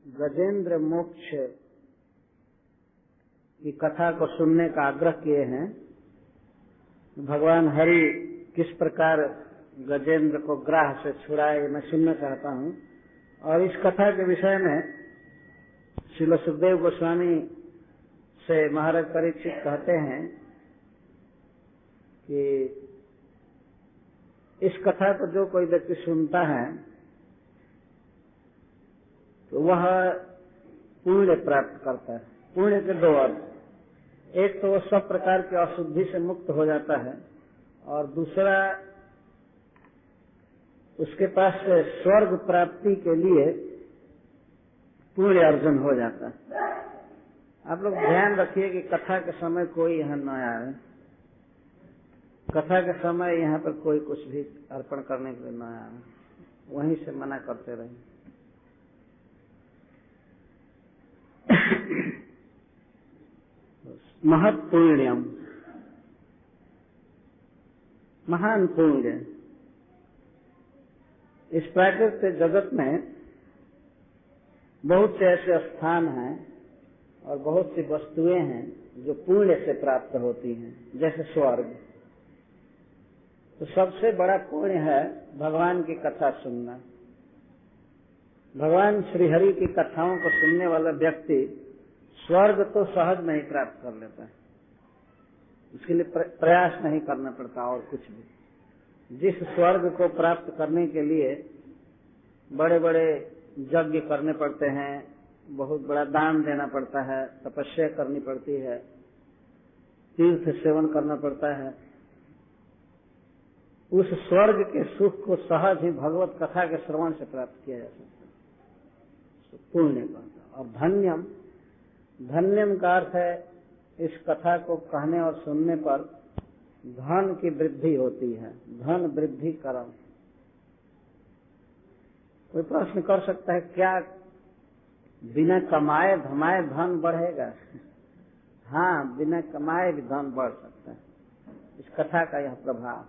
गजेंद्र मोक्ष की कथा को सुनने का आग्रह किए हैं। भगवान हरि किस प्रकार गजेंद्र को ग्राह से छुड़ाए, मैं सुनना चाहता हूँ। और इस कथा के विषय में श्रील सुखदेव गोस्वामी से महाराज परीक्षित कहते हैं कि इस कथा को जो कोई व्यक्ति सुनता है तो वह पुण्य प्राप्त करता है। पुण्य के दो अर्थ, एक तो वह सब प्रकार की अशुद्धि से मुक्त हो जाता है और दूसरा उसके पास स्वर्ग प्राप्ति के लिए पुण्य अर्जन हो जाता है। आप लोग ध्यान रखिए कि कथा के समय कोई यहाँ न आए। कथा के समय यहाँ पर कोई कुछ भी अर्पण करने के लिए न आए, वहीं से मना करते रहे। महत् पुण्यम, महान पुण्य। इस प्राकृतिक जगत में बहुत से ऐसे स्थान हैं और बहुत सी वस्तुएं हैं जो पुण्य से प्राप्त होती हैं, जैसे स्वर्ग। तो सबसे बड़ा पुण्य है भगवान की कथा सुनना। भगवान श्रीहरि की कथाओं को सुनने वाला व्यक्ति स्वर्ग तो सहज में ही प्राप्त कर लेता है। उसके लिए प्रयास नहीं करना पड़ता और कुछ भी। जिस स्वर्ग को प्राप्त करने के लिए बड़े बड़े यज्ञ करने पड़ते हैं, बहुत बड़ा दान देना पड़ता है, तपस्या करनी पड़ती है, तीर्थ सेवन करना पड़ता है, उस स्वर्ग के सुख को सहज ही भगवत कथा के श्रवण से प्राप्त किया जा सकता है। पुण्य कहता। और धन्यम, धन्यम का अर्थ है इस कथा को कहने और सुनने पर धन की वृद्धि होती है। धन वृद्धि कर्म। कोई प्रश्न कर सकता है, क्या बिना कमाए धमाए धन बढ़ेगा? हाँ, बिना कमाए भी धन बढ़ सकता है। इस कथा का यह प्रभाव।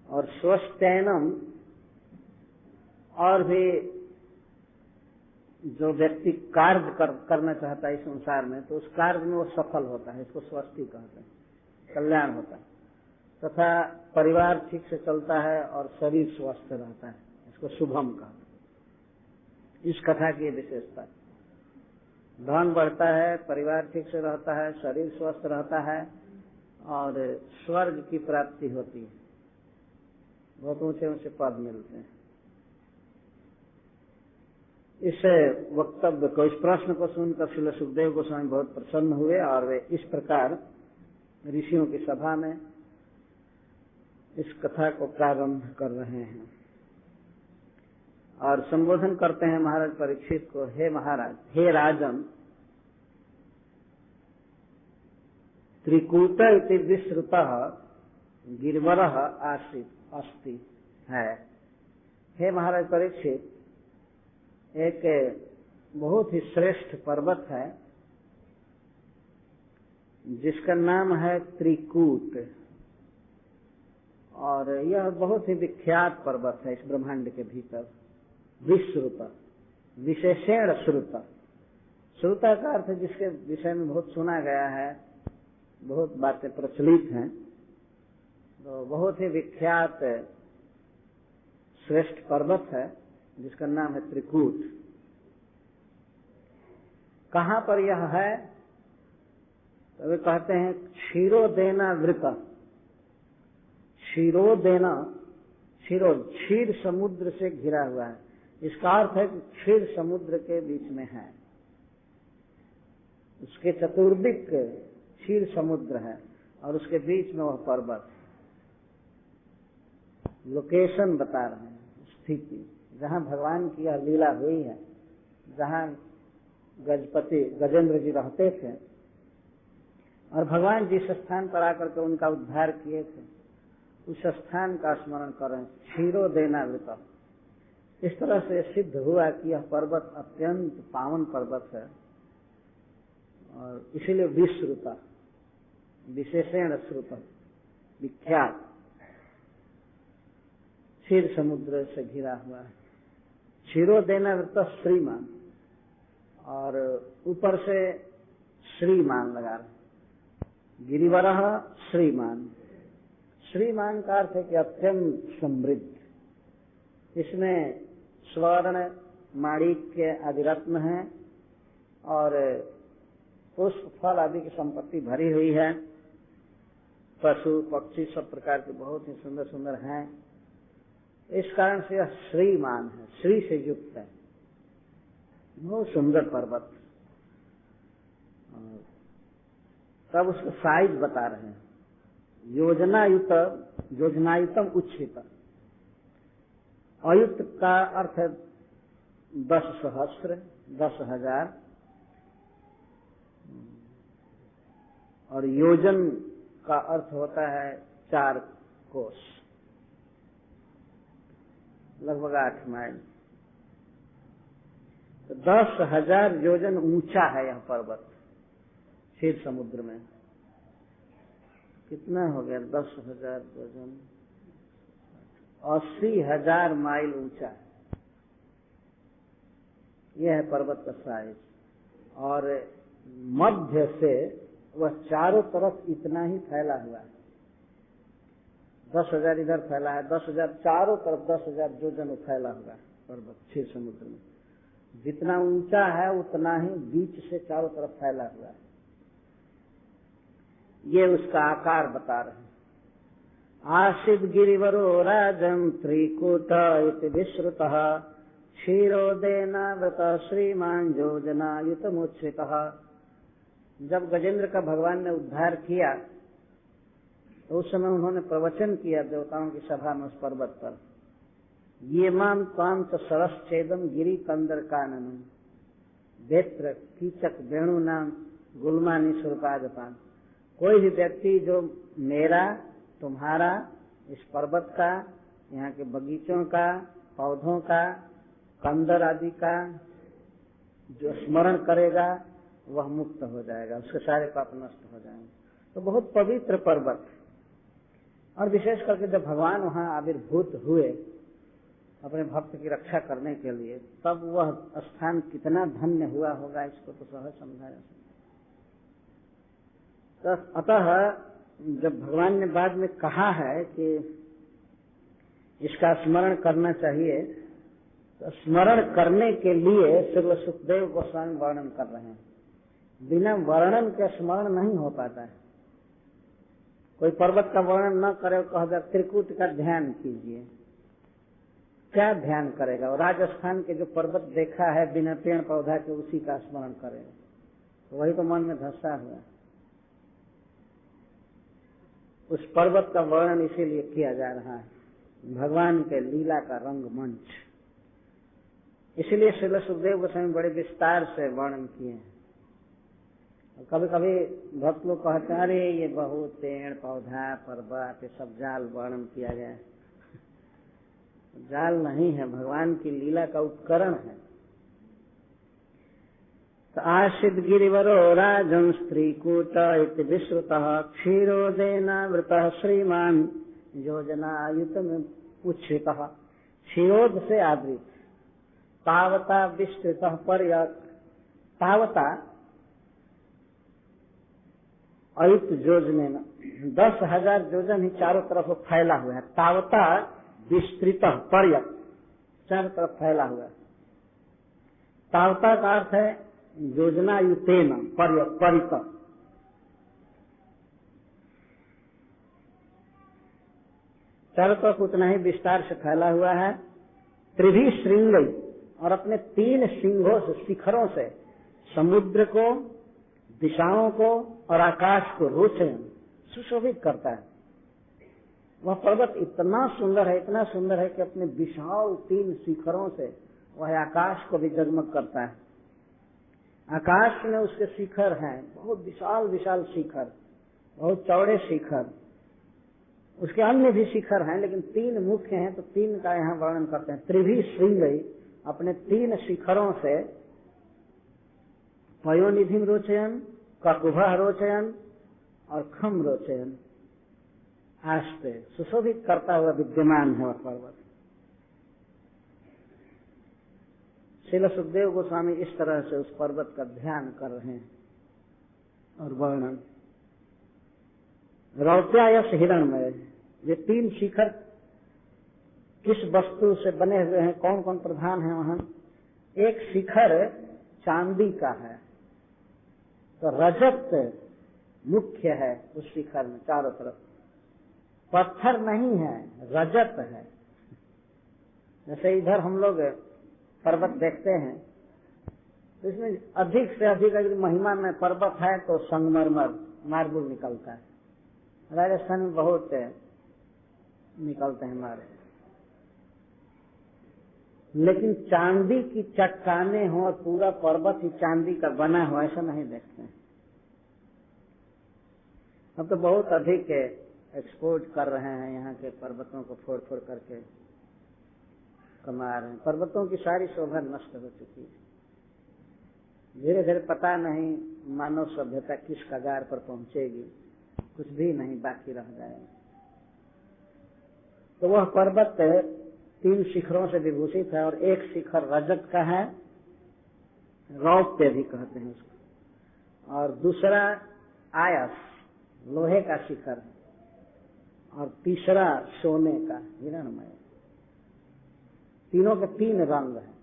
और स्वस्त्ययनम, और भी जो व्यक्ति कार्य करना चाहता है इस संसार में, तो उस कार्य में वो सफल होता है। इसको स्वस्ति कहते हैं, कल्याण होता है। तथा परिवार ठीक से चलता है और शरीर स्वस्थ रहता है, इसको शुभम कहते हैं। इस कथा की विशेषता, धन बढ़ता है, परिवार ठीक से रहता है, शरीर स्वस्थ रहता है और स्वर्ग की प्राप्ति होती है। बहुत ऊंचे ऊंचे पद मिलते हैं। इस वक्तव्य को, इस प्रश्न को सुनकर श्रील सुखदेव गोस्वामी बहुत प्रसन्न हुए और वे इस प्रकार ऋषियों की सभा में इस कथा को प्रारंभ कर रहे हैं और संबोधन करते हैं महाराज परीक्षित को। हे महाराज, हे राजन, त्रिकूट इति विश्रुतः गिरवरः आसीत् अस्ति है। हे महाराज परीक्षित, एक बहुत ही श्रेष्ठ पर्वत है जिसका नाम है त्रिकूट, और यह बहुत ही विख्यात पर्वत है इस ब्रह्मांड के भीतर। विश्रुत, विशेषण श्रुत। श्रुता का अर्थ जिसके विषय में बहुत सुना गया है, बहुत बातें प्रचलित हैं। तो बहुत ही विख्यात श्रेष्ठ पर्वत है जिसका नाम है त्रिकूट। कहाँ पर यह है? तो वे कहते हैं क्षीरोदेना वृत। क्षीरोदेना, क्षीरो क्षीर समुद्र से घिरा हुआ है। इसका अर्थ है कि क्षीर समुद्र के बीच में है, उसके चतुर्दिक क्षीर समुद्र है और उसके बीच में वह पर्वत। लोकेशन बता रहे हैं, स्थिति जहाँ भगवान की यह लीला हुई है, जहाँ गजपति गजेंद्र जी रहते थे और भगवान जिस स्थान पर आकर के उनका उद्धार किए थे, उस स्थान का स्मरण करें। क्षीरोदेनावृत। इस तरह से सिद्ध हुआ कि यह पर्वत अत्यंत पावन पर्वत है और इसीलिए विश्रुता, विशेषण श्रुत, विख्यात, क्षीर समुद्र से घिरा हुआ है। क्षीरोदेनवृत श्रीमान, और ऊपर से श्रीमान लगा रहे। गिरिवरः श्रीमान, श्रीमान का अर्थ है कि अत्यंत समृद्ध। इसमें स्वर्ण माणिक्य आदि रत्न है और पुष्प फल आदि की संपत्ति भरी हुई है। पशु पक्षी सब प्रकार के बहुत ही सुंदर सुंदर हैं। इस कारण से यह श्रीमान है, श्री से युक्त है, बहुत सुंदर पर्वत। तब उसका साइज बता रहे हैं। योजनायुतम उच्छित। अयुत का अर्थ है 10 सहस्त्र, 10,000, और योजन का अर्थ होता है 4 कोस, लगभग 8 माइल। तो 10,000 योजन ऊंचा है यह पर्वत क्षीर समुद्र में। कितना हो गया 10,000 योजन, 80,000 माइल ऊंचा है। यह है पर्वत का साइज, और मध्य से वह चारों तरफ इतना ही फैला हुआ है। 10,000 इधर फैला है, 10,000 चारों तरफ, 10,000 योजन फैला हुआ है पर्वत क्षीर समुद्र में। जितना ऊंचा है उतना ही बीच से चारों तरफ फैला हुआ है। ये उसका आकार बता रहे हैं। आसीद गिरिवरो राजं त्रिकूट इति विश्रुतः क्षीरोदेनावृत श्रीमान योजनायुतमुच्छ्रितः। जब गजेंद्र का भगवान ने उद्धार किया तो उस समय उन्होंने प्रवचन किया देवताओं की सभा में उस पर्वत पर। ये माम त्वाम च सरश्चेदम गिरि कंदर कानन वेत्र कीचक वेणु नाम गुलमानी स्वरूपादपान। कोई भी व्यक्ति जो मेरा, तुम्हारा, इस पर्वत का, यहाँ के बगीचों का, पौधों का, कंदर आदि का जो स्मरण करेगा वह मुक्त हो जाएगा, उसके सारे पाप नष्ट हो जाएंगे। तो बहुत पवित्र पर्वत। और विशेष करके जब भगवान वहाँ आविर्भूत हुए अपने भक्त की रक्षा करने के लिए, तब वह स्थान कितना धन्य हुआ होगा, इसको तो सहज समझा जा सकता। अतः जब भगवान ने बाद में कहा है कि इसका स्मरण करना चाहिए, तो स्मरण करने के लिए श्री सुखदेव गोस्वामी वर्णन कर रहे हैं। बिना वर्णन के स्मरण नहीं हो पाता है। कोई पर्वत का वर्णन न करे, कह दे त्रिकूट का ध्यान कीजिए, क्या ध्यान करेगा? और राजस्थान के जो पर्वत देखा है बिना पेड़ पौधा के, उसी का स्मरण करेगा, तो वही तो मन में धंसा हुआ। उस पर्वत का वर्णन इसीलिए किया जा रहा है, भगवान के लीला का रंगमंच। इसीलिए श्रील सुखदेव गोस्वामी बड़े विस्तार से वर्णन किए हैं। कभी कभी भक्त लोग कहते हैं अरे ये बहुत पेड़ पौधा पर्वत ये सब जाल वर्णन किया गया है। जाल नहीं है, भगवान की लीला का उपकरण है। तो आशिद गिरिवरो राजं स्त्रीकूट इति विश्रुतः क्षीरोदेनावृतः श्रीमान योजनायुतम उच्छ्रितः। क्षीरोद से आवृत, तावता विस्तृतः पर्यक। तावता अयुत योजने 10,000 योजन ही चारों तरफ फैला हुआ है। तावता विस्तृत पर्यक, चारों तरफ फैला हुआ है। तावता का अर्थ है योजना युतेन पर्यक, परित। चारों तरफ उतना ही विस्तार से फैला हुआ है। त्रिभी श्रृंग, और अपने 3 सिंहों से, शिखरों से समुद्र को, दिशाओं को और आकाश को रोचन सुशोभित करता है। वह पर्वत इतना सुंदर है, इतना सुंदर है कि अपने विशाल 3 शिखरों से वह आकाश को भी जगमग करता है। आकाश में उसके शिखर हैं, बहुत विशाल विशाल शिखर, बहुत चौड़े शिखर। उसके अन्य भी शिखर हैं, लेकिन 3 मुख्य हैं, तो 3 का यहाँ वर्णन करते हैं। त्रिभी श्रृंग, अपने 3 शिखरों से पयोनिधिम रोचयन, ककुभः रोचयन और खम रोचयन, आस्ते सुशोभित करता हुआ विद्यमान है वह पर्वत। श्रील सुखदेव गोस्वामी इस तरह से उस पर्वत का ध्यान कर रहे हैं और वर्णन। रौप्यायश हिरणमय, ये 3 शिखर किस वस्तु से बने हुए हैं, कौन कौन प्रधान है वहां? एक शिखर चांदी का है, तो रजत मुख्य है उस शिखर में, चारों तरफ पत्थर नहीं है, रजत है। जैसे इधर हम लोग पर्वत देखते हैं तो इसमें अधिक से अधिक अगर महिमा में पर्वत है तो संगमरमर मार्बल निकलता है। राजस्थान में बहुत निकलते हैं मार्बल, लेकिन चांदी की चट्टाने हो और पूरा पर्वत ही चांदी का बना हो, ऐसा नहीं देखते हैं। अब तो बहुत अधिक एक्सपोर्ट कर रहे हैं, यहाँ के पर्वतों को फोड़ फोड़ करके कमा रहे हैं। पर्वतों की सारी शोभा नष्ट हो चुकी है। धीरे धीरे पता नहीं मानव सभ्यता किस कगार पर पहुंचेगी, कुछ भी नहीं बाकी रह जाएगा। तो वह पर्वत 3 शिखरों से विभूषित है और एक शिखर रजत का है, रौप्य भी कहते हैं उसको, और दूसरा आयस लोहे का शिखर है, और तीसरा सोने का हिरणमय। तीनों के 3 रंग है।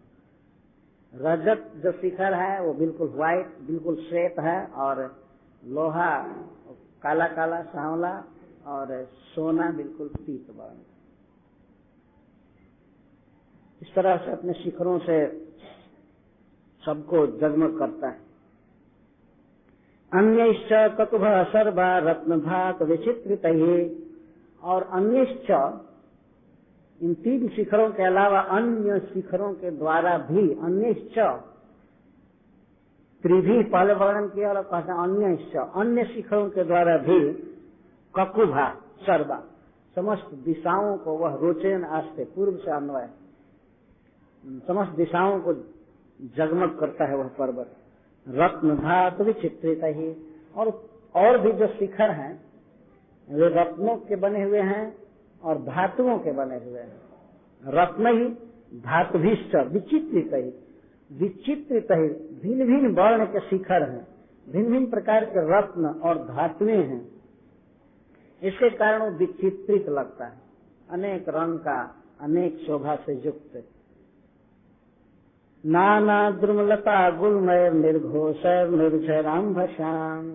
रजत जो शिखर है वो बिल्कुल व्हाइट, बिल्कुल श्वेत है, और लोहा काला काला सांवला, और सोना बिल्कुल पीत वर्ण। इस तरह से अपने शिखरों से सबको जगमग करता है। अन्यश्च ककुभ सर्वा रत्नभाक विचित्रित, और अन्यश्च इन 3 शिखरों के अलावा अन्य शिखरों के द्वारा भी, अन्यश्च त्रिभी पहले वर्णन किया और कहते हैं अन्यश्च, अन्य शिखरों के द्वारा भी ककुभा सर्वा, समस्त दिशाओं को वह रोचन आस्ते, पूर्व से अन्वय, समस्त दिशाओं को जगमग करता है वह पर्वत। रत्न धातु विचित्रित ही, और भी जो शिखर हैं वे रत्नों के बने हुए हैं और धातुओं के बने हुए हैं। रत्न ही धातुभिश्च विचित्रित ही, विचित्रित ही, भिन्न भिन्न वर्ण के शिखर हैं, भिन्न भिन्न प्रकार के रत्न और धातुएं हैं। इसके कारण वो विचित्रित लगता है, अनेक रंग का, अनेक शोभा से युक्त। नाना द्रुमलता गुलमय निर्घोष निर्झराम्भसाम,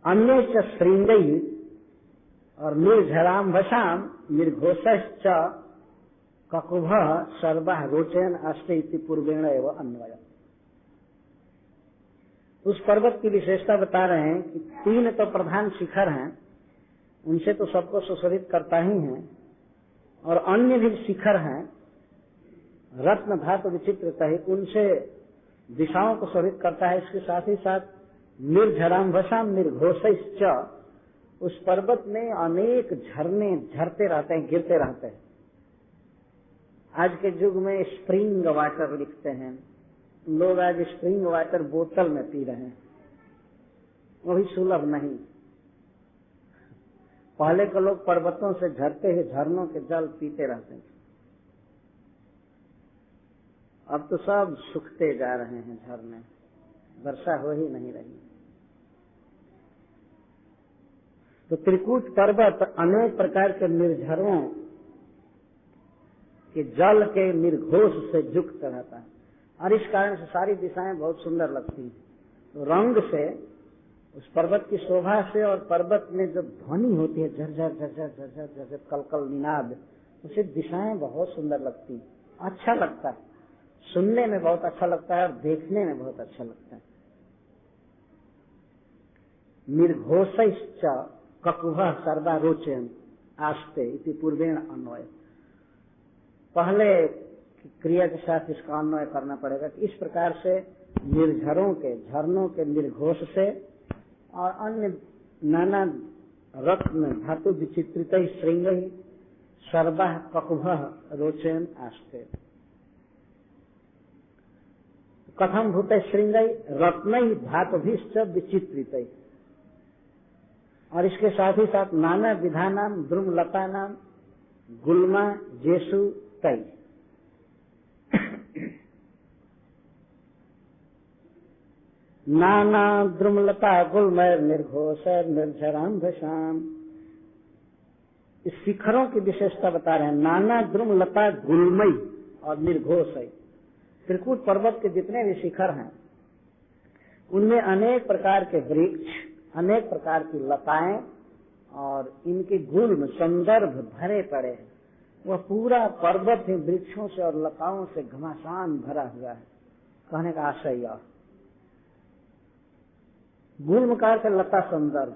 अन्य श्रृंगई और निर्झराम्भसाम निर्घोषश्च ककुभ सर्वा रोचन अस्ते इति पूर्वेण एवं अन्वय। उस पर्वत की विशेषता बता रहे हैं कि 3 तो प्रधान शिखर हैं, उनसे तो सबको सुशोभित करता ही है, और अन्य भी शिखर हैं रत्न धातु विचित्र सहित, उनसे दिशाओं को शोभित करता है। इसके साथ ही साथ निर्झराम्भसाम निर्घोषश्च, उस पर्वत में अनेक झरने झरते रहते हैं, गिरते रहते हैं। आज के युग में स्प्रिंग वाटर लिखते हैं लोग, आज स्प्रिंग वाटर बोतल में पी रहे हैं, वो भी सुलभ नहीं। पहले के लोग पर्वतों से झरते हुए झरनों के जल पीते रहते थे, अब तो सब सूखते जा रहे हैं झरने, वर्षा हो ही नहीं रही। तो त्रिकूट पर्वत अनेक प्रकार के निर्झरों के जल के निर्घोष से युक्त रहता है, और इस कारण से सारी दिशाएं बहुत सुंदर लगती हैं। तो रंग से, उस पर्वत की शोभा से, और पर्वत में जो ध्वनि होती है झरझर झरझर झरझर झरझर कलकल निनाद, उससे दिशाएं बहुत सुंदर लगती हैं, अच्छा लगता है, सुनने में बहुत अच्छा लगता है और देखने में बहुत अच्छा लगता है। निर्घोषश्च ककुभ सर्वा रोचन आस्ते इति पूर्वेण अन्वय। पहले क्रिया के साथ इसका अन्वय करना पड़ेगा कि इस प्रकार से निर्झरों के, झरनों के निर्घोष से और अन्य नाना रत्न धातु विचित्रित श्रृंग सर्वा ककुभ रोचन आस्ते। कथम भूत श्रृंग रत्न धातुभिश्च विचित्रित, और इसके साथ ही साथ नाना विधानाम द्रुमलता नाम गुल्मा जेसु तई, नाना द्रुमलता गुलमय निर्घोष निर्झरांध श्याम। इस शिखरों की विशेषता बता रहे हैं। नाना द्रुमलता गुलमय और निर्घोष है। त्रिकूट पर्वत के जितने भी शिखर हैं उनमें अनेक प्रकार के वृक्ष, अनेक प्रकार की लताएं और इनके गुल्म संदर्भ भरे पड़े हैं। वह पूरा पर्वत ही वृक्षों से और लताओं से घमासान भरा हुआ है। कहने का आशय यह, गुल्म का अर्थ लता संदर्भ।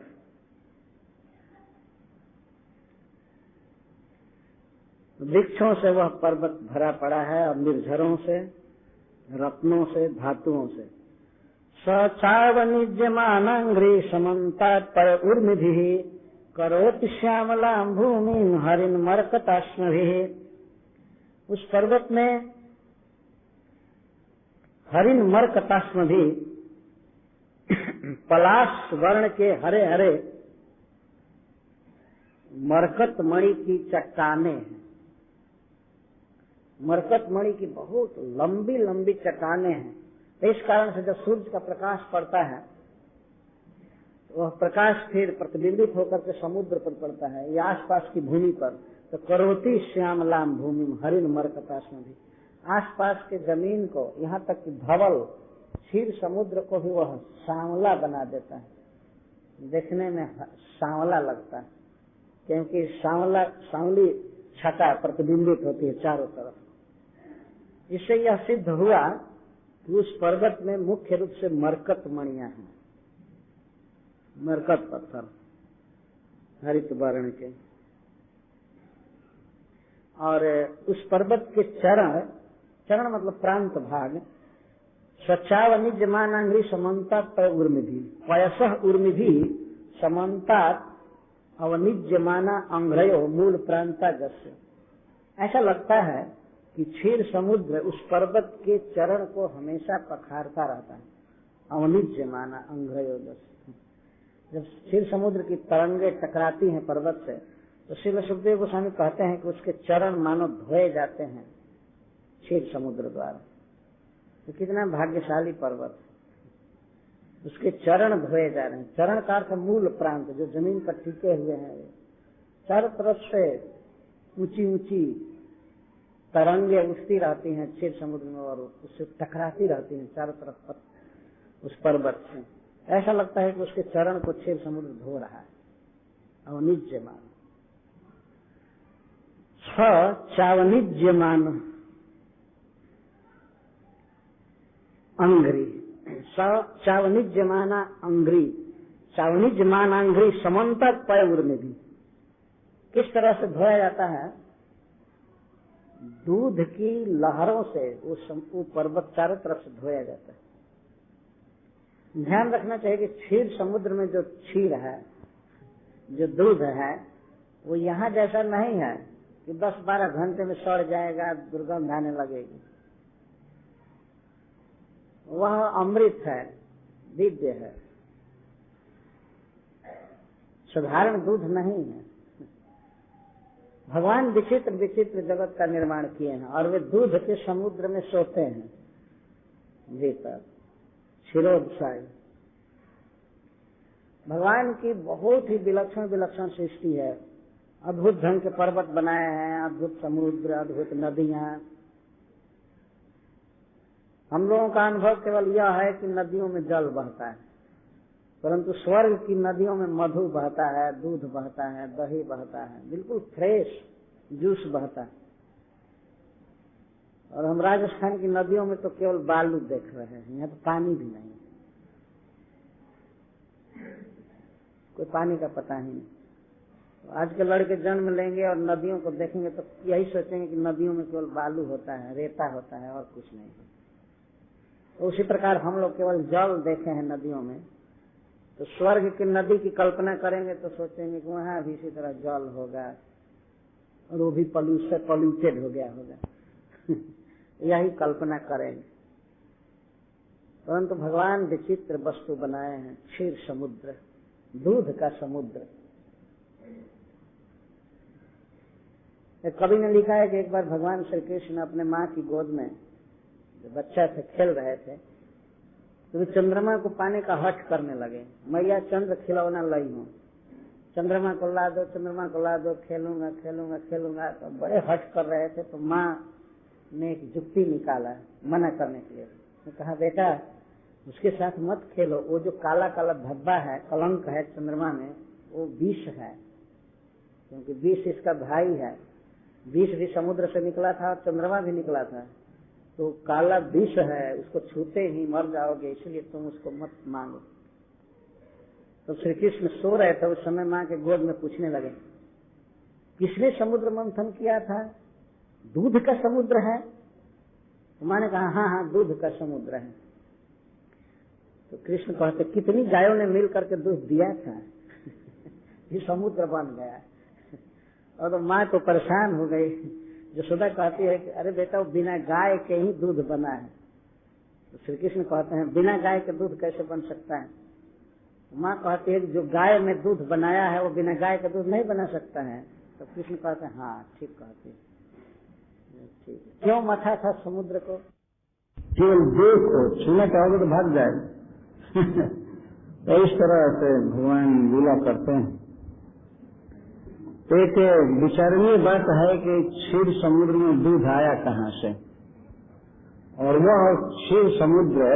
वृक्षों से वह पर्वत भरा पड़ा है और निर्झरों से, रत्नों से, धातुओं से। सचावनिज्यमानांग्री समन्ता पर उर्मिभिः करोति श्यामलां भूमिं हरिन् मरकताश्मभिः। उस पर्वत में हरिन् मरकताश्मभिः पलाश वर्ण के हरे हरे मरकत मणि की चट्टाने हैं। मरकत मणि की बहुत लंबी लंबी चट्टाने हैं। इस कारण से जब सूर्य का प्रकाश पड़ता है वह प्रकाश फिर प्रतिबिंबित होकर के समुद्र पर पड़ता है या आसपास की भूमि पर। तो करोति श्यामलाम भूमि हरिण मरकताश्मभिः, आसपास के जमीन को यहाँ तक कि धवल क्षीर समुद्र को भी वह सांवला बना देता है। देखने में सांवला लगता है क्योंकि सांवली छटा प्रतिबिंबित होती है चारों तरफ। इससे यह सिद्ध हुआ कि उस पर्वत में मुख्य रूप से मरकत मणियां हैं, मरकत पत्थर हरित वर्ण के। और उस पर्वत के चरण, चरण मतलब प्रांत भाग, स्वच्छावनिज्यमानांग्री समन्तात उर्मिभिः, पयसः उर्मिभिः समन्तात अवनिज्यमाना अंग्रयो मूल प्रांता जस्य। ऐसा लगता है कि क्षीर समुद्र उस पर्वत के चरण को हमेशा पखारता रहता है। अवनिज्यमाना अंग्रयो जस्य, जब क्षीर समुद्र की तरंगे टकराती हैं पर्वत से तो श्री सुखदेव गोस्वामी कहते हैं कि उसके चरण मानो धोए जाते हैं क्षीर समुद्र द्वारा। तो कितना भाग्यशाली पर्वत, उसके चरण धोए जा रहे हैं। चरण का अर्थ मूल प्रांत, जो जमीन पर टिके हुए हैं। चारों तरफ से ऊंची ऊंची तरंगे उठती रहती हैं क्षीर समुद्र में और उससे टकराती रहती हैं चारों तरफ उस पर्वत से। ऐसा लगता है कि उसके चरण को क्षीर समुद्र धो रहा है। अवनिज्यमान, चावनिज्यमान अंग्री, चावनिज्यमाना अंग्री, चावनिज्यमान अंग्री समन्तात पय उर्मिभिः। किस तरह से धोया जाता है? दूध की लहरों से वो पर्वत चारों तरफ से धोया जाता है। ध्यान रखना चाहिए कि क्षीर समुद्र में जो क्षीर है, जो दूध है, वो यहाँ जैसा नहीं है कि 10-12 घंटे में सड़ जाएगा, दुर्गंध आने लगेगी। वह अमृत है, दिव्य है, साधारण दूध नहीं है। भगवान विचित्र विचित्र जगत का निर्माण किए हैं और वे दूध के समुद्र में सोते हैं भीतर क्षीरोदशाई। भगवान की बहुत ही विलक्षण विलक्षण सृष्टि है। अद्भुत ढंग के पर्वत बनाए हैं, अद्भुत समुद्र, अद्भुत नदियां। हम लोगों का अनुभव केवल यह है कि नदियों में जल बहता है, परंतु स्वर्ग की नदियों में मधु बहता है, दूध बहता है, दही बहता है, बिल्कुल फ्रेश जूस बहता है। और हम राजस्थान की नदियों में तो केवल बालू देख रहे हैं, यहाँ तो पानी भी नहीं, कोई पानी का पता ही नहीं। तो आज के लड़के जन्म लेंगे और नदियों को देखेंगे तो यही सोचेंगे कि नदियों में केवल बालू होता है, रेता होता है और कुछ नहीं। तो उसी प्रकार हम लोग केवल जल देखे हैं नदियों में, तो स्वर्ग की नदी की कल्पना करेंगे तो सोचेंगे कि वहां भी इसी तरह जल होगा और वो भी पॉल्यूटेड हो गया होगा यही कल्पना करेंगे। परंतु भगवान विचित्र वस्तु बनाए हैं, क्षीर समुद्र, दूध का समुद्र। एक कवि ने लिखा है कि एक बार भगवान श्री कृष्ण अपने माँ की गोद में जब बच्चा थे, खेल रहे थे, तो वे चंद्रमा को पाने का हठ करने लगे। मैया चंद्र खिलौना लाई हूँ, चंद्रमा को ला दो, चंद्रमा को ला दो, खेलूंगा खेलूंगा खेलूंगा। तो बड़े हठ कर रहे थे। तो माँ ने एक जुक्ति निकाला मना करने के लिए। तो कहा बेटा उसके साथ मत खेलो, वो जो काला काला धब्बा है, कलंक है चंद्रमा में, वो विष है, क्योंकि विष इसका भाई है। विष भी समुद्र से निकला था और चंद्रमा भी निकला था, तो काला विष है, उसको छूते ही मर जाओगे, इसलिए तुम उसको मत मांगो। तो श्री कृष्ण सो रहे थे उस समय, माँ के गोद में पूछने लगे किसने समुद्र मंथन किया था? दूध का समुद्र है? तो माँ ने कहा हाँ हाँ दूध का समुद्र है। तो कृष्ण कहते कितनी गायों ने मिल करके दूध दिया था ये समुद्र बन गया। और तो माँ तो परेशान हो गई। यशोदा कहती है कि अरे बेटा वो बिना गाय के ही दूध बना है। तो श्री कृष्ण कहते हैं बिना गाय के दूध कैसे बन सकता है? माँ कहती है जो गाय में दूध बनाया है वो बिना गाय का दूध नहीं बना सकता है। तो कृष्ण कहते हैं हाँ ठीक कहते हैं, ठीक है। क्यों मथा था समुद्र को? केवल देखो, छूना चाहोगे तो भाग जाएगा। तो इस तरह से भगवान लीला करते हैं। एक विचारणीय बात है कि क्षीर समुद्र में दूध आया कहाँ से, और वह क्षीर समुद्र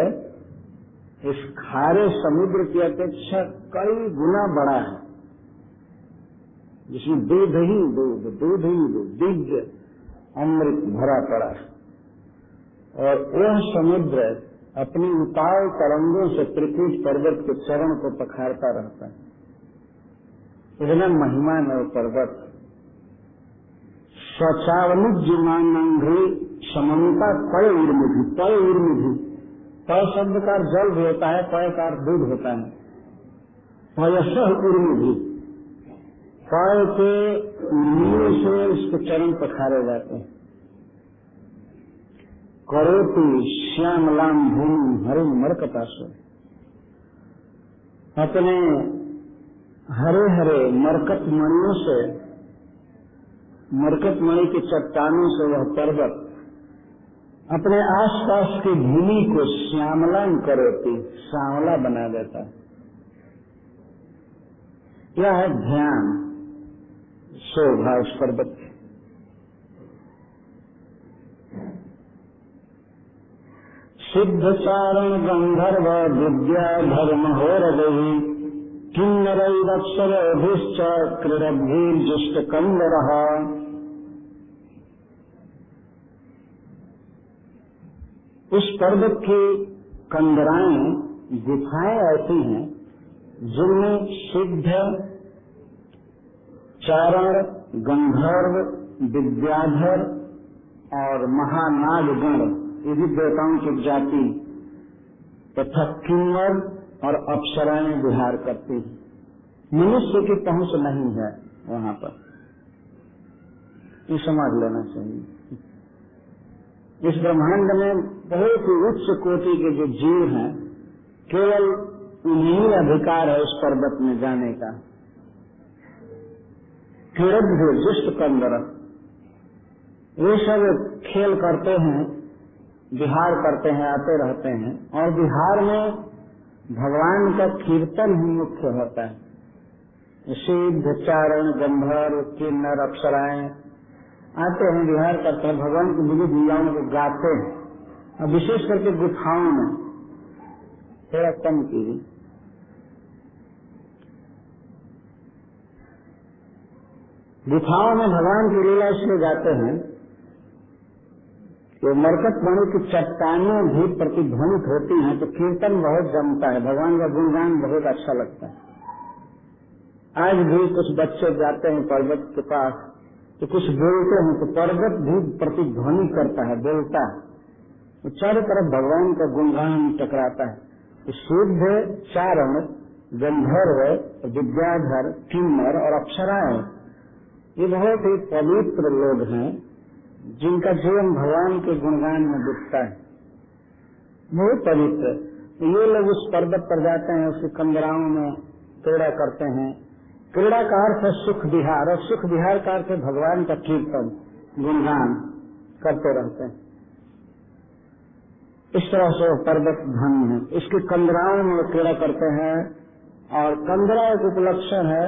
इस खारे समुद्र की अपेक्षा कई गुना बड़ा है, जिसमें दूध ही दूध, दूध ही दूध, दिव्य अमृत भरा पड़ा है। और वह समुद्र अपनी उतार तरंगों से त्रिकुट पर्वत के चरण को पखारता रहता है। इतना महिमान है वो पर्वत। स्वचावनुज्यमानंघ्रि समन्ता पय उर्मिधि, पय उर्मिधि, पय शब्द का जल भी होता है, पय का दूध होता है। पयसह उर्मिधि, पय के उर्मियों से इसके चरण पखारे जाते हैं। करोति श्यामलाम भूमि हरि मरकतासु, अपने हरे हरे मरकत मणियों से, मरकत मणि की चट्टानों से वह पर्वत अपने आसपास की भूमि को श्यामलाम करोति, श्यामला बना देता है। यह है ध्यान शोभा उस पर्वत की। सिद्ध चारण गंधर्व विद्या धर्म हो रही, किन्नरैरक्षरभिश्च क्रीडद्भिर्जुष्ट कंदरः। उस पर्वत की कंदराएं, गुफाएं ऐसी हैं जिनमें सिद्ध, चारण, गंधर्व, विद्याधर और महानागगण, ये भी देवताओं की जाति, तथा किन्नर और अप्सराएं विहार करती हैं। मनुष्य की पहुंच नहीं है वहां पर, ये समझ लेना चाहिए। इस ब्रह्मांड में बहुत ही उच्च कोटि के जो जीव हैं, केवल उन्हीं अधिकार है उस पर्वत में जाने का। क्रीडद्भिः जुष्ट कंदरः, ये सब खेल करते हैं, विहार करते हैं, आते रहते हैं। और विहार में भगवान का कीर्तन ही मुख्य होता है। सिद्ध, चारण, गंधर्व, किन्नर, अप्सराएं आते हैं, विहार करते हैं, भगवान की विविध लीलाओं को गाते हैं। और विशेष करके गुफाओं में थोड़ा कम कीजिए। गुफाओं में भगवान की लीला इसलिए गाते हैं कि मरकत मणि की चट्टानें भी प्रतिध्वनित होती हैं, तो कीर्तन बहुत जमता है, भगवान का गुणगान बहुत अच्छा लगता है। आज भी कुछ बच्चे जाते हैं पर्वत के पास तो कुछ बोलते हैं, तो पर्वत भी प्रतिध्वनि करता है, बोलता है, तो चारों तरफ भगवान का गुणगान टकराता है। तो सिद्ध, चारण, गंधर्व, विद्याधर, किन्नर और अप्सराएं, ये बहुत ही पवित्र लोग हैं जिनका जीवन भगवान के गुणगान में डूबता है, बहुत पवित्र। तो ये लोग उस पर्वत पर जाते हैं, उसकी कंदराओं में क्रीड़ा करते हैं। क्रीड़ा का अर्थ है सुख विहार, और सुख विहार का अर्थ है भगवान का कीर्तन, गुणगान करते रहते हैं। इस तरह से पर्वत धन्य है। इसके कंदराओं में क्रीड़ा करते हैं और कंदरा एक उपलक्षण है,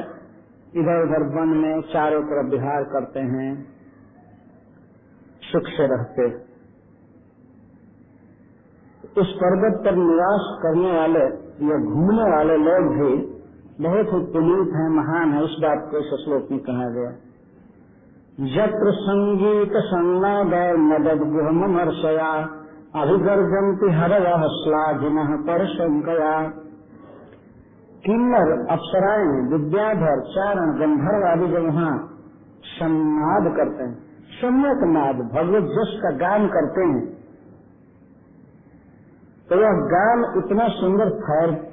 इधर उधर वन में चारों तरफ विहार करते हैं, सुख से रहते। उस पर्वत पर निवास करने वाले या घूमने वाले लोग भी बहुत ही पुनीत हैं, महान है। इस बात को इस श्लोक में कहा गया। यत्र संगीत संनाद मदद गुहमर्षया अभिगर्जन्ति हरवः श्लाघिनः परशंकया। किन्नर, अप्सराएं, विद्याधर, चारण, गंधर्व आदि जब वहाँ सम्नाद करते हैं, सम्यक नाद भगवत जस का गान करते हैं, तो वह गान इतना सुंदर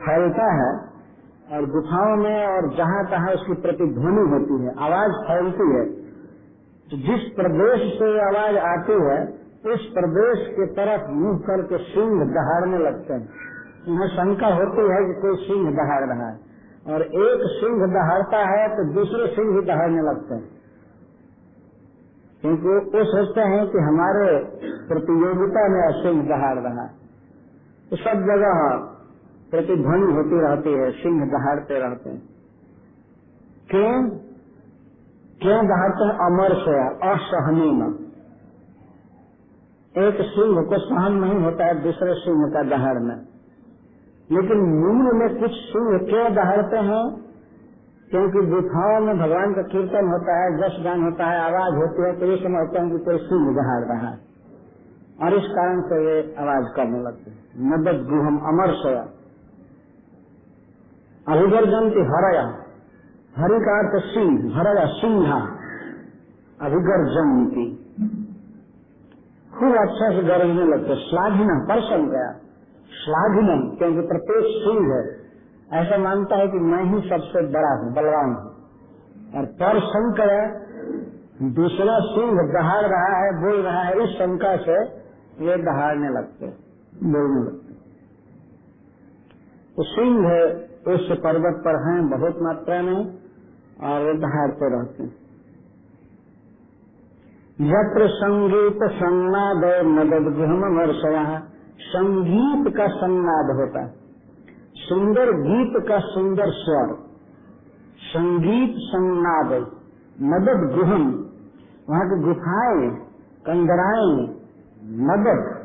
फैलता है और गुफाओं में और जहाँ तहाँ उसकी प्रतिध्वनि होती है, आवाज फैलती है। तो जिस प्रदेश से आवाज आती है उस प्रदेश की तरफ मुंह करके सिंह दहाड़ने लगते हैं। उन्हें शंका होती है कि कोई सिंह दहाड़ रहा है, और एक सिंह दहाड़ता है तो दूसरे सिंह भी दहाड़ने लगते हैं, क्योंकि वो सोचते हैं कि हमारे प्रतियोगिता में सिंह दहाड़ रहा है। तो सब जगह प्रतिध्वनि होती रहती है, सिंह दहाड़ते रहते हैं। क्यों दहाड़ते हैं? अमर से असहनीय न, एक सिंह को सहन नहीं होता है दूसरे सिंह का दहाड़ना। लेकिन मूल में कुछ सिंह क्यों दहाड़ते हैं? क्योंकि गुफाओं में भगवान का कीर्तन होता है, जस गान होता है, आवाज होती है, तो ये समझते हैं कि कोई सिंह दहाड़ रहा है, और इस कारण से ये आवाज करने लगते हैं। मदद गुहम अमर सया अभिगर्जन्ति हरया, हरि का अर्थ सिंह, हरया सिंहा, अभिगर्जन्ति खूब अच्छा से गरजने लगते। श्लाघिनम परसम गया, श्लाघिनम क्योंकि प्रत्येक सिंह है ऐसा मानता है कि मैं ही सबसे बड़ा हूँ, बलवान हूँ, और परसंकया दूसरा सिंह दहाड़ रहा है, बोल रहा है, इस शंका से ये दहाड़ने लगते, बोलने लगते। तो सिंह उस पर्वत पर हैं बहुत मात्रा में और वे दहाड़ते रहते हैं। यत्र संगीत संनाद मदद गुहमर्षया, संगीत का संनाद होता है, सुंदर गीत का सुंदर स्वर, संगीत संनाद। मदद गुहम, वहाँ की गुफाएं, कंदराएं,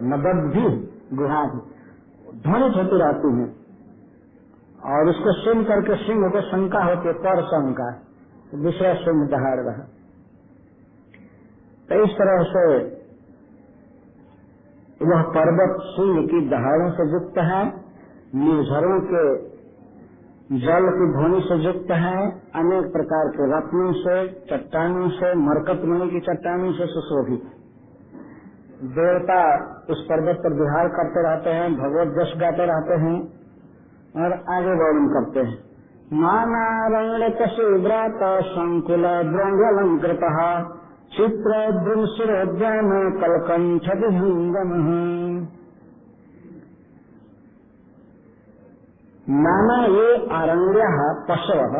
मदद भी गुहा ध्वनित होती रहती हैं, और उसको सुन करके सिंह को शंका होती है, पर शंका, तो दूसरा सिंह दहाड़ रहा। तो इस तरह से वह पर्वत सिंह की दहाड़ों से युक्त है, निर्झरों के जल की ध्वनि से युक्त है, अनेक प्रकार के रत्नों से, चट्टानों से, मरकतमणि की चट्टानों से सुशोभित। देवता उस पर्वत पर विहार करते रहते हैं, भगवत जस गाते रहते हैं और आगे वर्णन करते हैं। नानारण्य पशुव्रात संकुल द्रव्यलंकृत चित्र द्रुमशिरोद्यान कलकंठ विहंगम। नाना ये आरण्य पशव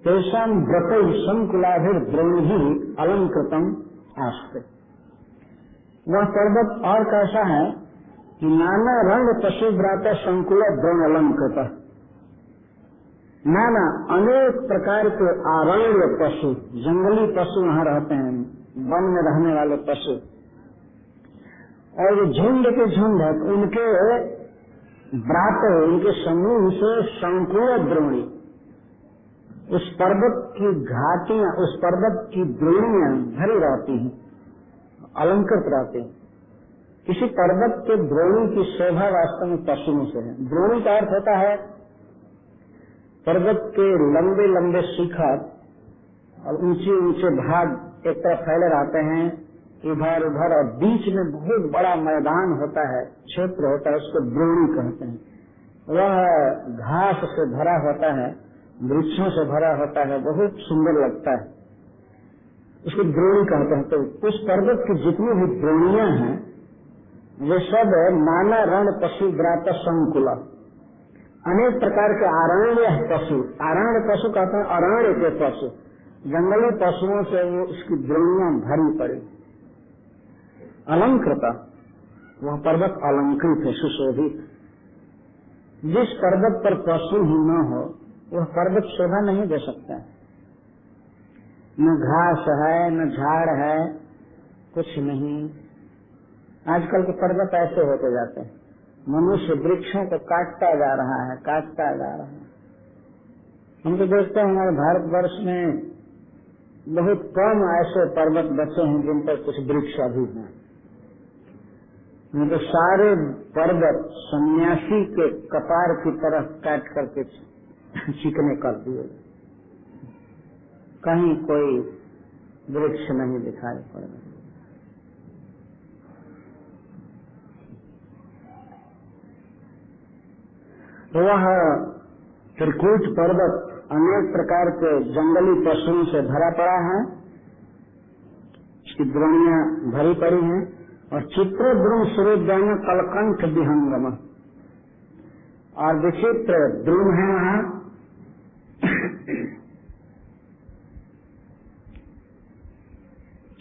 तेषां व्रतै संकुलाभिर्द्रोणिभिः अलंकृतम आस्ते। वह पर्वत और कैसा है कि नाना रंग पशुव्रात संकुल द्रोण अलंकृत, नाना अनेक प्रकार के आरण्य पशु, जंगली पशु वहाँ रहते हैं, वन में रहने वाले पशु, और जो झुंड के झुंड है, उनके व्रात, उनके समूह से संकुल द्रोणी, उस पर्वत की घाटियां, उस पर्वत की द्रोणियां भरी रहती हैं, अलंकृत रहती हैं। किसी पर्वत के द्रोणी की शोभा वास्तव में पशुओं से है। द्रोणी का अर्थ होता है पर्वत के लंबे लंबे शिखर और ऊंचे ऊंचे भाग एक तरफ फैले रहते हैं, इधर उधर, और बीच में बहुत बड़ा मैदान होता है, क्षेत्र होता है, उसको द्रोणी कहते हैं। वह घास से भरा होता है, वृक्षों से भरा होता है, बहुत सुंदर लगता है, उसको द्रोणी कहते हैं। तो उस पर्वत की जितनी भी द्रोणियां हैं वे सब नाना रण पशुव्रात संकुल, अनेक प्रकार के अरण्य पशु, अरण्य पशु कहते हैं अरण्य के पशु, जंगली पशुओं से वो उसकी द्रोणियां भरी पड़ी। अलंकृत, वह पर्वत अलंकृत है, सुशोभित। जिस पर्वत पर पशु ही न हो वह पर्वत शोभा नहीं दे सकता। न घास है, न झाड़ है, कुछ नहीं। आजकल के पर्वत ऐसे होते जाते हैं। मनुष्य वृक्षों को काटता जा रहा है, काटता जा रहा है। हम तो देखते हैं हमारे भारतवर्ष में बहुत कम ऐसे पर्वत बचे हैं जिन पर कुछ वृक्ष अभी हैं। तो सारे पर्वत सन्यासी के कपार की तरह काट करके चिकने कर दिए, कहीं कोई वृक्ष नहीं दिखाई पड़ रहा। तो वह त्रिकूट पर्वत अनेक प्रकार के जंगली पशुओं से भरा पड़ा है, इसकी द्रोणियां भरी पड़ी हैं। और चित्र द्रुम सूर्योद्यान कलकंठ विहंगम, और विचित्र द्रुम है वहाँ।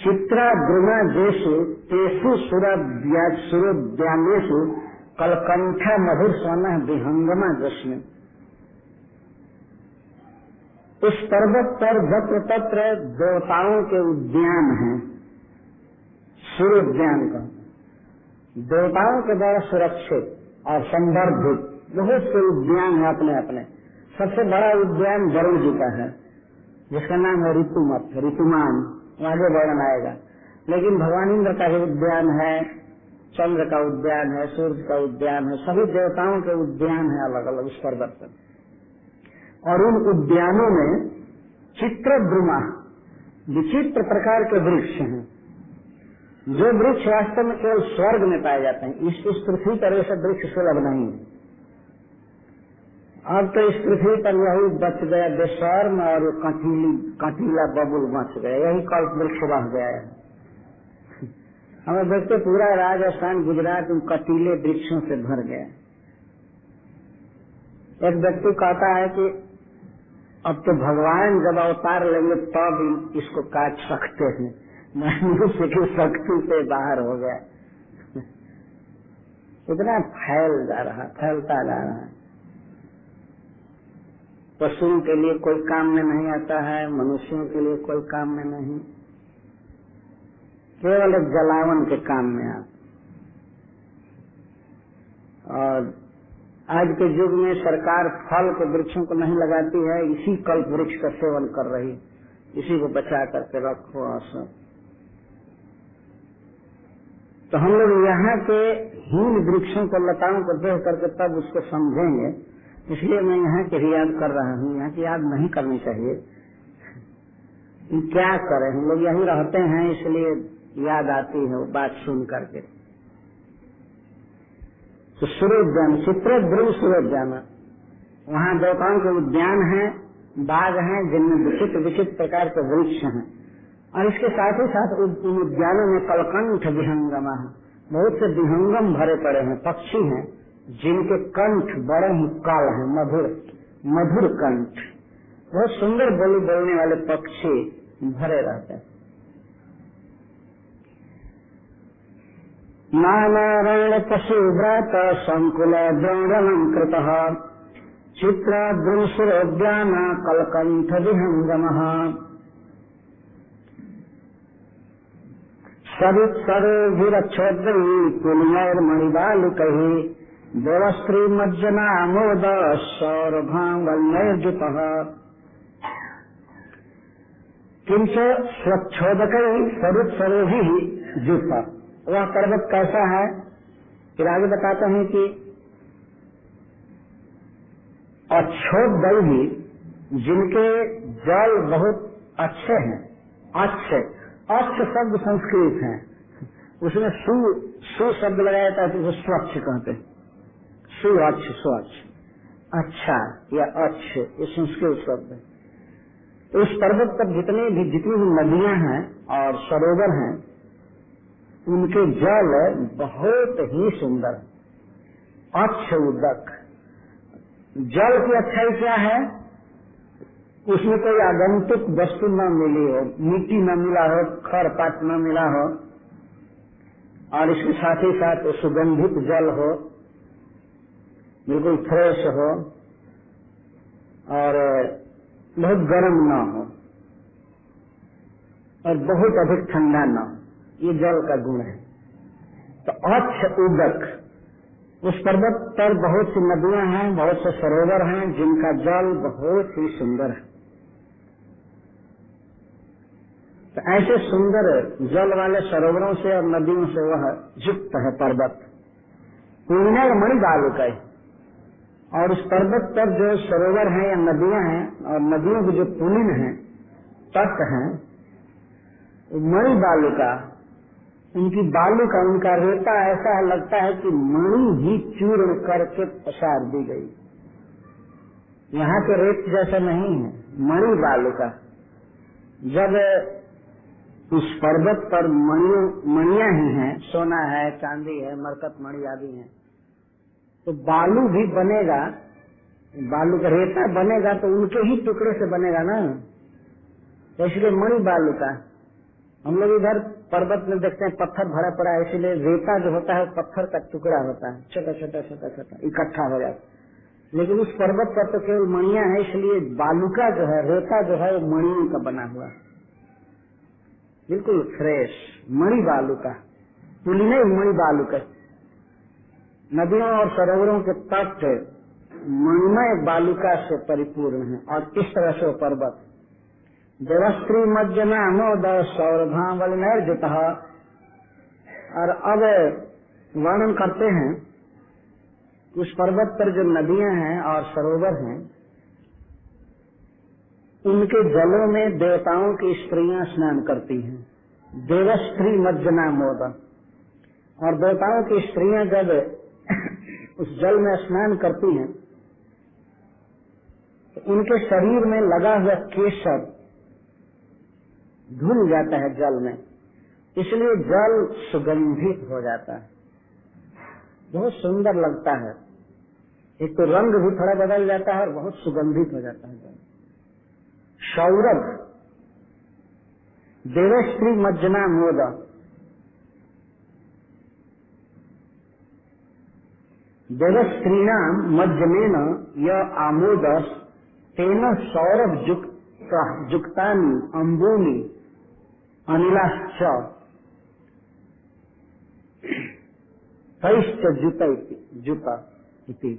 चित्रा द्रुमा देशु तेसु सूर्योद्यानेशु कलकंठ मधुर सोना विहंगमा दृश्य। इस पर्वत पर जत्र तत्र देवताओं के उद्यान हैं। सूर्योद्यान का देवताओं के द्वारा सुरक्षित और संवर्धित बहुत से उद्यान है अपने अपने। सबसे बड़ा उद्यान वरुण जी का है, जिसका नाम है ऋतुमत, ऋतुमान, आगे वर्णन आएगा। लेकिन भगवान इंद्र का भी उद्यान है, चंद्र का उद्यान है, सूर्य का उद्यान है, सभी देवताओं के उद्यान है अलग अलग इस पर्वत पर। और उन उद्यानों में चित्रद्रुमा, विचित्र प्रकार के वृक्ष हैं, जो वृक्ष वास्तव में केवल स्वर्ग में पाए जाते हैं। इस पृथ्वी पर ऐसे वृक्ष सुलभ नहीं है। अब तो इस पृथ्वी पर यही बच गया बेशर्म और कंटीला बबुल बच गया, यही कल्प वृक्ष रह गया है। हमें देखते पूरा राजस्थान गुजरात उन कटीले वृक्षों से भर गया। एक व्यक्ति कहता है कि अब तो भगवान जब अवतार लेंगे तब इसको काट सकते हैं, मनुष्य की शक्ति से बाहर हो गया। इतना फैलता जा रहा है। पशुओं के लिए कोई काम में नहीं आता है, मनुष्यों के लिए कोई काम में नहीं, केवल एक जलावन के काम में आता। और आज के युग में सरकार फल के वृक्षों को नहीं लगाती है, इसी कल्प वृक्ष का सेवन कर रही, इसी को बचा करके रखो। आशा तो हम लोग यहाँ के हीन वृक्षों को, लताओं को देख करके तब उसको समझेंगे। इसलिए मैं यहाँ की ही याद कर रहा हूँ। यहाँ की याद नहीं करनी चाहिए, क्या करें, हम लोग यहीं रहते हैं इसलिए याद आती है वो बात सुन करके। तो सूर्योद्यान, चित्रद्रुम सूर्योद्यान, वहाँ देवताओं के उद्यान हैं, बाग हैं जिनमें विचित्र विचित्र प्रकार के वृक्ष हैं। और इसके साथ ही साथ उन उद्यानों में कलकंठ विहंगमा है, बहुत से विहंगम भरे पड़े हैं, पक्षी हैं जिनके कंठ बड़े ही काल हैं, मधुर कंठ, बहुत सुंदर बोली बोलने वाले पक्षी भरे रहते हैं। नानारण पशुव्रत संकुल द्रोणलंकृत चित्र द्रुमसुरोद्यान कलकंठ विहंगमः सरित्सरोभिरक्षोद्री पुलिनैर्मणिबालिकैः देवस्त्री मज्जनामोद सौरभाङ्गल्यैर्जितः किंच स्वच्छोदकैः सरित्सरोभिः जुत। वह पर्वत कैसा है, फिर आगे बताते हैं कि अच्छोदयी, जिनके जल बहुत अच्छे हैं। अच्छे शब्द संस्कृत है, उसमें सु शब्द लगाया जाता है तो स्वच्छ कहते हैं। स्वच्छ, अच्छा या अच्छे, ये संस्कृत शब्द है। इस पर्वत पर जितनी भी नदियां हैं और सरोवर हैं, उनके जल बहुत ही सुंदर, अच्छ उदक। जल की अच्छाई क्या है, उसमें कोई आगंतुक वस्तु न मिली हो, मिट्टी न मिला हो, खरपात न मिला हो, और इसके साथ ही साथ सुगंधित जल हो, बिल्कुल फ्रेश हो और बहुत गर्म न हो और बहुत अधिक ठंडा न हो, ये जल का गुण है। तो अक्ष उदक, उस पर्वत पर बहुत सी नदियां हैं, बहुत से सरोवर हैं जिनका जल बहुत ही सुंदर है। तो ऐसे सुंदर जल वाले सरोवरों से और नदियों से वह युक्त है पर्वत। पूर्णिया मणि बालुका, और उस पर्वत पर जो सरोवर हैं या नदियां हैं और नदियों के जो पुलिन हैं, तट हैं, मणि बालुका, उनकी बालू का, उनका रेता ऐसा लगता है कि मणि ही चूर्ण करके पसार दी गई। यहाँ के रेत जैसा नहीं है, मणि बालू का। जब उस पर्वत पर मणियां ही हैं, सोना है, चांदी है, मरकत मणि आदि है, तो बालू भी बनेगा, बालू का रेता बनेगा तो उनके ही टुकड़े से बनेगा ना, तो इसलिए मणि बालू का। हम लोग इधर पर्वत में देखते हैं पत्थर भरा पड़ा है, इसलिए रेता जो होता है पत्थर का टुकड़ा होता है, छोटा छोटा छोटा छोटा इकट्ठा हो जाता है। लेकिन उस पर्वत पर तो केवल मणियां है, इसलिए बालूका जो है, रेता जो है, वो मणियों का बना हुआ है, बिल्कुल फ्रेश मणि बालूका। पुलिन मणि बालूका, नदियों और सरोवरों के तट मणिमय बालूका से परिपूर्ण है। और इस तरह से पर्वत देवस्त्री मज्जनामोद सौरभावल नैर्जित। और अब वर्णन करते हैं उस पर्वत पर जो नदियां हैं और सरोवर हैं, उनके जलों में देवताओं की स्त्रियां स्नान करती हैं। देवस्त्री मज्जनामोद, और देवताओं की स्त्रियां जब उस जल में स्नान करती हैं तो उनके शरीर में लगा हुआ केशर धुल जाता है जल में, इसलिए जल सुगंधित हो जाता है, बहुत सुंदर लगता है। एक तो रंग भी थोड़ा बदल जाता है और बहुत सुगंधित हो जाता है जल। सौरभ देवस्त्री मज्जना मोद, देवस्त्रीणाम मज्जनेन य आमोदस तेन सौरभ जुक्तानि अंबूनि अनिलाश्च तैश्च जुता इति।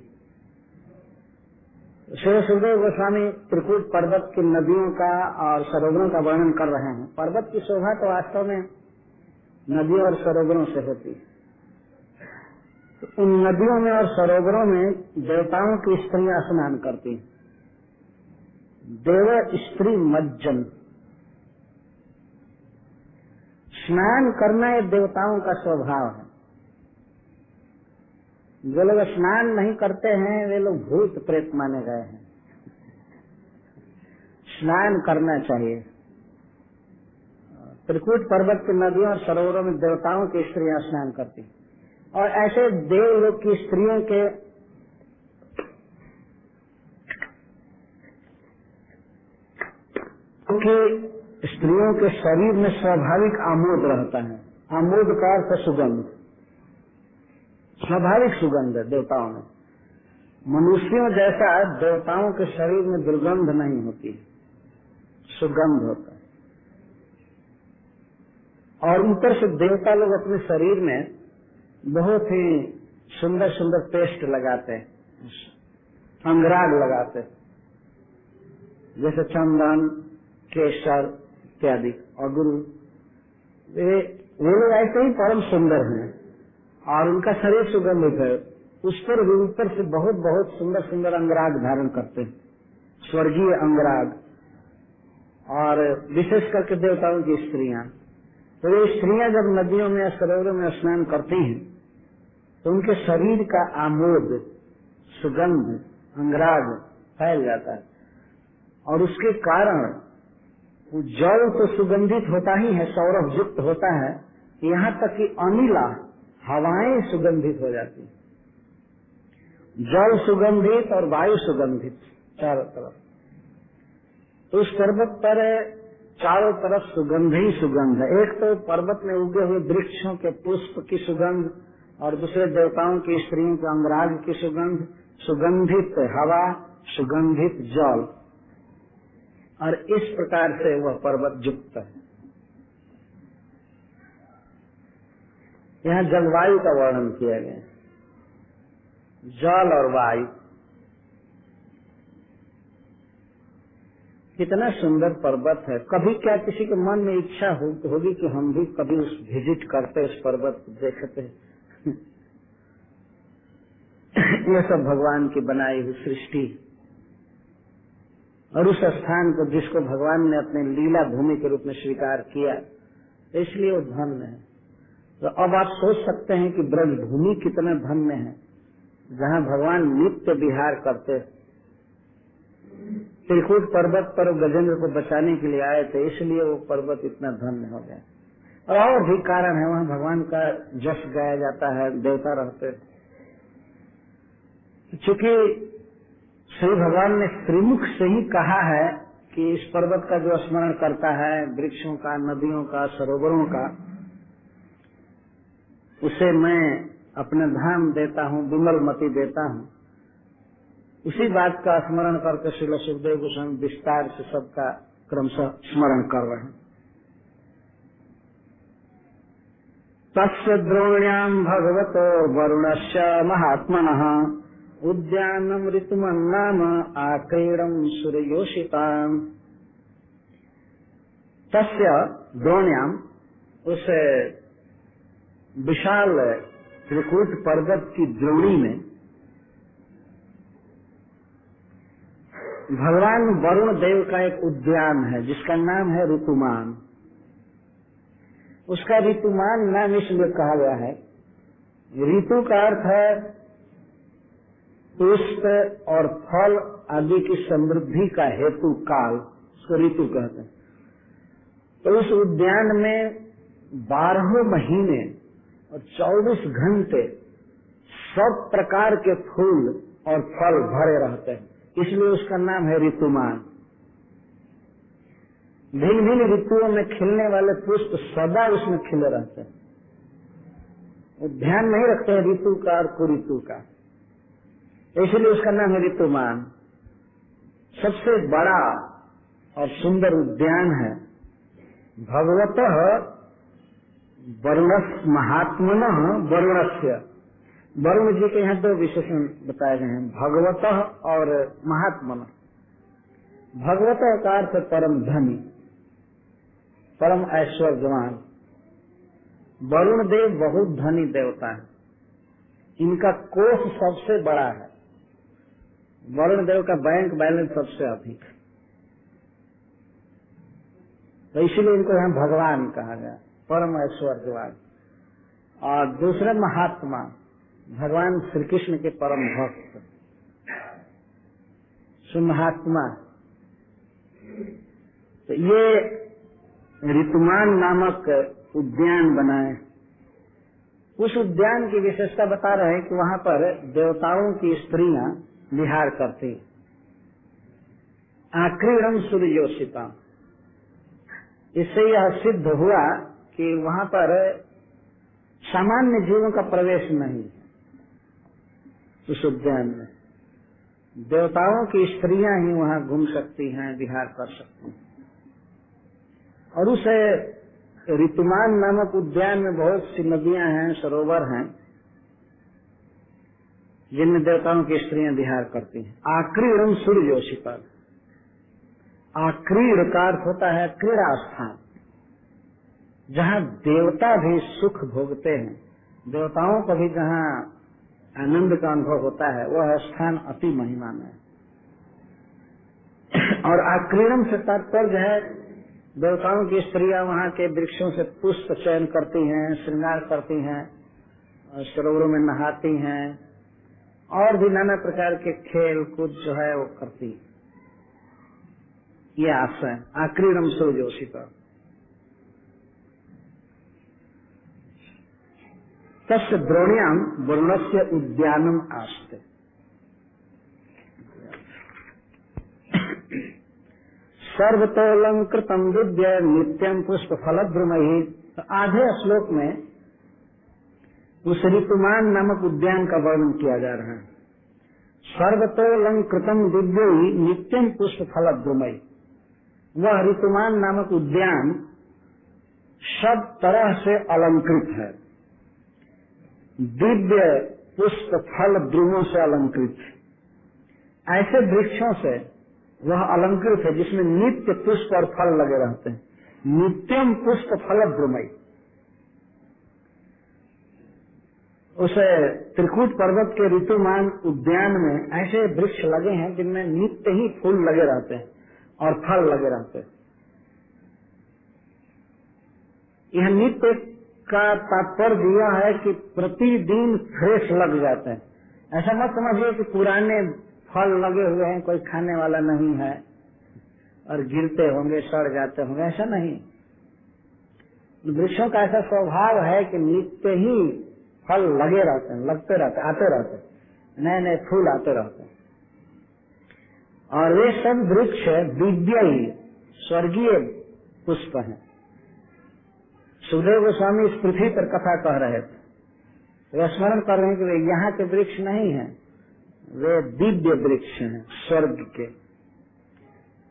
श्री सुखदेव गोस्वामी त्रिकूट पर्वत की नदियों का और सरोवरों का वर्णन कर रहे हैं। पर्वत की शोभा तो वास्तव में नदियों और सरोवरों से होती है। तो उन नदियों में और सरोवरों में देवताओं की स्त्रियां स्नान करती हैं। देव स्त्री मज्जन, स्नान करना ये देवताओं का स्वभाव है। जो लोग स्नान नहीं करते हैं वे लोग भूत प्रेत माने गए हैं। स्नान करना चाहिए। त्रिकूट पर्वत की नदियों और सरोवरों में देवताओं की स्त्रियां स्नान करती, और ऐसे देवलोक की स्त्रियों के स्त्रियों के शरीर में स्वाभाविक आमोद रहता है। आमोद का अर्थ सुगंध, स्वाभाविक सुगंध है देवताओं में। मनुष्यों जैसा देवताओं के शरीर में दुर्गंध नहीं होती, सुगंध होता है। और ऊपर से देवता लोग अपने शरीर में बहुत ही सुंदर सुंदर पेस्ट लगाते हैं, अंगराग लगाते हैं, जैसे चंदन, केसर इत्यादि। और गुरु वे लोग ऐसे ही परम सुंदर हैं और उनका शरीर सुगंधित है। उस पर भी ऊपर से बहुत बहुत सुंदर सुंदर अंगराग धारण करते हैं, स्वर्गीय अंगराग। और विशेष करके देवताओं की स्त्रियां, तो ये स्त्रियां जब नदियों में सरोवरों में स्नान करती हैं तो उनके शरीर का आमोद, सुगंध, अंगराग फैल जाता है। और उसके कारण जल तो सुगंधित होता ही है, सौरभ युक्त होता है, यहाँ तक कि अनिला हवाएं सुगंधित हो जाती है। जल सुगंधित और वायु सुगंधित चारों तरफ। तो उस पर्वत पर चारों तरफ सुगंध ही सुगंध है। एक तो पर्वत में उगे हुए वृक्षों के पुष्प की सुगंध और दूसरे देवताओं की स्त्रियों के अंगराग की सुगंध, सुगंधित हवा, सुगंधित जल, और इस प्रकार से वह पर्वत युक्त है। यहाँ जलवायु का वर्णन किया गया, जल और वायु। कितना सुंदर पर्वत है। कभी क्या किसी के मन में इच्छा होगी कि हम भी कभी उस विजिट करते, उस पर्वत को देखते। ये सब भगवान की बनाई हुई सृष्टि और उस स्थान को जिसको भगवान ने अपने लीला भूमि के रूप में स्वीकार किया, इसलिए वो धन्य है। तो अब आप सोच सकते हैं कि ब्रज भूमि कितना धन्य है, जहाँ भगवान नित्य विहार करते। त्रिकूट पर्वत पर गजेंद्र को बचाने के लिए आए थे, इसलिए वो पर्वत इतना धन्य हो गया। और भी कारण है, वहाँ भगवान का जश गाया जाता है, देवता रहते। चूंकि श्री भगवान ने श्रीमुख से ही कहा है कि इस पर्वत का जो स्मरण करता है, वृक्षों का, नदियों का, सरोवरों का, उसे मैं अपना धाम देता हूँ, विमल मति देता हूँ। उसी बात का स्मरण करके श्रील सुखदेव गोस्वामी विस्तार से सबका क्रमशः स्मरण कर रहे हैं। तस्य द्रोण्याम भगवतो वरुणस्य महात्मनः उद्यानम ऋतुमन्नाम आक्रीडम सूर्योषिताम। तस्य द्रोण्याम, उस विशाल त्रिकूट पर्वत की द्रोणी में भगवान वरुण देव का एक उद्यान है जिसका नाम है ऋतुमान। उसका ऋतुमान नाम इसलिए कहा गया है, ऋतु का अर्थ है पुष्प और फल आदि की समृद्धि का हेतु काल, उसको ऋतु कहते हैं। तो उस उद्यान में 12 महीने और 24 घंटे सब प्रकार के फूल और फल भरे रहते हैं, इसलिए उसका नाम है ऋतुमान। भिन्न भिन्न ऋतुओं में खिलने वाले पुष्प सदा उसमें खिले रहते हैं। वो ध्यान नहीं रखते हैं ऋतु का और कुऋतु का, इसलिए उसका नाम है ऋतुमान। सबसे बड़ा और सुंदर उद्यान है भगवतः वरुणस् महात्मनः वरुणस्य। वरुण जी के यहाँ 2 विशेषण बताए गए हैं, भगवतः और महात्मनः। भगवतः का अर्थ परम धनी, परम ऐश्वर्यवान। वरुण देव बहुत धनी देवता है, इनका कोष सबसे बड़ा है। वरुण देव का बैंक बैलेंस सबसे अधिक है, तो इसीलिए इनको यहाँ भगवान कहा गया, परम ऐश्वर्यवान। और दूसरे महात्मा, भगवान श्री कृष्ण के परम भक्त सुमहात्मा। तो ये ऋतुमान नामक उद्यान बनाए। उस उद्यान की विशेषता बता रहे हैं कि वहाँ पर देवताओं की स्त्रियां विहार करती। आक्रीडम सूर्योषिता, इससे यह सिद्ध हुआ कि वहाँ पर सामान्य जीवों का प्रवेश नहीं है। उस उद्यान में देवताओं की स्त्रियां ही वहाँ घूम सकती हैं, विहार कर सकती हैं। और उस ऋतुमान नामक उद्यान में बहुत सी नदियां हैं, सरोवर हैं, जिनमें देवताओं की स्त्रियां विहार करती हैं। आक्रीडम सूर्योषिता, आक्रीड का अर्थ होता है क्रीड़ा स्थान, जहाँ देवता भी सुख भोगते हैं, देवताओं को भी जहाँ आनंद का अनुभव होता है, वह स्थान अति महिमान है। और आक्रीडम से तात्पर्य है देवताओं की स्त्रियां वहाँ के वृक्षों से पुष्प चयन करती हैं, श्रृंगार करती हैं, सरोवरों में नहाती हैं, और भी नाना प्रकार के खेल कूद जो है वो करती। ये आशय आक्रीडम सूर्योषिता। तस्य द्रोण्याम वरुणस्य उद्यानम आस्ते। सर्वतोलंकृतम विद्य नित्यम पुष्प फलद्रुमहि। तो आधे श्लोक में उस ऋतुमान नामक उद्यान का वर्णन किया जा रहा है। सर्वतोलंकृतम दिव्य नित्यम पुष्प फलद्रुमहि, वह ऋतुमान नामक उद्यान सब तरह से अलंकृत है, दिव्य पुष्प फल द्रुमों से अलंकृत है। ऐसे वृक्षों से वह अलंकृत है जिसमें नित्य पुष्प और फल लगे रहते हैं। नित्यम पुष्प फल द्रुमहि। उस त्रिकूट पर्वत के ऋतुमान उद्यान में ऐसे वृक्ष लगे हैं जिनमें नित्य ही फूल लगे रहते हैं और फल लगे रहते हैं। यह नित्य का तात्पर्य यह है कि प्रतिदिन फ्रेश लग जाते हैं। ऐसा मत समझिए कि पुराने फल लगे हुए हैं, कोई खाने वाला नहीं है और गिरते होंगे, सड़ जाते होंगे, ऐसा नहीं। वृक्षों का ऐसा स्वभाव है कि नित्य ही फल लगे रहते हैं, लगते रहते, आते रहते, नए नए फूल आते रहते हैं। और वे सब वृक्ष दिव्य ही स्वर्गीय पुष्प हैं। सुखदेव गोस्वामी इस पृथ्वी पर कथा कह रहे थे, वे स्मरण कर रहे हैं कि वे यहाँ के वृक्ष नहीं हैं, वे दिव्य वृक्ष हैं स्वर्ग के।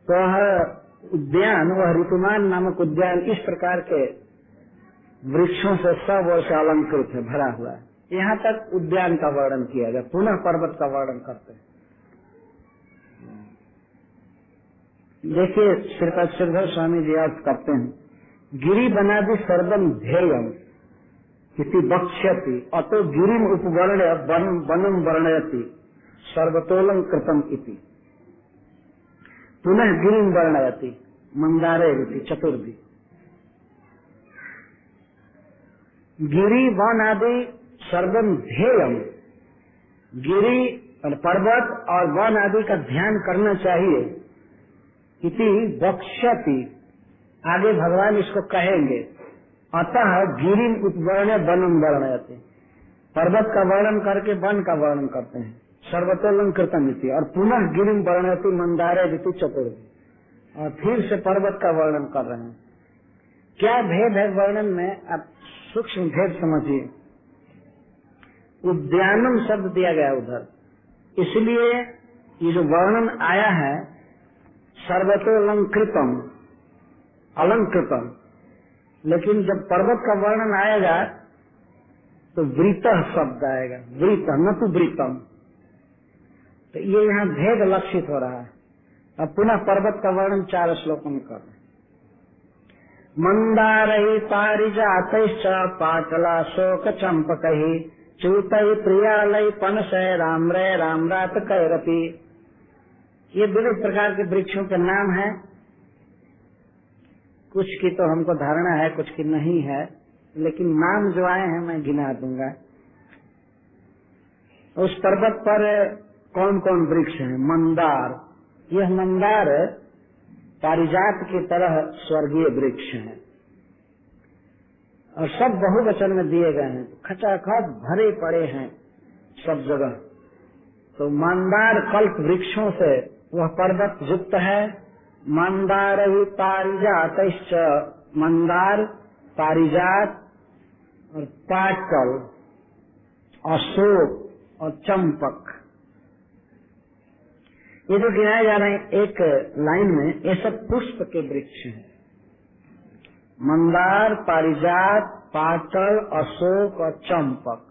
तो वह उद्यान, वह ऋतुमान नामक उद्यान इस प्रकार के वृक्षों से सब ओर से अलंकृत है, भरा हुआ है। यहाँ तक उद्यान का वर्णन किया गया। पुनः पर्वत का वर्णन करते हैं। देखिए श्रीपद श्रीधर स्वामी जी अर्थ करते हैं, गिरी बनादि सर्वम ध्येयम इति वक्ष्यति अतो गिरिम उपवर्ण्य वनम वर्णयति सर्वतोलंकृतम इति पुनः गिरिम वर्णयति मंदारे इति चतुर्थी। गिरी वन आदि सर्वम ध्येयम, गिरी पर्वत और वन आदि का ध्यान करना चाहिए। इति वक्ष्यति, आगे भगवान इसको कहेंगे। अतः गिरिम उपवर्ण्य वनम वर्णयति, पर्वत का वर्णन करके वन का वर्णन करते हैं। सर्वतोलंकृतम इति, और पुनः गिरिम वर्णयति मंदारे इति चतुर्थी, और फिर से पर्वत का वर्णन कर रहे हैं। क्या भेद है वर्णन में, आप सूक्ष्म भेद समझिए। उद्यानम शब्द दिया गया उधर, इसलिए ये जो वर्णन आया है सर्वतोलंकृतम, अलंकृतम, लेकिन जब पर्वत का वर्णन आएगा तो वृतः शब्द आएगा, वृत न तो वृतम। तो ये यहाँ भेद लक्षित हो रहा है। अब पुनः पर्वत का वर्णन 4 श्लोकों में कर रहे हैं। मंदारहि पारिजातैश्च पाटलाशोक चंपकहि च्यूतहि प्रियालय पनसय राम्रय राम्रात कैरपि। ये विविध प्रकार के वृक्षों के नाम हैं। कुछ की तो हमको धारणा है, कुछ की नहीं है, लेकिन नाम जो आए हैं मैं गिना दूंगा। उस पर्वत पर कौन कौन वृक्ष हैं? मंदार, यह मंदार पारिजात की तरह स्वर्गीय वृक्ष हैं और सब बहुवचन में दिए गए हैं, खचाखच भरे पड़े हैं सब जगह। तो मंदार कल्प वृक्षों से वह पर्वत युक्त है। मंदार ही पारिजात, मंदार, पारिजात और पाटल, अशोक और चंपक, ये जो गिनाए जा रहे हैं एक लाइन में, ये सब पुष्प के वृक्ष हैं। मंदार, पारिजात, पाटल, अशोक और चंपक।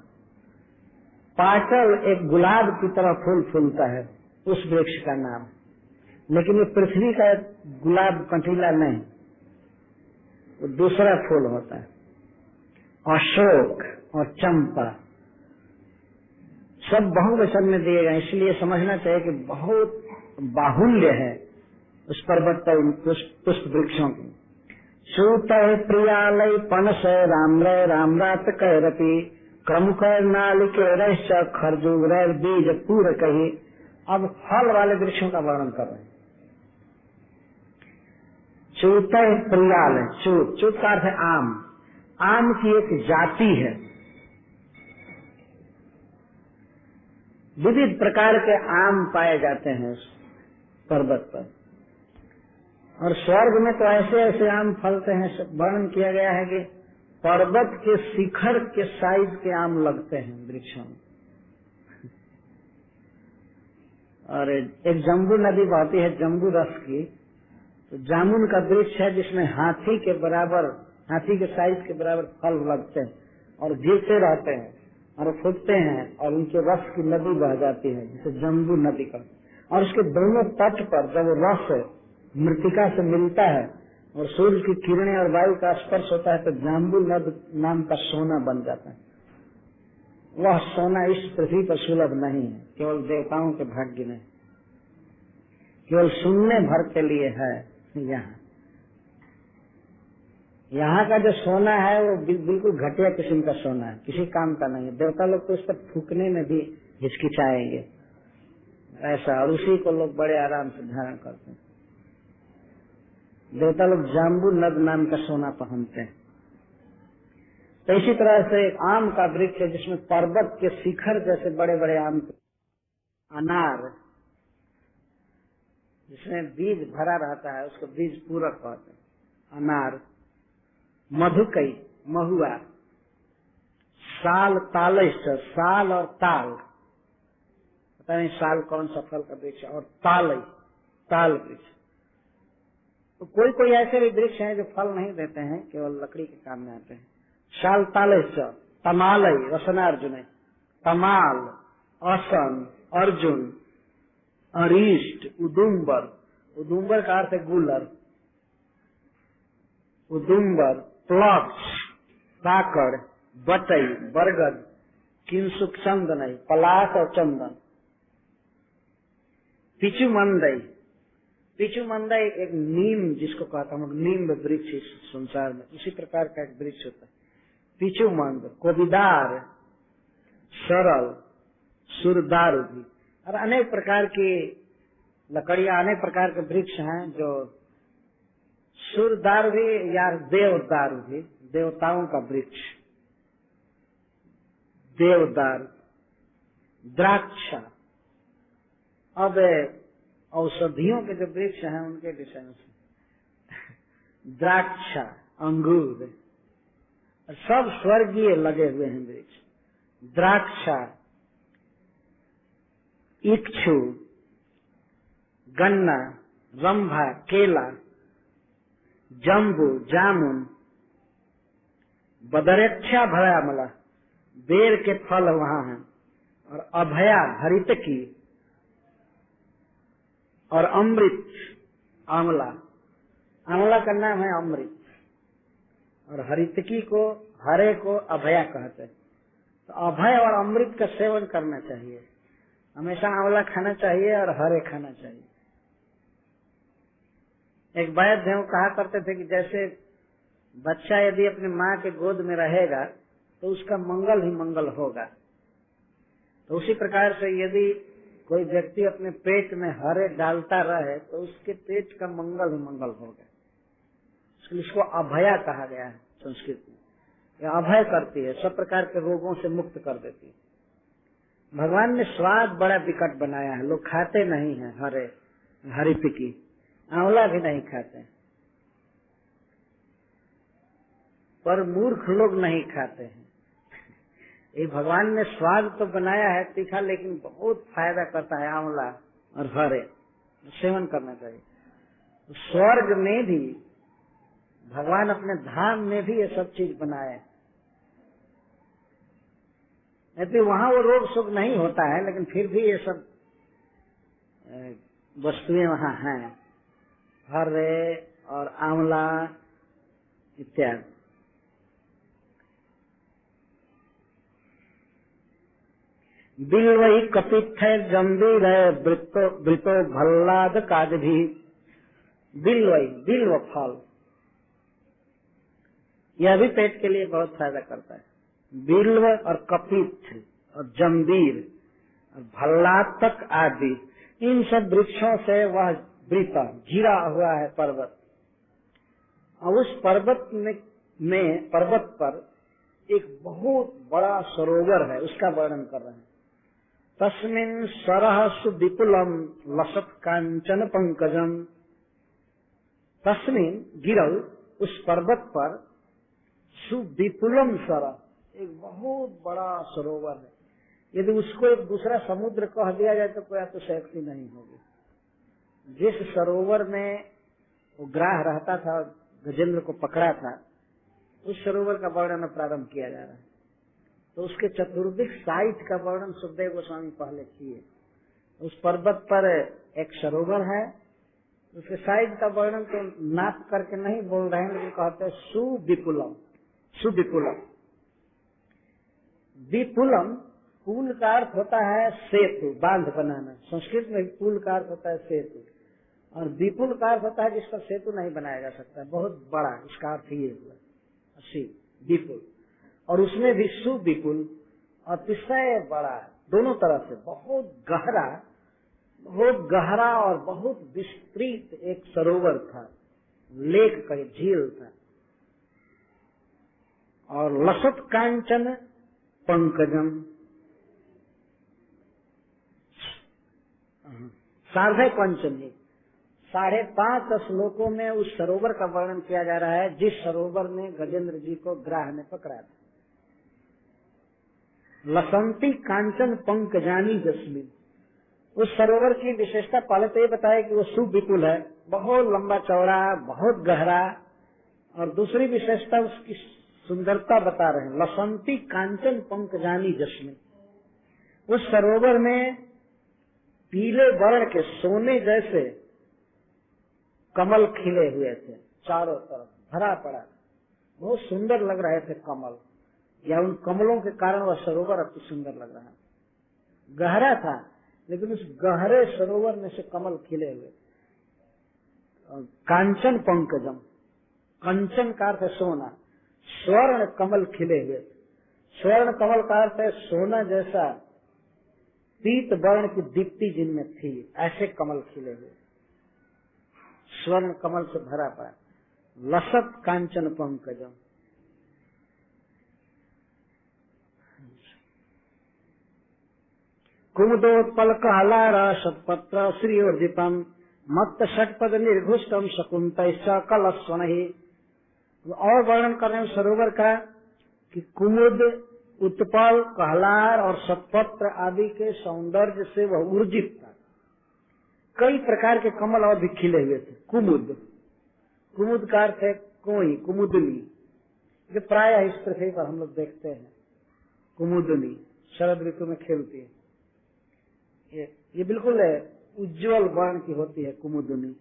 पाटल एक गुलाब की तरह फूल फूलता है, उस वृक्ष का नाम, लेकिन ये पृथ्वी का गुलाब कंटीला नहीं, वो दूसरा फूल होता है। अशोक और चंपा सब बहुवचन में दिए गए, इसलिए समझना चाहिए कि बहुत बाहुल्य है उस पर्वत पर पुष्प वृक्षों की। सूत प्रियालय पनस राम्रय राम्रात कैरपि क्रमुकर नालिकेर खरजूर बीज पूर कही। अब फल वाले वृक्षों का वर्णन कर रहे हैं। चूत प्रियालय, चूत का अर्थ है आम। आम की एक जाति है, विविध प्रकार के आम पाए जाते हैं उस पर्वत पर। और स्वर्ग में तो ऐसे ऐसे आम फलते हैं, वर्णन किया गया है कि पर्वत के शिखर के साइज के आम लगते हैं वृक्षों में। और एक जम्बू नदी बहती है जम्बू रस की, तो जामुन का वृक्ष है जिसमें हाथी के साइज के बराबर फल लगते हैं और गिरते रहते हैं और फूटते हैं और उनके रस की नदी बह जाती है जिसे जम्बू नदी कहते हैं। और उसके दोनों तट पर जब रस मृतिका से मिलता है और सूर्य की किरणें और वायु का स्पर्श होता है तो जाम्बू नद नाम का सोना बन जाता है। वह सोना इस पृथ्वी पर सुलभ नहीं है, केवल देवताओं के भाग्य में, केवल सुनने भर के लिए है। यहाँ का जो सोना है वो बिल्कुल घटिया किस्म का सोना है, किसी काम का नहीं है। देवता लोग तो उस पर फूकने में भी हिचकिचाएंगे ऐसा, और उसी को लोग बड़े आराम से धारण करते हैं। देवता लोग जाम्बू नद नाम का सोना पहनते हैं। तो इसी तरह से एक आम का वृक्ष है जिसमें पर्वत के शिखर जैसे बड़े बड़े आम, अनार जिसमें बीज भरा रहता है उसको बीज पूरक कहते हैं, अनार, मधुकई, महुआ, साल, तालस्य, साल और ताल, पता नहीं साल कौन सा फल का वृक्ष, और ताल वृक्ष। तो कोई कोई ऐसे भी वृक्ष हैं जो फल नहीं देते हैं, केवल लकड़ी के काम में आते हैं। शाल, तालस्य, तमालय, रसनार्जुन, तमाल, असन, अर्जुन, अरिष्ट, उदुम्बर, उदुम्बर का अर्थ है गुलर, उदुम्बर, प्लक्ष, काकड़, बटई, बरगद, किंसुक, चंदन, पलाश और चंदन, पिचुमंदई। पिचुमंदई एक नीम जिसको कहता हूँ, नीम वृक्ष इस संसार में उसी प्रकार का एक वृक्ष होता है। पिचुमंद, कोविदार, सरल, सुरदार भी, और अनेक प्रकार की लकड़ियां, अनेक प्रकार के वृक्ष हैं जो सुरदार भी या देवदार भी, देवताओं का वृक्ष, देवदार, द्राक्षा। अब औषधियों के जो वृक्ष हैं उनके विषय में द्राक्षा, अंगूर, सब स्वर्गीय लगे हुए हैं वृक्ष। द्राक्षा, इक्षु, गन्ना, रंभा, केला, जम्बू, जामुन, बदरेक्षा, भयामला, बेर के फल वहाँ हैं, और अभया, हरितकी, और अमृत, आंवला, आंवला का नाम है अमृत, और हरितकी को, हरे को अभया कहते हैं। तो अभय और अमृत का सेवन करना चाहिए, हमेशा आंवला खाना चाहिए और हरे खाना चाहिए। एक वैद्य हैं, कहा करते थे कि जैसे बच्चा यदि अपनी माँ के गोद में रहेगा तो उसका मंगल ही मंगल होगा, तो उसी प्रकार से यदि कोई व्यक्ति अपने पेट में हरे डालता रहे तो उसके पेट का मंगल ही मंगल होगा। इसलिए इसको अभया कहा गया है संस्कृत में। यह अभय करती है, सब प्रकार के रोगों से मुक्त कर देती है। भगवान ने स्वाद बड़ा विकट बनाया है, लोग खाते नहीं हैं हरितकी, आंवला भी नहीं खाते, पर मूर्ख लोग नहीं खाते हैं। ये भगवान ने स्वाद तो बनाया है तीखा, लेकिन बहुत फायदा करता है आंवला और हरे, सेवन करना चाहिए। स्वर्ग में भी भगवान अपने धाम में भी ये सब चीज बनाए, यदि वहाँ वो रोग शोक नहीं होता है, लेकिन फिर भी ये सब वस्तुएं वहाँ हैं, हरे और आंवला इत्यादि। बिल्वई, कपित्थ, जम्बीर, वृतो, भल्लाद, काजभी। बिल्वई, बिल्व फल, यह भी पेट के लिए बहुत फायदा करता है। बिल्व और कपित्थ और जम्बीर और भल्लातक आदि, इन सब वृक्षों से वह वृत घिरा हुआ है पर्वत, और उस पर्वत में पर्वत पर एक बहुत बड़ा सरोवर है, उसका वर्णन कर रहे हैं। तस्मिन् सरः सुविपुलम् लसत् कांचन पंकजम् तस्मिन गिरौ, उस पर्वत पर, सुविपुलम सर, एक बहुत बड़ा सरोवर है। यदि उसको एक दूसरा समुद्र कह दिया जाए तो कोई अतिशयोक्ति नहीं होगी। जिस सरोवर में वो ग्राह रहता था, गजेंद्र को पकड़ा था, उस सरोवर का वर्णन प्रारंभ किया जा रहा है। तो उसके चतुर्दिक साइट का वर्णन सुखदेव गोस्वामी पहले किए। उस पर्वत पर एक सरोवर है, उसके साइड का वर्णन तो नाप करके नहीं बोल रहे हैं, लेकिन कहते हैं सुविपुलम। सुविपुलम, विपुलम, पुल का अर्थ होता है सेतु, बांध बनाना। संस्कृत में पुल का अर्थ होता है सेतु, और विपुल का अर्थ होता है जिस पर सेतु नहीं बनाया जा सकता, बहुत बड़ा, इसका अर्थ ये हुआ विपुल। और उसमें भी सुविपुल, अतिशय बड़ा, दोनों तरफ से बहुत गहरा और बहुत विस्तृत एक सरोवर था, लेक का झील था। और लसत कांचन पंकजम, 5.5 5.5 श्लोकों में उस सरोवर का वर्णन किया जा रहा है, जिस सरोवर में गजेंद्र जी को ग्राह ने पकड़ा था। लसंती कांचन पंकजानी जस्मिन, उस सरोवर की विशेषता पहले तो ये बताया कि वो सुविपुल है, बहुत लंबा चौड़ा, बहुत गहरा। और दूसरी विशेषता उसकी सुंदरता बता रहे हैं, लसंती कांचन पंकजानी जस्मिन, उस सरोवर में पीले वर्ण के सोने जैसे कमल खिले हुए थे, चारों तरफ भरा पड़ा, बहुत सुंदर लग रहे थे कमल, या उन कमलों के कारण वह सरोवर अति सुंदर लग रहा है। गहरा था, लेकिन उस गहरे सरोवर में से कमल खिले हुए। कांचन पंकजम, कंचन का अर्थ है सोना, स्वर्ण कमल खिले हुए। स्वर्ण कमल का अर्थ है सोना जैसा पीत वर्ण की दीप्ति जिनमें थी, ऐसे कमल खिले हुए, स्वर्ण कमल से भरा पड़ा। लसत कांचन पंकजम, कुमुदोत्पल कहलारा शतपत्र श्रीवर्जितम मत्त षटपद निर्घुष्टम शकुंतैश्च कलस्वनहि। और वर्णन कर रहे हैं सरोवर का कि कुमुद, उत्पल, कहलार और शतपत्र आदि के सौंदर्य से वह ऊर्जित था। कई प्रकार के कमल और भी खिले हुए थे। कुमुद, कुमुद का अर्थ है कोई, कुमुदनी, जो प्राय इस पृथ्वी पर हम लोग देखते हैं। कुमुदनी शरद ऋतु में खिलती है, ये बिल्कुल उज्जवल वर्ण की होती है कुमुदनी।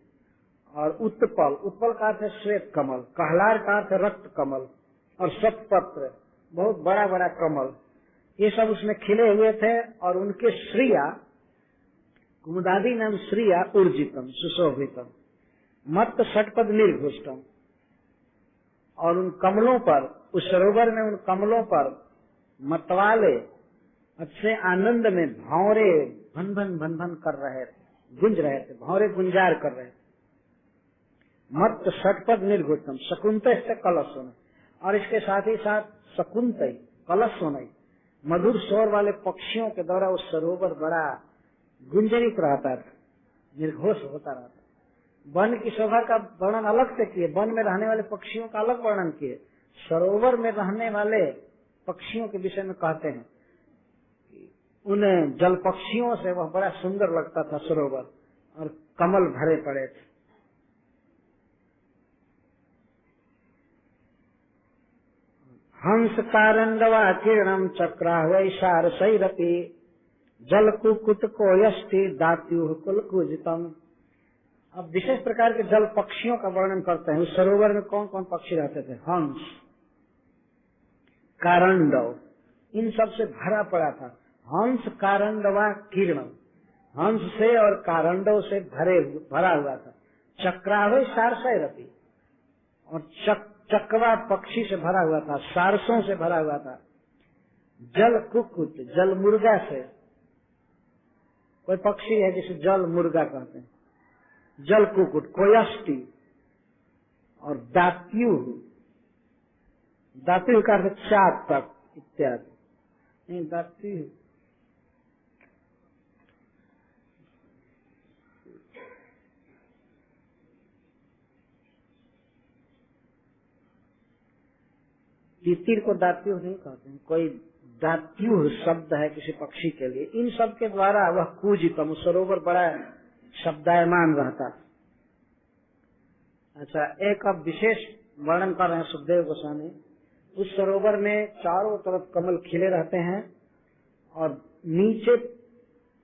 और उत्पल, उत्पल का अर्थ है श्वेत कमल, कहलार का अर्थ है रक्त कमल, और शतपत्र बहुत बड़ा बड़ा कमल, ये सब उसमें खिले हुए थे। और उनके श्रिया, कुमुदादि नाम श्रिया ऊर्जितम सुशोभितम मत्त षटपद निर्घुष्टम, और उन कमलों पर, उस सरोवर में उन कमलों पर मतवाले अच्छे आनंद में भौरे भन भन कर रहे थे, गुंज रहे थे, भौरे गुंजार कर रहे थे। मत्त षटपद निर्घुष्टम शकुंत से कलश सोना, और इसके साथ ही साथ शकुंत कलश सोना, मधुर स्वर वाले पक्षियों के द्वारा उस सरोवर बड़ा गुंजरित रहता था, निर्घोष होता रहता। वन की शोभा का वर्णन अलग से किए, वन में रहने वाले पक्षियों का अलग वर्णन किए। सरोवर में रहने वाले पक्षियों के विषय में कहते हैं उन जल पक्षियों से वह बड़ा सुंदर लगता था सरोवर, और कमल भरे पड़े थे। हंस कारंडवा किरणम चक्रा वैशार सैरपी जल कुकुट को यष्टि दात्यु कुलकुजितम। अब विशेष प्रकार के जल पक्षियों का वर्णन करते हैं। उस सरोवर में कौन कौन पक्षी रहते थे? हंस, कारंडव, इन सब से भरा पड़ा था। हंस कारंडवा किरणम, हंस से और कारंडव से भरा हुआ था। चक्रावे सारसैरपी, और चकवा पक्षी से भरा हुआ था, सारसों से भरा हुआ था। जल कुकुट, जल मुर्गा से, कोई पक्षी है जिसे जल मुर्गा कहते हैं, जल कुकुट, कोयष्टि, और दात्यु, दात्यु का अर्थ चातक इत्यादि। दात्यु तितिर को दात्युह नहीं कहते हैं, कोई दात्युह शब्द है किसी पक्षी के लिए। इन सब के द्वारा वह कूजितम सरोवर बड़ा शब्दायमान रहता। अच्छा, एक अब विशेष वर्णन कर रहे हैं सुखदेव गोस्वामी। उस सरोवर में चारों तरफ कमल खिले रहते हैं और नीचे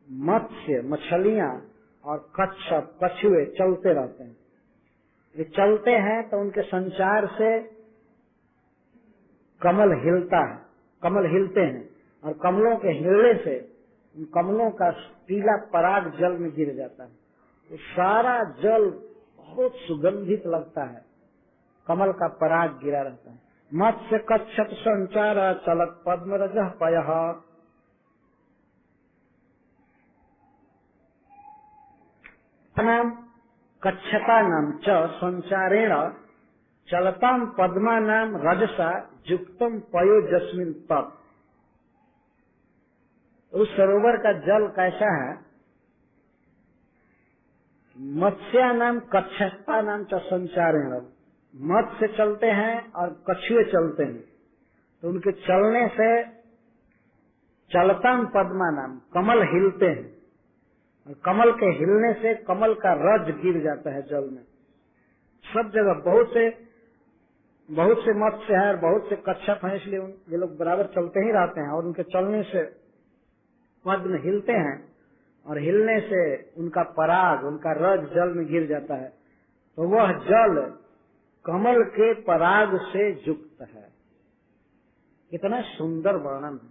मत्स्य मछलियां और कच्छप कछुए चलते रहते हैं। वे चलते हैं तो उनके संचार से कमल हिलता है, कमल हिलते हैं और कमलों के हिलने से उन कमलों का पीला पराग जल में गिर जाता है। तो सारा जल बहुत सुगंधित लगता है, कमल का पराग गिरा रहता है। मत्स्य कच्छप संचार चलत पद्मरज पयः। नाम कच्छपा नाम च संचारेण चलताम पद्मा नाम रजसा युक्तम पयो जस्मिन तत्। उस सरोवर का जल कैसा है? मत्स्या नाम कच्छपा नाम च संचारेण, मत्स्य चलते हैं और कछुए चलते हैं, तो उनके चलने से चलताम पद्मा नाम कमल हिलते हैं और कमल के हिलने से कमल का रज गिर जाता है जल में। सब जगह बहुत से मत्स्य है और बहुत से कच्छप हैं, इसलिए ये लोग बराबर चलते ही रहते हैं और उनके चलने से पद्म हिलते हैं और हिलने से उनका पराग, उनका रज जल में गिर जाता है। तो वह जल कमल के पराग से युक्त है। कितना सुंदर वर्णन है,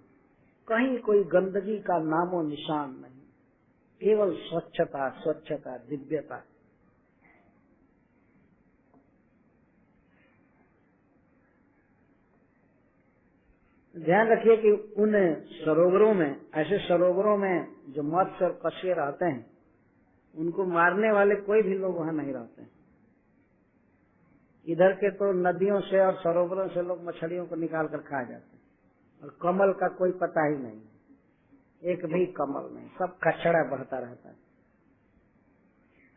कहीं कोई गंदगी का नामो निशान नहीं, केवल स्वच्छता स्वच्छता दिव्यता। ध्यान रखिए कि उन सरोवरों में, ऐसे सरोवरों में जो मत्स्य और कछुए रहते हैं, उनको मारने वाले कोई भी लोग वहां नहीं रहते हैं। इधर के तो नदियों से और सरोवरों से लोग मछलियों को निकाल कर खा जाते हैं और कमल का कोई पता ही नहीं, एक भी कमल नहीं, सब कचड़ा बहता रहता है।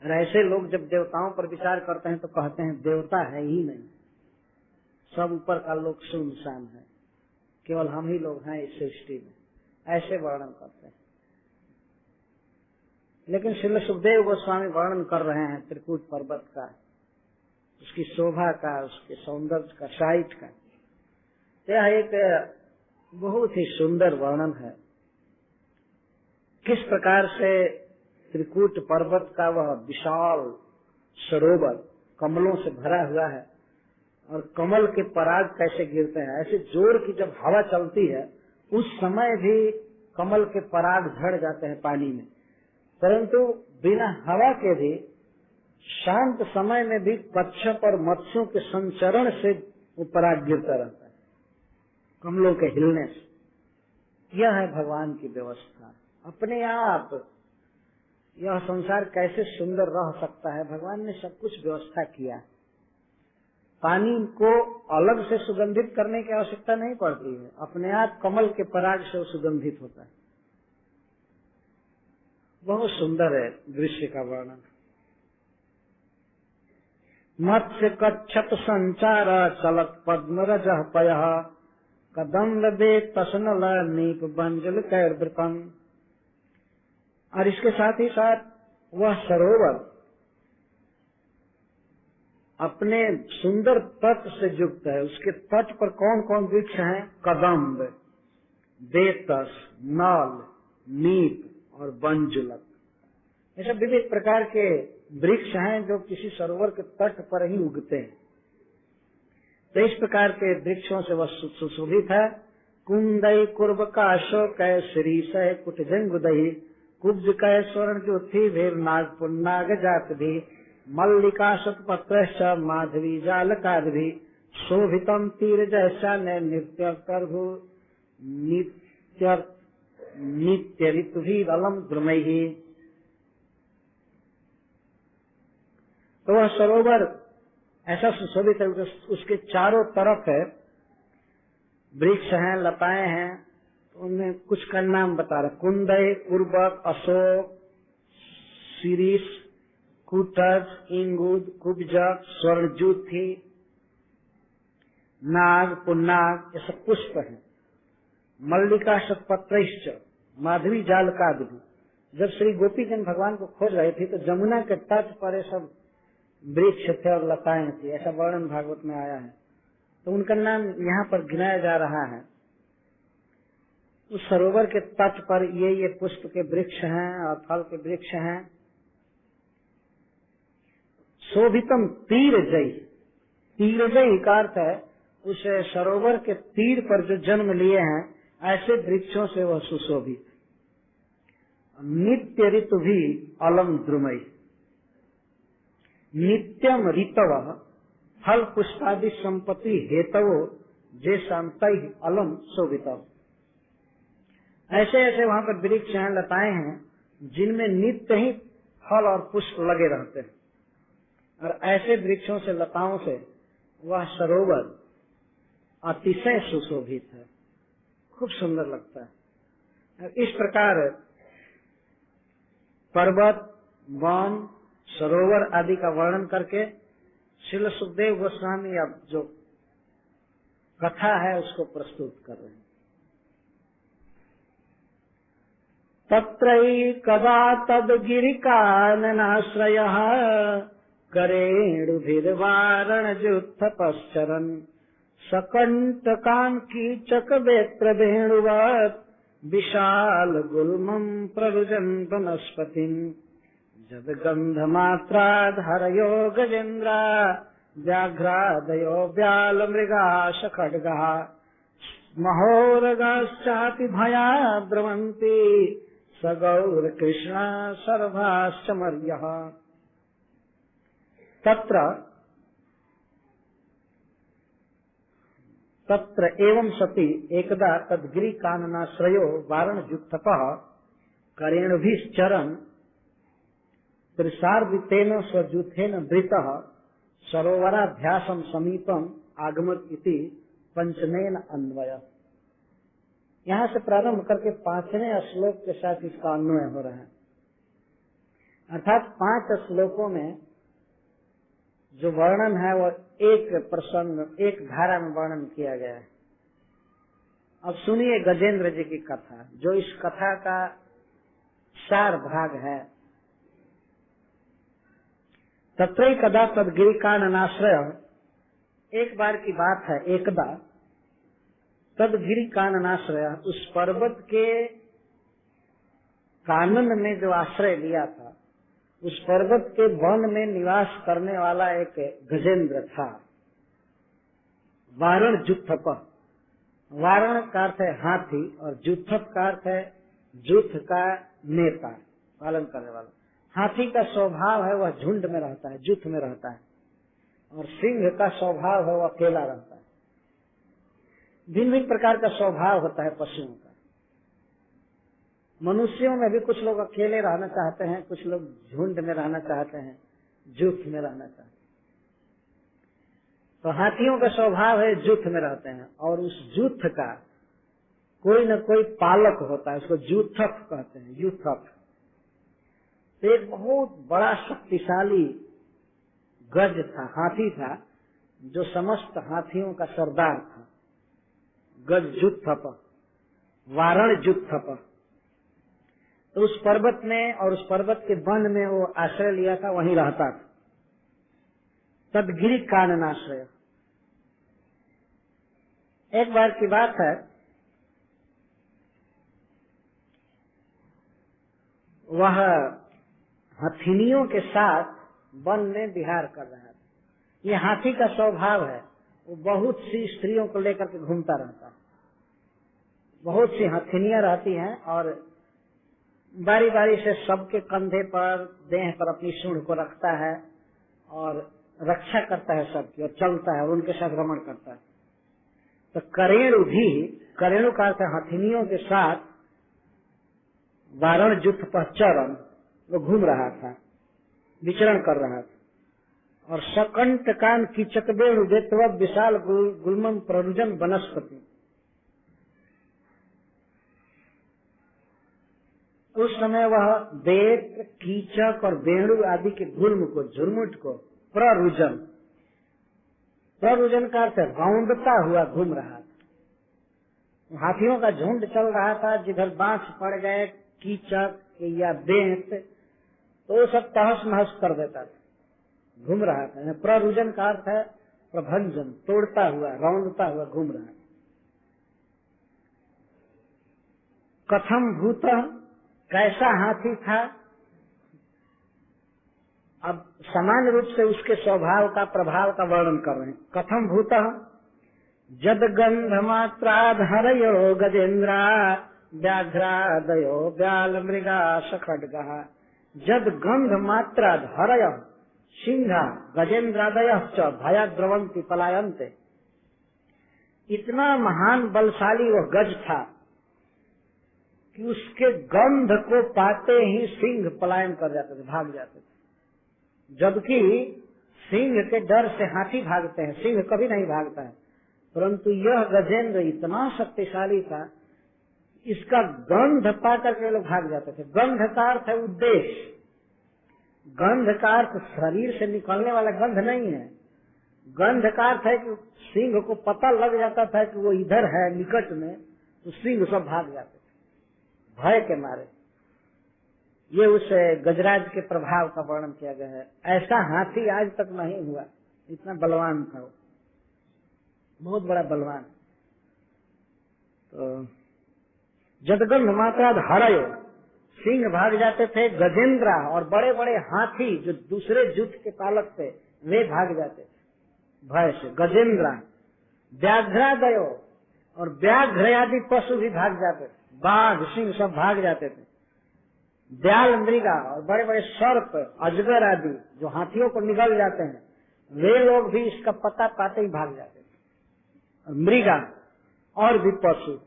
और ऐसे लोग जब देवताओं पर विचार करते हैं तो कहते हैं देवता है ही नहीं, सब ऊपर का लोग सुनसान है, केवल हम ही लोग हैं इस सृष्टि में, ऐसे वर्णन करते हैं। लेकिन श्री सुखदेव गोस्वामी वर्णन कर रहे हैं त्रिकूट पर्वत का, उसकी शोभा का, उसके सौंदर्य का, साइट का। यह एक बहुत ही सुंदर वर्णन है, किस प्रकार से त्रिकूट पर्वत का वह विशाल सरोवर कमलों से भरा हुआ है और कमल के पराग कैसे गिरते हैं। ऐसे जोर की जब हवा चलती है उस समय भी कमल के पराग झड़ जाते हैं पानी में, परंतु बिना हवा के भी शांत समय में भी कच्छप और मत्स्यों के संचरण से वो पराग गिरता रहता है कमलों के हिलने से। यह है भगवान की व्यवस्था। अपने आप यह संसार कैसे सुंदर रह सकता है, भगवान ने सब कुछ व्यवस्था किया। पानी को अलग से सुगंधित करने की आवश्यकता नहीं पड़ती है, अपने आप कमल के पराग से सुगंधित होता है। बहुत सुंदर है दृश्य का वर्णन। मत्स्य कच्छप संचार चलत पद्मरज पयः कदम्ब दे तसनल नीप बंजल कैर्वृतम। और इसके साथ ही साथ वह सरोवर अपने सुंदर तट से युक्त है। उसके तट पर कौन कौन वृक्ष हैं? कदम्ब, देतस, नल, नीप और बंजुलक। ये सब विविध प्रकार के वृक्ष हैं जो किसी सरोवर के तट पर ही उगते हैं। तो इस प्रकार के वृक्षों से वह सुशोभित है। कुंदई कुर्ब काशो कै श्रीशय कुटजंगुदही कुब्ज कै स्वर्ण ज्योति भीर नागपुर नाग जात भी मल्लिका शतपत्र माधवी जालकाद भी शोभितम तीर जैसा नृत्य प्रभु नित्य ऋतु भी रलम द्रुमही। तो वह सरोवर ऐसा सुशोभित है, उसके चारों तरफ है वृक्ष हैं, लताएं हैं। उनमें कुछ का नाम बता रहे, कुंदय, कुर्बक, अशोक, शिरीष, कुटज, इंगुद, कुब्ज, स्वर्णजूथी, नाग, पुन्नाग, ये सब पुष्प हैं। मल्लिका शतपत्रैश्च, माधवी जाल का भी। जब श्री गोपीजन भगवान को खोज रहे थे तो जमुना के तट पर ये सब वृक्ष थे और लताएं थी, ऐसा वर्णन भागवत में आया है। तो उनका नाम यहाँ पर गिनाया जा रहा है। उस सरोवर के तट पर ये पुष्प के वृक्ष हैं और फल के वृक्ष हैं। शोभितम तीरजयी, तीरजयी का अर्थ है उस सरोवर के तीर पर जो जन्म लिए हैं ऐसे वृक्षों से वह सुशोभित। नित्य ऋतु भी अलम द्रुमयी, नित्यम ऋतव फल पुष्पादि संपत्ति हेतवो जे शांतई अलम शोभितव। ऐसे ऐसे वहाँ पर वृक्ष हैं, लताएं हैं, जिनमें नित्य ही फल और पुष्प लगे रहते हैं। और ऐसे वृक्षों से, लताओं से वह सरोवर अतिशय सुशोभित है, खूब सुंदर लगता है। इस प्रकार पर्वत, वन, सरोवर आदि का वर्णन करके श्रील सुखदेव गोस्वामी अब जो कथा है उसको प्रस्तुत कर रहे हैं। तत्रैकदा तद्गिरिकाननाश्रयः करेणुभिर्वारणजुत्थपश्चरन् सकण्टकान् कीचकवेत्रवेणुवत् विशाल गुल्मम् प्ररुजन् वनस्पतिम् जद्गन्धमात्राधरयो गजेन्द्रा व्याघ्रादयो व्यालमृगाः खड्गः महोरगाश्चापि भयाद्रवन्ति स गौरकृष्ण सर्वाश्च मर्यः। तत्र एवं सति एकदा तद्गिरि काननाश्रयो वारणजुत्थपः करेणुभिश्चरन् त्रिसार्वितेन स्वजूथेन वृतः सरोवराभ्यासं समीपम् आगमत् इति पंचमेन अन्वय। यहाँ से प्रारंभ करके 5वें श्लोक के साथ इसका अन्वय हो रहा है। अर्थात 5 श्लोकों में जो वर्णन है वो एक प्रसंग, एक धारा में वर्णन किया गया है। अब सुनिए गजेंद्र जी की कथा, जो इस कथा का सार भाग है। तत्रैकदा तद्गिरिकाननाश्रय, एक बार की बात है, एकदा तद्गिरिकाननाश्रय, उस पर्वत के कानन में जो आश्रय लिया था, उस पर्वत के वन में निवास करने वाला एक गजेंद्र था। वारण जुत्थप, वारण का अर्थ है हाथी और जुत्थप का अर्थ है जुथ का नेता, पालन करने वाला। हाथी का स्वभाव है वह झुंड में रहता है, जुथ में रहता है, और सिंह का स्वभाव है वह अकेला रहता है। भिन्न भिन्न प्रकार का स्वभाव होता है पशुओं का। मनुष्यों में भी कुछ लोग अकेले रहना चाहते हैं, कुछ लोग झुंड में रहना चाहते हैं, जुथ में रहना चाहते हैं। तो हाथियों का स्वभाव है जुथ में रहते हैं, और उस जुथ का कोई न कोई पालक होता है, उसको यूथक कहते हैं, यूथक। तो एक बहुत बड़ा शक्तिशाली गज था, हाथी था, जो समस्त हाथियों का सरदार था। गज जुत्थप, वारण जुत्थप। तो उस पर्वत में और उस पर्वत के वन में वो आश्रय लिया था, वहीं रहता था। तद्गिरि काननाश्रय। एक बार की बात है, वह हथिनियों के साथ वन में विहार कर रहा था। ये हाथी का स्वभाव है, वो बहुत सी स्त्रियों को लेकर के घूमता रहता है। बहुत सी हथिनियां रहती हैं और बारी बारी से सबके कंधे पर, देह पर अपनी सूंड को रखता है और रक्षा करता है सबकी, और चलता है और उनके साथ रमण करता है। तो करेणु भी, करेणु का अर्थ हथिनियों के साथ वारण जुत्थ पश्चरन, वो घूम रहा था, विचरण कर रहा था। और सकंटकान कीचकवेणु वेत्व विशाल गुल्मम प्ररुजन वनस्पति। उस समय वह बेत, कीचक और वेणु आदि के गुल्म को, झुरमुट को, प्ररुजन, प्ररुजन का अर्थ रौंदता हुआ घूम रहा था। हाथियों का झुंड चल रहा था, जिधर बांस पड़ गए, कीचक या बेंत, तो वो सब तहस नहस कर देता था, घूम रहा था। प्ररुजन का अर्थ है प्रभंजन, तोड़ता हुआ, रौंदता हुआ घूम रहा था। कथम भूत, कैसा हाथी था। अब समान रूप से उसके स्वभाव का, प्रभाव का वर्णन कर रहे हैं। कथम भूत जद गंध मात्राधरयो गजेन्द्रा व्याघ्रादयो व्याल मृगा सखड्गा। जद गंध मात्राधरय सिंहा गजेन्द्रादय च भयाद्रवंती पलायन्ते। इतना महान बलशाली वह गज था कि उसके गंध को पाते ही सिंह पलायन कर जाते थे, भाग जाते थे। जबकि सिंह के डर से हाथी भागते हैं, सिंह कभी नहीं भागता है, परंतु यह गजेंद्र इतना शक्तिशाली था, इसका गंध पा करके लोग भाग जाते थे। गंध का अर्थ है उद्देश्य, गंध का अर्थ शरीर से निकलने वाला गंध नहीं है। गंध का अर्थ है कि सिंह को पता लग जाता था कि वो इधर है निकट में, तो सिंह सब भाग जाते थे भय के मारे। ये उस गजराज के प्रभाव का वर्णन किया गया है। ऐसा हाथी आज तक नहीं हुआ, इतना बलवान था वो, बहुत बड़ा बलवान। तो जदगंध मात्रा हरय, सिंह भाग जाते थे, गजेंद्रा और बड़े बड़े हाथी जो दूसरे जुट के पालक थे वे भाग जाते थे भय से, गजेंद्रा। व्याघ्रादयो, और व्याघ्र आदि पशु भी भाग जाते थे, बाघ सिंह सब भाग जाते थे। व्याल मृगा, और बड़े बड़े सर्प अजगर आदि जो हाथियों को निगल जाते हैं, वे लोग भी इसका पता पाते ही भाग जाते थे। और मृगा और भी पशु,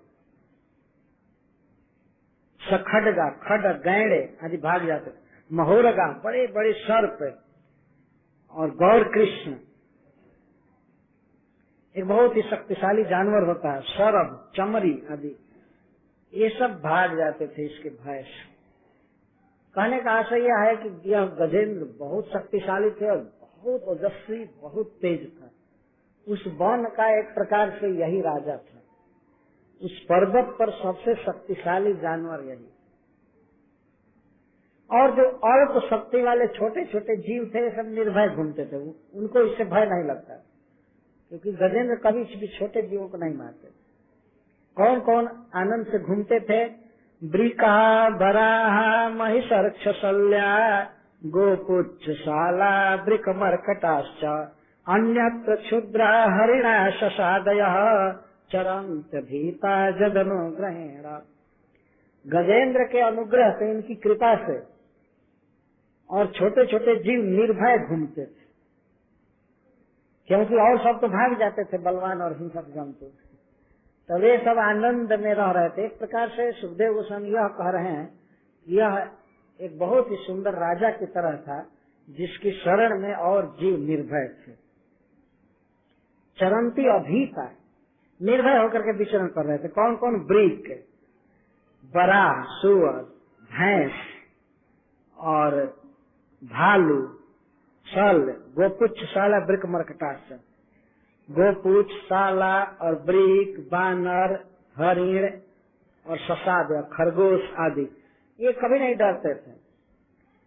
सखड्गा, खड्ग, गैंडे आदि भाग जाते थे। महोरगा, बड़े बड़े सर्प, और गौर कृष्ण एक बहुत ही शक्तिशाली जानवर होता है, सरभ, चमरी आदि, ये सब भाग जाते थे इसके भय से। कहने का आशय यह है कि यह गजेंद्र बहुत शक्तिशाली थे और बहुत ओजस्वी, बहुत तेज था। उस वन का एक प्रकार से यही राजा था। उस पर्वत पर सबसे शक्तिशाली जानवर यही, और जो अल्प शक्ति वाले छोटे छोटे जीव थे सब निर्भय घूमते थे, उनको इससे भय नहीं लगता, क्योंकि गजेंद्र कभी भी छोटे जीवों को नहीं मारते। कौन कौन आनंद से घूमते थे? वृका, बराहा, महिषर्क्ष शल्या, गोपुच्छ शाला, वृक मर्कटाश्च, अन्यत्र क्षुद्रा हरिणा शशादयः, चरंत भीता जदनुग्रहेण। गजेंद्र के अनुग्रह से, इनकी कृपा से, और छोटे छोटे जीव निर्भय घूमते थे, क्योंकि और सब तो भाग जाते थे बलवान और हिंसक जंतु, तो वे सब आनंद में रह रहे थे। एक प्रकार से सुखदेव गोस्वामी यह कह रहे हैं, यह एक बहुत ही सुंदर राजा की तरह था जिसकी शरण में और जीव निर्भय थे। चरंती अभीता, निर्भय होकर के विचरण कर रहे थे। कौन कौन? वृक, बराह, सुअर, भैंस और भालू, सल, गोपुच्छ शाला, वृक मर्कटाश्च। गोपुच्छ, साला और वृक, बानर, हरिण और शशाद, खरगोश आदि, ये कभी नहीं डरते थे,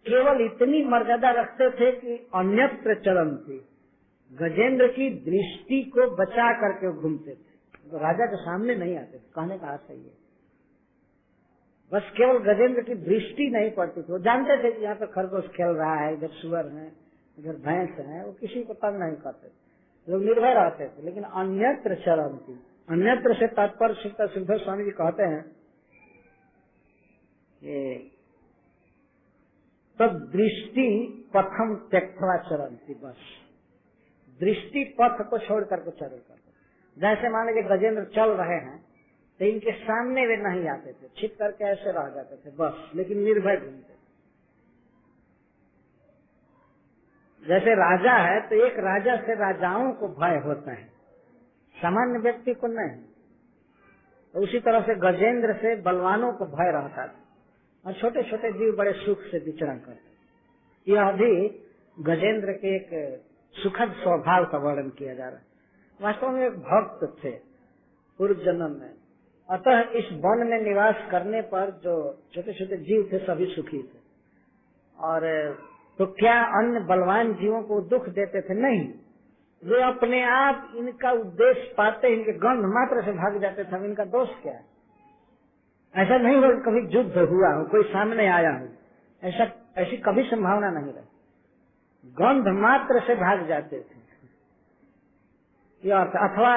केवल इतनी मर्यादा रखते थे कि अन्यत्र चरंती, गजेंद्र की दृष्टि को बचा करके घूमते थे, तो राजा के सामने नहीं आते थे। कहने का आशय ये, बस केवल गजेंद्र की दृष्टि नहीं पड़ती थी। वो जानते थे कि यहाँ पे खरगोश खेल रहा है, इधर सुअर है, इधर भैंस है, वो किसी को तंग नहीं करते, लोग निर्भय रहते थे। लेकिन अन्यत्र चरंती, अन्यत्र से तात्पर्य सिद्धेश्वर स्वामी जी कहते हैं तब दृष्टि पथम त्यक्त्वा चरंती, बस दृष्टि पथ को छोड़ करके चल करते। जैसे मान लीजिए गजेंद्र चल रहे हैं तो इनके सामने वे नहीं आते थे, छिप करके ऐसे रह जाते थे बस, लेकिन निर्भय घूमते। जैसे राजा है तो एक राजा से राजाओं को भय होता है, सामान्य व्यक्ति को नहीं। तो उसी तरह से गजेंद्र से बलवानों को भय रहता था, और छोटे छोटे जीव बड़े सुख से विचरण करते। यह भी गजेंद्र के एक सुखद स्वभाव का वर्णन किया जा रहा है। वास्तव में एक भक्त थे पूर्व जन्म में। अतः इस वन में निवास करने पर जो छोटे छोटे जीव थे सभी सुखी थे। और तो क्या अन्य बलवान जीवों को दुख देते थे? नहीं, वे अपने आप इनका उद्देश्य पाते इनके गंध मात्र से भाग जाते थे। इनका दोष क्या है? ऐसा नहीं हो कभी युद्ध हुआ हो, कोई सामने आया हो, ऐसी कभी संभावना नहीं रही। गंध मात्र से भाग जाते थे। अथवा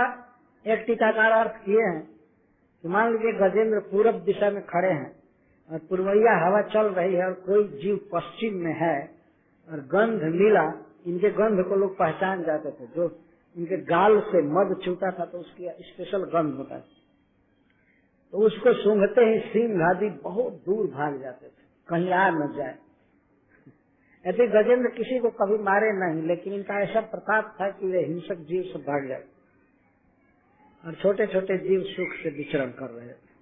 एक टीकाकार अर्थ किए हैं कि मान लीजिए गजेंद्र पूरब दिशा में खड़े हैं और पूर्वैया हवा चल रही है और कोई जीव पश्चिम में है और गंध मिला, इनके गंध को लोग पहचान जाते थे। जो इनके गाल से मध छूटा था तो उसकी स्पेशल गंध होता है, तो उसको सूंघते ही सिंह आदि बहुत दूर भाग जाते थे, कहीं आ न जाए। ऐसे गजेंद्र किसी को कभी मारे नहीं, लेकिन इनका ऐसा प्रताप था कि वे हिंसक जीव से भाग जाते और छोटे छोटे जीव सुख से विचरण कर रहे थे।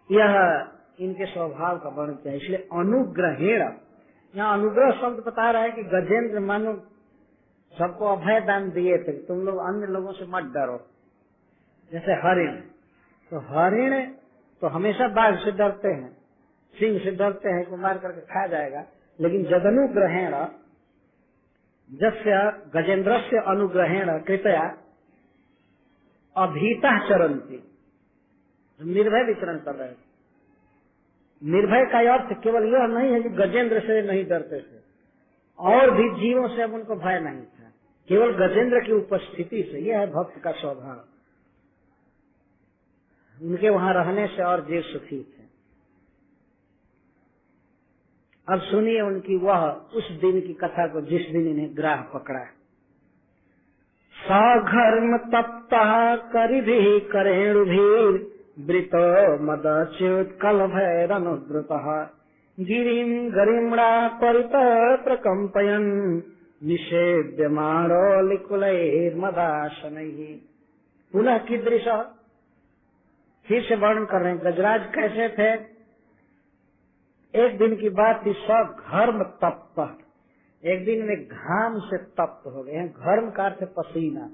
यह इनके स्वभाव का वर्णन है। इसलिए अनुग्रहेण, यहाँ अनुग्रह शब्द बता रहा है कि गजेंद्र मानो सबको अभय दान दिए थे, तुम लोग अन्य लोगों से मत डरो। जैसे हरिण, तो हरिण तो हमेशा बाघ से डरते हैं, सिंह से डरते हैं को मार करके खा जाएगा। लेकिन जदनुग्रहेण, जस्य गजेंद्रस्य अनुग्रहेण कृपया अभीता चरन्ति, निर्भय विचरण कर रहे थे। निर्भय का अर्थ केवल यह नहीं है कि गजेंद्र से नहीं डरते थे, और भी जीवों से अब उनको भय नहीं था, केवल गजेंद्र की उपस्थिति से। यह है भक्त का स्वभाव। उनके वहां रहने से और जीव सुखी थे। अब सुनिए उनकी वह उस दिन की कथा को जिस दिन इन्हें ग्राह पकड़ा। सघर्म तप्ता करिभिः करेणुभिः वृतो मदच्युत कलभैरनुद्रुतः गिरिं गरिम्णा परितः प्रकम्पयन् निषेव्यमाणो लिकुलैर्मदाशनैः। पुनः कीदृश, फिर से वर्णन कर रहे हैं गजराज कैसे थे। एक दिन की बात थी, सघर्म तप्त, एक दिन में घाम से तप्त हो गए। घर्म का अर्थ पसीना,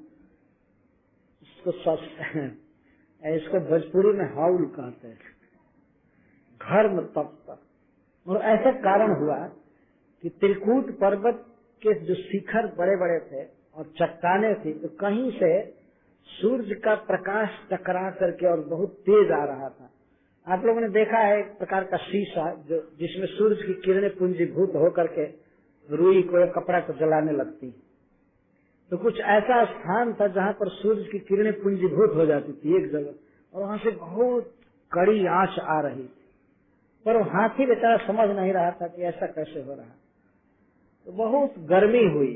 इसको भोजपुरी में हाउल कहते हैं, घर्म तप्त। और ऐसा कारण हुआ कि त्रिकूट पर्वत के जो शिखर बड़े बड़े थे और चट्टाने थी, तो कहीं से सूर्य का प्रकाश टकरा करके और बहुत तेज आ रहा था। आप लोगों ने देखा है एक प्रकार का शीशा जो जिसमें सूर्य की किरणें पुंजीभूत होकर के रुई को या कपड़ा को जलाने लगती, तो कुछ ऐसा स्थान था जहाँ पर सूर्य की किरणें पुंजीभूत हो जाती थी एक जगह, और वहां से बहुत कड़ी आंच आ रही थी। पर वो हाथी बेचारा समझ नहीं रहा था कि ऐसा कैसे हो रहा। तो बहुत गर्मी हुई,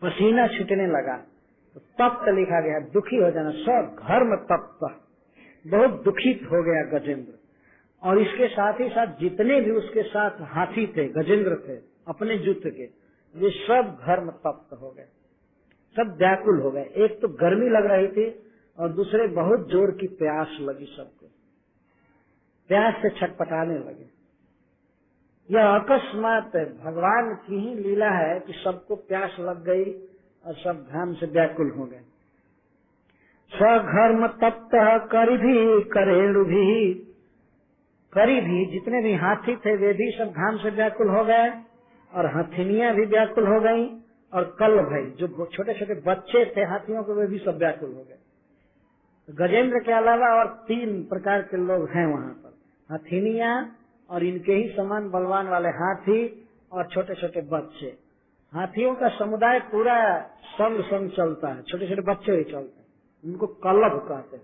पसीना छूटने लगा, तो तप्त लिखा गया, दुखी हो जाना। सघर्म तप्त, बहुत दुखित हो गया गजेंद्र। और इसके साथ ही साथ जितने भी उसके साथ हाथी थे, गजेंद्र थे अपने जुट के, वे सब घर्म तप्त हो गए, सब व्याकुल हो गए। एक तो गर्मी लग रही थी और दूसरे बहुत जोर की प्यास लगी, सबको प्यास से छटपटाने लगे। यह अकस्मात भगवान की ही लीला है कि सबको प्यास लग गई और सब घाम से व्याकुल हो गए। सघर्म तप्त करिभिः करेणुभिः, करी भी जितने भी हाथी थे वे भी सब घाम से व्याकुल हो गए, और हथिनियां भी व्याकुल हो गई, और कल भाई जो छोटे छोटे बच्चे थे हाथियों के वे भी सब व्याकुल हो गए। गजेंद्र के अलावा और 3 प्रकार के लोग हैं वहाँ पर, हथिनियां और इनके ही समान बलवान वाले हाथी और छोटे छोटे बच्चे। हाथियों का समुदाय पूरा संग संग चलता है, छोटे छोटे बच्चे भी चलते हैं, उनको कलभ कहते हैं।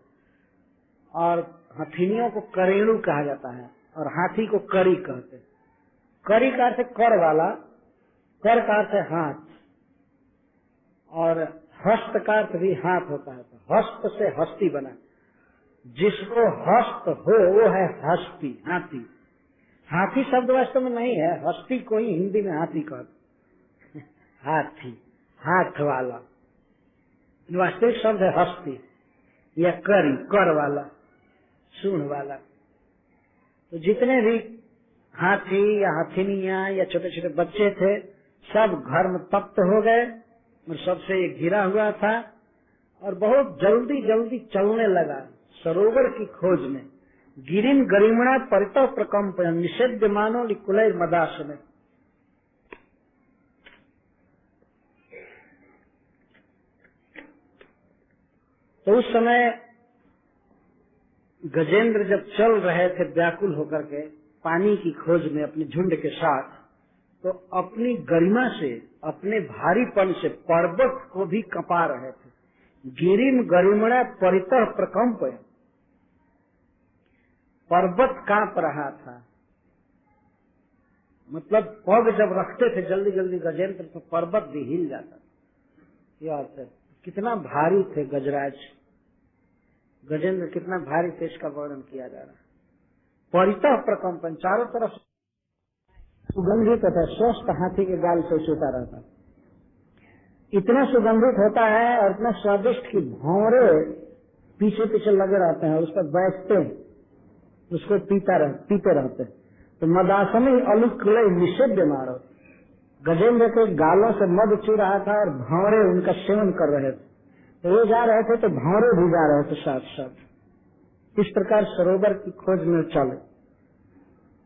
और हथिनियों को करेणु कहा जाता है और हाथी को करी कहते हैं। करी का अर्थ कर वाला, कर का अर्थ है हाथ, और हस्त का अर्थ भी हाथ होता है। तो हस्त से हस्ती बना, जिसको हस्त हो वो है हस्ती, हाथी। हाथी शब्द वास्तव में नहीं है, हस्ती को ही हिंदी में हाथी कहते, हाथी, हाथ वाला। वास्तविक शब्द है हस्ती या करी, कर वाला, सूंड वाला। तो जितने भी हाथी या हथिनियां या छोटे छोटे बच्चे थे सब घर्म तप्त हो गए और सबसे ये घिरा हुआ था और बहुत जल्दी जल्दी चलने लगा सरोवर की खोज में। गिरिम गरिमणा परितः प्रकंप निषेध मानो लिकुलय मदास में। तो उस समय गजेंद्र जब चल रहे थे व्याकुल होकर के पानी की खोज में अपने झुंड के साथ, तो अपनी गरिमा से, अपने भारीपन से पर्वत को भी कपा रहे थे। गिरिम गरिमणा परितः प्रकंप, पर्वत कांप रहा था। मतलब पग जब रखते थे जल्दी जल्दी गजेंद्र तो पर्वत भी हिल जाता था। यह अर्थ है कितना भारी थे गजराज, गजेंद्र कितना भारी थे इसका वर्णन किया जा रहा है। परितः प्रकंपन, चारों तरफ सुगंधित होता है, स्वस्थ हाथी के गाल से छूटा रहता है। इतना सुगंधित होता है और इतना स्वादिष्ट कि भौरे पीछे पीछे लगे रहते हैं और उस पर बैठते हैं, उसको पीते रहते हैं। तो मदासमी अलुकुलय निषेध मारो, गजेंद्र के गालों से मद चू रहा था और भौरे उनका सेवन कर रहे थे। तो वो जा रहे थे तो भौरे भी जा रहे थे साथ साथ। इस प्रकार सरोवर की खोज में चले।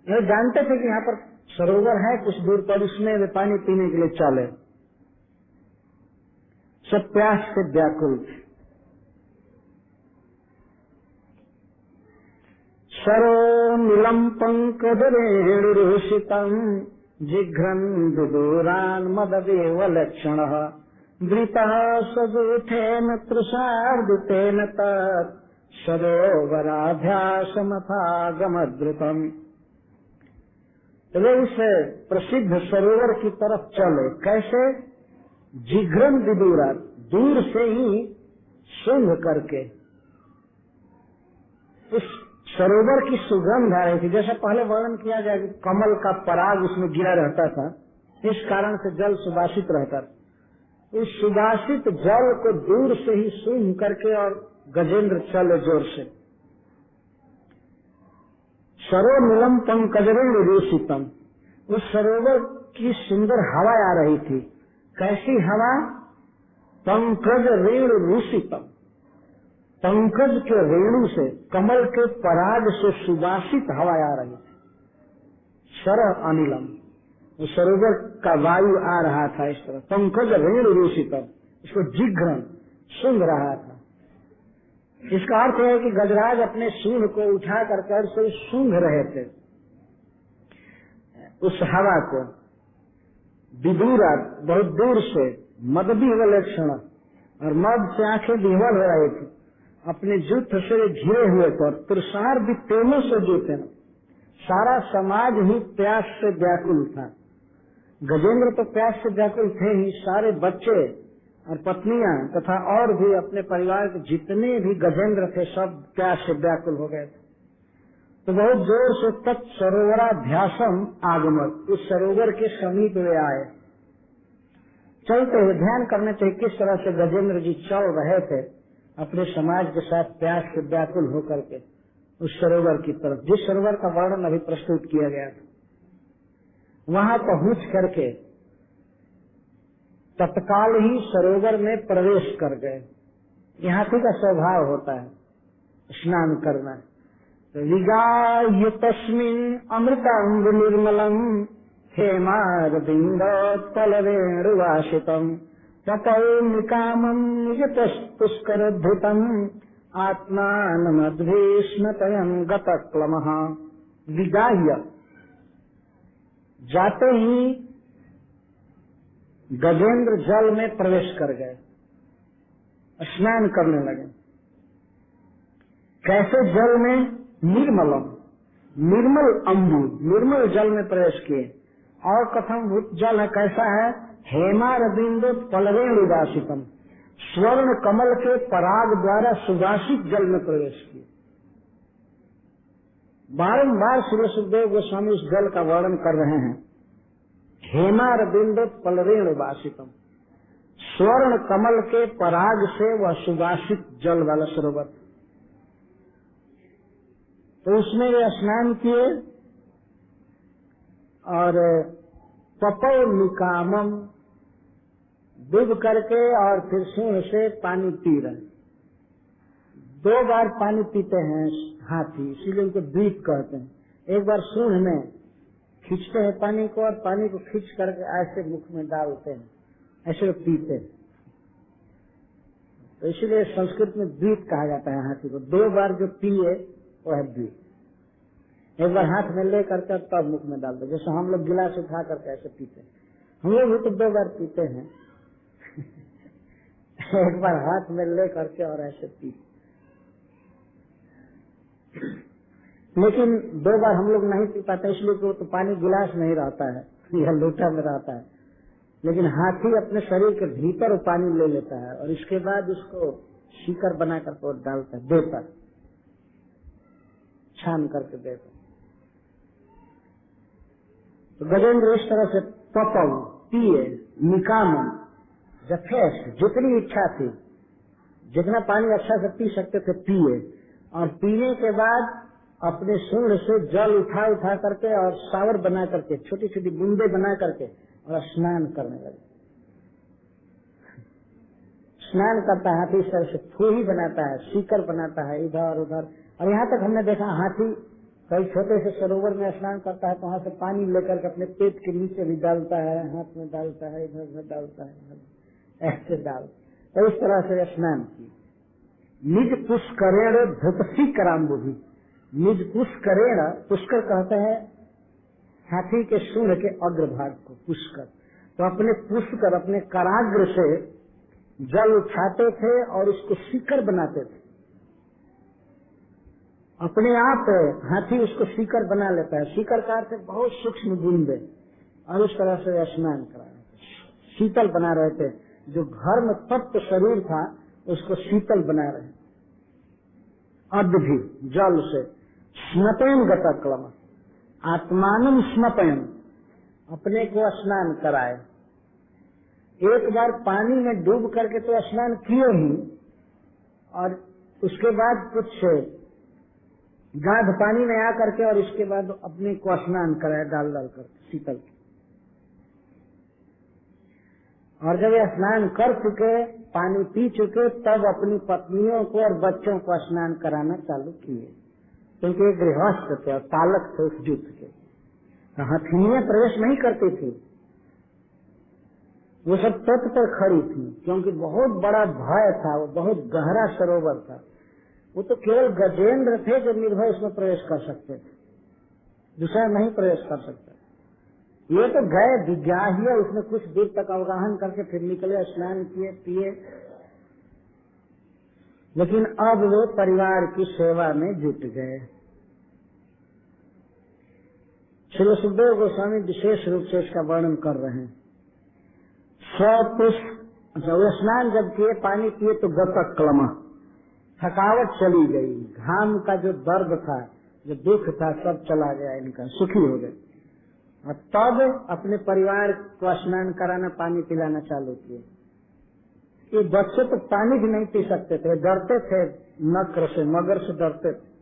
ये जानते थे कि यहाँ पर सरोवर है कुछ दूर पर, उसमें वे पानी पीने के लिए चले। सब प्यास से व्याकुल थे। सरो नीलम पंकजरेणुरुषितम जिघ्रन विदूरान मददेव लक्षण वृतः सजूथेन तृषार्दितेन तत् सरोवराभ्यासमथागमद्रुतम्। वे उस प्रसिद्ध सरोवर की तरफ चले। कैसे? जिघ्रन विदूरा, दूर से ही सूंघ करके। उस सरोवर की सुगंध आ रही थी, जैसा पहले वर्णन किया गया कि कमल का पराग उसमें गिरा रहता था, इस कारण से जल सुवासित रहता था। इस सुवासित जल को दूर से ही सूंघ करके और गजेंद्र चले जोर से। सरो नीलम पंकजरेण रूषितम, उस सरोवर की सुंदर हवा आ रही थी। कैसी हवा? पंकज रेणु रूषितम, पंकज के रेणु से, कमल के पराग से सुवासित हवा आ रही थी। सर अनिलम, सरोवर का वायु आ रहा था इस तरह। पंकज रेणु रूषितम, इसको जिघ्रन सूंघ रहा था। इसका अर्थ है कि गजराज अपने सूंड को उठा करके से सूंघ रहे थे उस हवा को। विदूरा, बहुत दूर से, मदबी विलक्षण, और मद से आंखें विह्वल हो रही थी। अपने जूथ से घिरे हुए थे, तुषार भी तेलों से जूते। सारा समाज ही प्यास से व्याकुल था। गजेंद्र तो प्यास से व्याकुल थे ही, सारे बच्चे और पत्नियां तथा और भी अपने परिवार के जितने भी गजेंद्र थे सब प्यास से व्याकुल हो गए थे। तो बहुत जोर से तत्सरोवराभ्यासम आगमत, उस सरोवर के समीप वे आए। चलते हुए ध्यान करना चाहिए किस तरह से गजेंद्र जी चल रहे थे अपने समाज के साथ प्यास से व्याकुल होकर के उस सरोवर की तरफ, जिस सरोवर का वर्णन अभी प्रस्तुत किया गया था। वहां पहुंच करके तत्काल ही सरोवर में प्रवेश कर गए। हाथी का स्वभाव होता है स्नान करना। तो विगाह्य तस्मिन् अमृतांब निर्मलम हेमारविंदोत्पलवेणुवासितम् तपौनिकामं निजतस्तुष्करोद्धृतम् आत्मानमद्भीष्णतयं गतक्लमः। विगाह्य, जाते ही गजेंद्र जल में प्रवेश कर गए, स्नान करने लगे। कैसे जल में? निर्मलम, निर्मल अम्बु, निर्मल जल में प्रवेश किए। और कथम जल है, कैसा है? हेमारविंदो पलवेणुवासितम, स्वर्ण कमल के पराग द्वारा सुवासित जल में प्रवेश किए। बारंबार श्री सुखदेव गोस्वामी उस जल का वर्णन कर रहे हैं। हेमारविंदो पलवेणुवासितम, स्वर्ण कमल के पराग से वह सुवासित जल वाला सरोवर। तो उसमें वे स्नान किए और तपौ निकामम, डूब करके और फिर सूंड से पानी पी रहे। 2 बार पानी पीते हैं हाथी, इसीलिए उनको द्वीप कहते हैं। एक बार सूंड में खींचते हैं पानी को, और पानी को खींच करके ऐसे मुख में डालते हैं, ऐसे पीते हैं। तो इसलिए संस्कृत में द्वीप कहा जाता है हाथी को। 2 बार जो पिए वो है द्वीप। एक बार हाथ में ले करके तब मुख में डालते, जैसे हम लोग गिलास उठा करके ऐसे पीते हैं। हम लोग भी तो 2 बार पीते हैं। एक बार हाथ में ले करके और ऐसे पीते, लेकिन 2 बार हम लोग नहीं पी पाते, इसलिए कि वो तो पानी गिलास में ही रहता है या लोटा में रहता है। लेकिन हाथी अपने शरीर के भीतर वो पानी ले लेता है और इसके बाद उसको शीकर बना करके डालता है, देता, छान करके देता। तो गजेंद्र इस तरह से पपव पिए, निकामन यथेष्ट, जितनी इच्छा थी, जितना पानी अच्छा से पी सकते थे पिए, और पीने के बाद अपने सूंड से जल उठा उठा करके और शावर बना करके, छोटी छोटी बूंदे बना करके और स्नान करने लगे। स्नान करता है हाथी, इस तरह से फूही बनाता है, सीकर बनाता है इधर उधर। और यहाँ तक हमने देखा हाथी कई छोटे से सरोवर में स्नान करता है तो वहाँ से पानी लेकर के अपने पेट के नीचे भी डालता है, हाथ में डालता है, इधर उधर डालता है, ऐसे डाल। तो इस तरह से स्नान किया। निज पुष्करेण धृतसी कराम्बुधि, निज पुष्करेण, पुष्कर कहते हैं हाथी के सूंड के अग्रभाग को पुष्कर। तो अपने पुष्कर, अपने कराग्र से जल उठाते थे और उसको सीकर बनाते थे। अपने आप हाथी उसको सीकर बना लेता है। सीकर का अर्थ बहुत सूक्ष्म बूंदे, और उस तरह से स्नान करा रहे थे, शीतल बना रहे थे। जो घर में तप्त शरीर था उसको शीतल बना रहे। अद्भि जल से स्नपेन गता क्लम, आत्मानम स्नपयन, अपने को स्नान कराए। एक बार पानी में डूब करके तो स्नान किए ही, और उसके बाद कुछ गाढ़ पानी में आकर के और इसके बाद अपने को स्नान कराए डाल डाल कर शीतल। और जब ये स्नान कर चुके, पानी पी चुके, तब अपनी पत्नियों को और बच्चों को स्नान कराना चालू किए, क्योंकि गृहस्थ थे और पालक थे उस युद्ध के। हथिनियां प्रवेश नहीं करती थी, वो सब तट पर खड़ी थी, क्योंकि बहुत बड़ा भय था, वो बहुत गहरा सरोवर था। वो तो केवल गजेंद्र थे जो निर्भय उसमें प्रवेश कर सकते थे, दूसरा नहीं प्रवेश कर सकता। ये तो गए विज्ञाहिया, उसमें कुछ दूर तक अवगाहन करके फिर निकले, स्नान किए, पिए। लेकिन अब वो परिवार की सेवा में जुट गए। श्री सुखदेव गोस्वामी विशेष रूप से इसका वर्णन कर रहे हैं। जब स्नान जब किए, पानी पिए, तो गतक क्लमा, थकावट चली गई, घाम का जो दर्द था, जो दुख था, सब चला गया इनका, सुखी हो गए। और तब अपने परिवार को स्नान कराना, पानी पिलाना चालू किए। ये बच्चे तो पानी भी नहीं पी सकते थे, डरते थे नक्र से, मगर से डरते थे।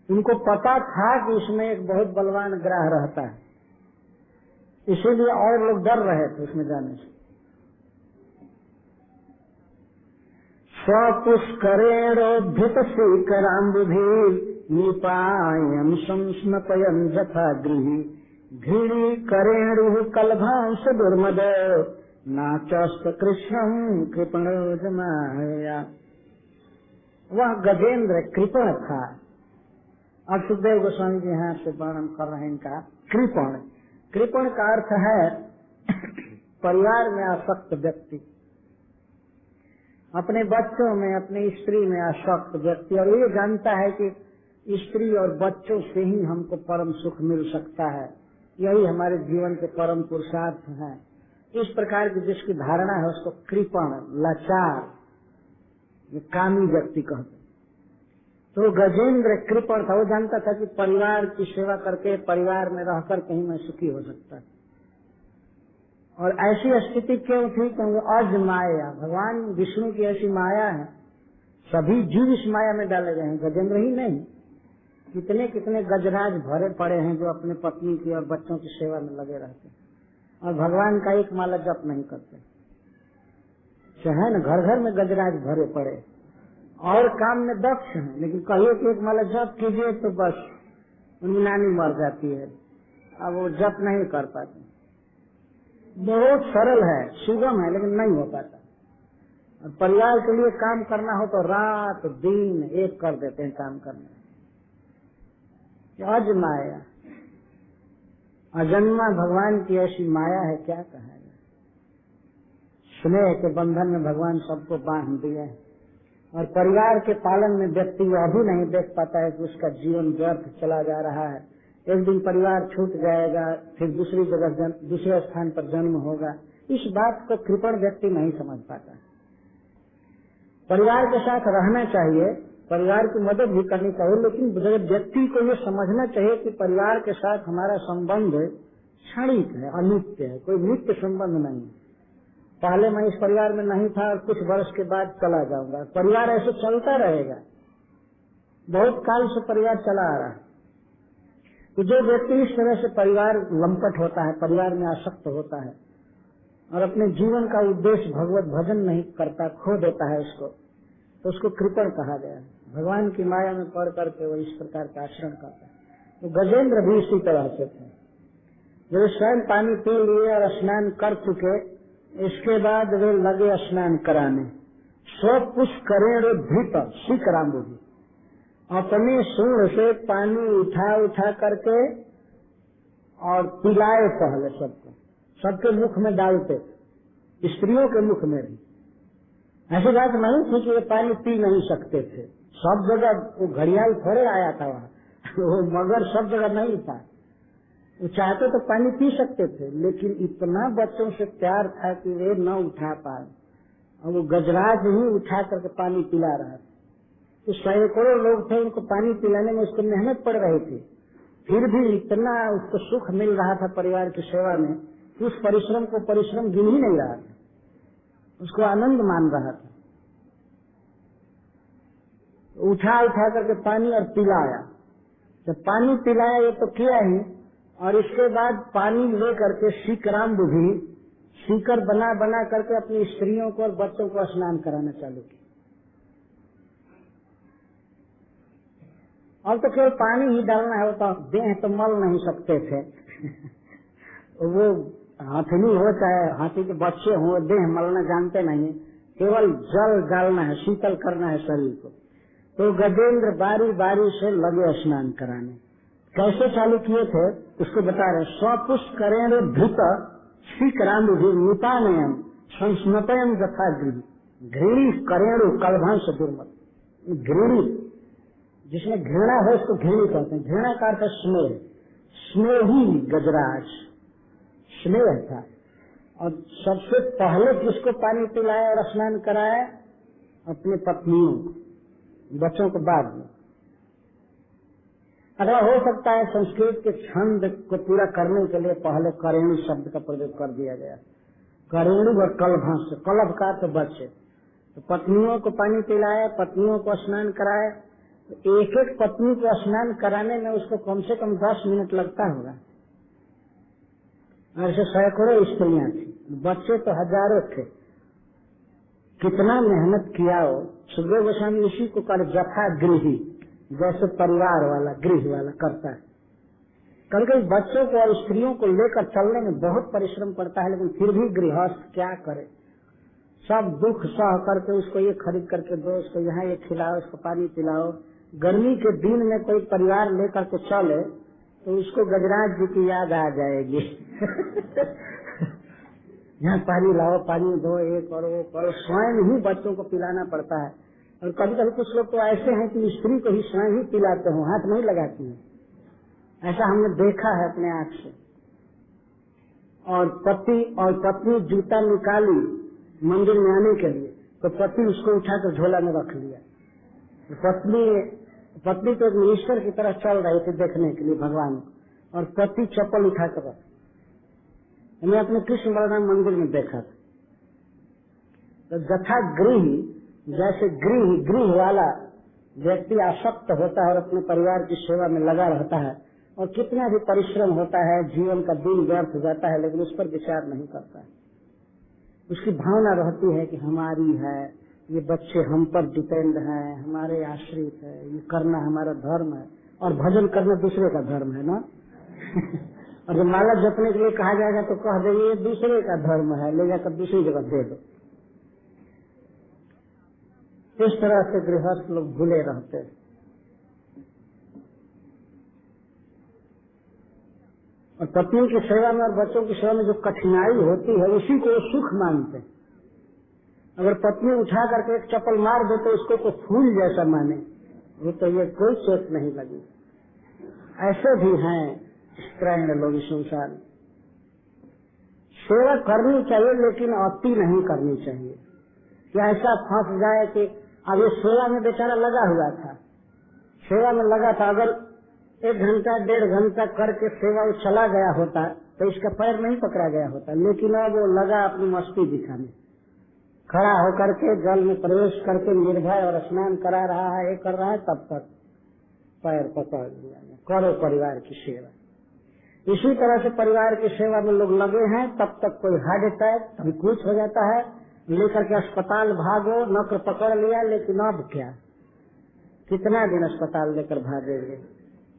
उनको पता था कि इसमें एक बहुत बलवान ग्राह रहता है, इसीलिए और लोग डर रहे थे उसमें जाने से। स्वपुष्करेणोद्धित सीकराम्बुधि निपायन संस्नपयन यथा गृही घृणी करेणु कलभांस दुर्मद नाचस्त कृष्णम कृपण जमाया। वह गजेंद्र कृपण था। अब सुखदेव गोस्वामी जी यहाँ से वर्णन कर रहे हैं इनका कृपण। कृपण का अर्थ है परिवार में आसक्त व्यक्ति, अपने बच्चों में, अपनी स्त्री में आसक्त व्यक्ति, और ये जानता है कि स्त्री और बच्चों से ही हमको परम सुख मिल सकता है, यही हमारे जीवन के परम पुरुषार्थ हैं। इस प्रकार की जिसकी धारणा है उसको कृपण, लाचार, ये कामी व्यक्ति कहते। तो गजेंद्र कृपण था, वो जानता था कि परिवार की सेवा करके, परिवार में रहकर कहीं मैं सुखी हो सकता है। और ऐसी स्थिति क्यों थी? क्योंकि अज माया, भगवान विष्णु की ऐसी माया है, सभी जीव इस माया में डाले गए हैं, गजेंद्र ही नहीं। कितने कितने गजराज भरे पड़े हैं जो अपने पत्नी की और बच्चों की सेवा में लगे रहते हैं। और भगवान का एक माला जप नहीं करते। चाहे न घर घर में गजराज भरे पड़े और काम में दक्ष हैं, लेकिन कहिए कि एक माला जप कीजिए तो बस उनकी नानी मर जाती है, अब वो जप नहीं कर पाते। बहुत सरल है, सुगम है, लेकिन नहीं हो पाता। और परिवार के लिए काम करना हो तो रात दिन एक कर देते हैं काम करने। अज माया, अजन्मा भगवान की ऐसी माया है, क्या कहा जाए। स्नेह के बंधन में भगवान सबको बांध दिया है और परिवार के पालन में व्यक्ति अभी नहीं देख पाता है कि उसका जीवन व्यर्थ चला जा रहा है। एक दिन परिवार छूट जाएगा, फिर दूसरी जगह दूसरे स्थान पर जन्म होगा। इस बात को कृपण व्यक्ति नहीं समझ पाता। परिवार के साथ रहना चाहिए, परिवार की मदद भी करनी चाहिए, लेकिन व्यक्ति को ये समझना चाहिए कि परिवार के साथ हमारा संबंध क्षणिक है, अनित्य है, कोई नित्य संबंध नहीं। पहले मैं इस परिवार में नहीं था और कुछ वर्ष के बाद चला जाऊंगा, परिवार ऐसे चलता रहेगा। बहुत काल से परिवार चला आ रहा है। तो जो व्यक्ति इस तरह से परिवार लंपट होता है, परिवार में आसक्त होता है और अपने जीवन का उद्देश्य भगवत भजन नहीं करता, खो देता है उसको, तो उसको कृपण कहा गया है। भगवान की माया में पड़ करके वो इस प्रकार का आचरण करता है। तो गजेंद्र भी इसी तरह से थे, जो स्वयं पानी पी लिए और स्नान कर चुके, इसके बाद वे लगे स्नान कराने। सो पुष्करेण धृत शीकराम्बु, अपने सूंड से पानी उठा करके और पिलाए पहले सबको, सबके मुख में डालते, स्त्रियों के मुख में भी। ऐसी बात नहीं थी कि वे पानी पी नहीं सकते थे, सब जगह वो घड़ियाल थोड़े आया था वहाँ वो मगर सब जगह नहीं था। वो चाहते तो पानी पी सकते थे, लेकिन इतना बच्चों से प्यार था कि वे न उठा पाए और वो गजराज ही उठा करके पानी पिला रहा था। तो सैकड़ों लोग थे, उनको पानी पिलाने में उसको मेहनत पड़ रही थी, फिर भी इतना उसको सुख मिल रहा था परिवार की सेवा में, उस परिश्रम को परिश्रम गिन ही नहीं रहा था, उसको आनंद मान रहा था। उठा करके पानी और पिलाया। जब पानी पिलाया ये तो किया ही, और इसके बाद पानी ले करके शीकराम्बु भी सीकर बना करके अपनी स्त्रियों को और बच्चों को स्नान कराना चालू किया। अब तो केवल पानी ही डालना है, तो देह तो मल नहीं सकते थे वो हाथनी हो चाहे हाथी के बच्चे हो, देह मलना जानते नहीं, केवल जल डालना है, शीतल करना है शरीर को। तो गजेंद्र बारी बारी से लगे स्नान कराने। कैसे चालू किए थे उसको बता रहे। स्वपुष्करेण धृत शीकराम्बु निपानयन संस्मतयन यथा घृणी करेणु कलभांश दुर्मत। घृणी जिसमें घृणा है उसको घृणी कहते हैं। घृणा का अर्थ स्नेह, स्नेही गजराज, स्नेह था। और सबसे पहले किसको पानी पिलाया और स्नान कराया? अपने पत्नियों, बच्चों को बाद में। अगर हो सकता है संस्कृत के छंद को पूरा करने के लिए पहले करेणु शब्द का प्रयोग कर दिया गया। करेणु और कलभांश, कलभ का तो बच्चे। तो पत्नियों को पानी पिलाया, पत्नियों को स्नान कराया। तो एक एक पत्नी को स्नान कराने में उसको कम से कम 10 मिनट लगता होगा। ऐसे सैकड़ों स्त्रियां थी, बच्चे तो हजारों थे। कितना मेहनत किया हो। सुखदेव गोस्वामी इसी को कर जथा गृही, जैसे परिवार वाला गृह वाला करता है। कभी बच्चों को और स्त्रियों को लेकर चलने में बहुत परिश्रम पड़ता है, लेकिन फिर भी गृहस्थ क्या करे, सब दुख सह करके उसको ये खरीद करके दो, उसको यहाँ ये खिलाओ, उसको पानी पिलाओ। गर्मी के दिन में कोई परिवार लेकर के चले तो उसको गजराज जी की याद आ जाएगी यहाँ पानी लाओ, पानी दो, ये करो वो करो, स्वयं ही बच्चों को पिलाना पड़ता है। और कभी कभी कुछ लोग तो ऐसे हैं कि स्त्री को ही स्वयं ही पिलाते हो, हाथ नहीं लगाती है। ऐसा हमने देखा है अपने आँख से। और पति और पत्नी जूता निकाली मंदिर में आने के लिए, तो पति उसको उठाकर झोला में रख लिया। पत्नी तो एक मिनिस्टर की तरह चल रही थी देखने के लिए भगवान को, और पति चप्पल उठाकर रख। मैं अपने कृष्ण बलराम मंदिर में देखा था। तो जथा गृह, जैसे गृह वाला व्यक्ति आसक्त होता है और अपने परिवार की सेवा में लगा रहता है, और कितना भी परिश्रम होता है, जीवन का दिन व्यर्थ हो जाता है, लेकिन उस पर विचार नहीं करता है। उसकी भावना रहती है कि हमारी है, ये बच्चे हम पर डिपेंड हैं, हमारे आश्रित है, ये करना हमारा धर्म है। और भजन करना दूसरे का धर्म है ना। और जब माला जपने के लिए कहा जाएगा तो कह देंगे ये दूसरे का धर्म है, ले जाकर दूसरी जगह दे दो। इस तरह से गृहस्थ लोग भूले रहते हैं। और पत्नी की सेवा में और बच्चों की सेवा में जो कठिनाई होती है उसी को सुख मानते हैं। अगर पत्नी उठा करके एक चप्पल मार दे तो उसको तो फूल जैसा माने, वो तो ये कोई चोट नहीं लगी। ऐसे भी हैं स्त्रैण लोग इस संसार में। सेवा करनी चाहिए लेकिन अति नहीं करनी चाहिए कि ऐसा फंस जाए कि अब ये सेवा में बेचारा लगा हुआ था, सेवा में लगा था, अगर 1 घंटा 1.5 घंटा करके सेवा वो चला गया होता तो इसका पैर नहीं पकड़ा गया होता। लेकिन अब वो लगा अपनी मस्ती दिखाने, खड़ा होकर के जल में प्रवेश करके निर्भय और स्नान करा रहा है, ये कर रहा है, तब तक पैर पकड़ लिया। करो परिवार की सेवा। इसी तरह से परिवार की सेवा में लोग लगे हैं, तब तक कोई हार्ट अटैक, कभी कुछ हो जाता है, लेकर के अस्पताल भागो, नौकर पकड़ लिया, लेकिन अब क्या, कितना दिन अस्पताल लेकर भागेंगे।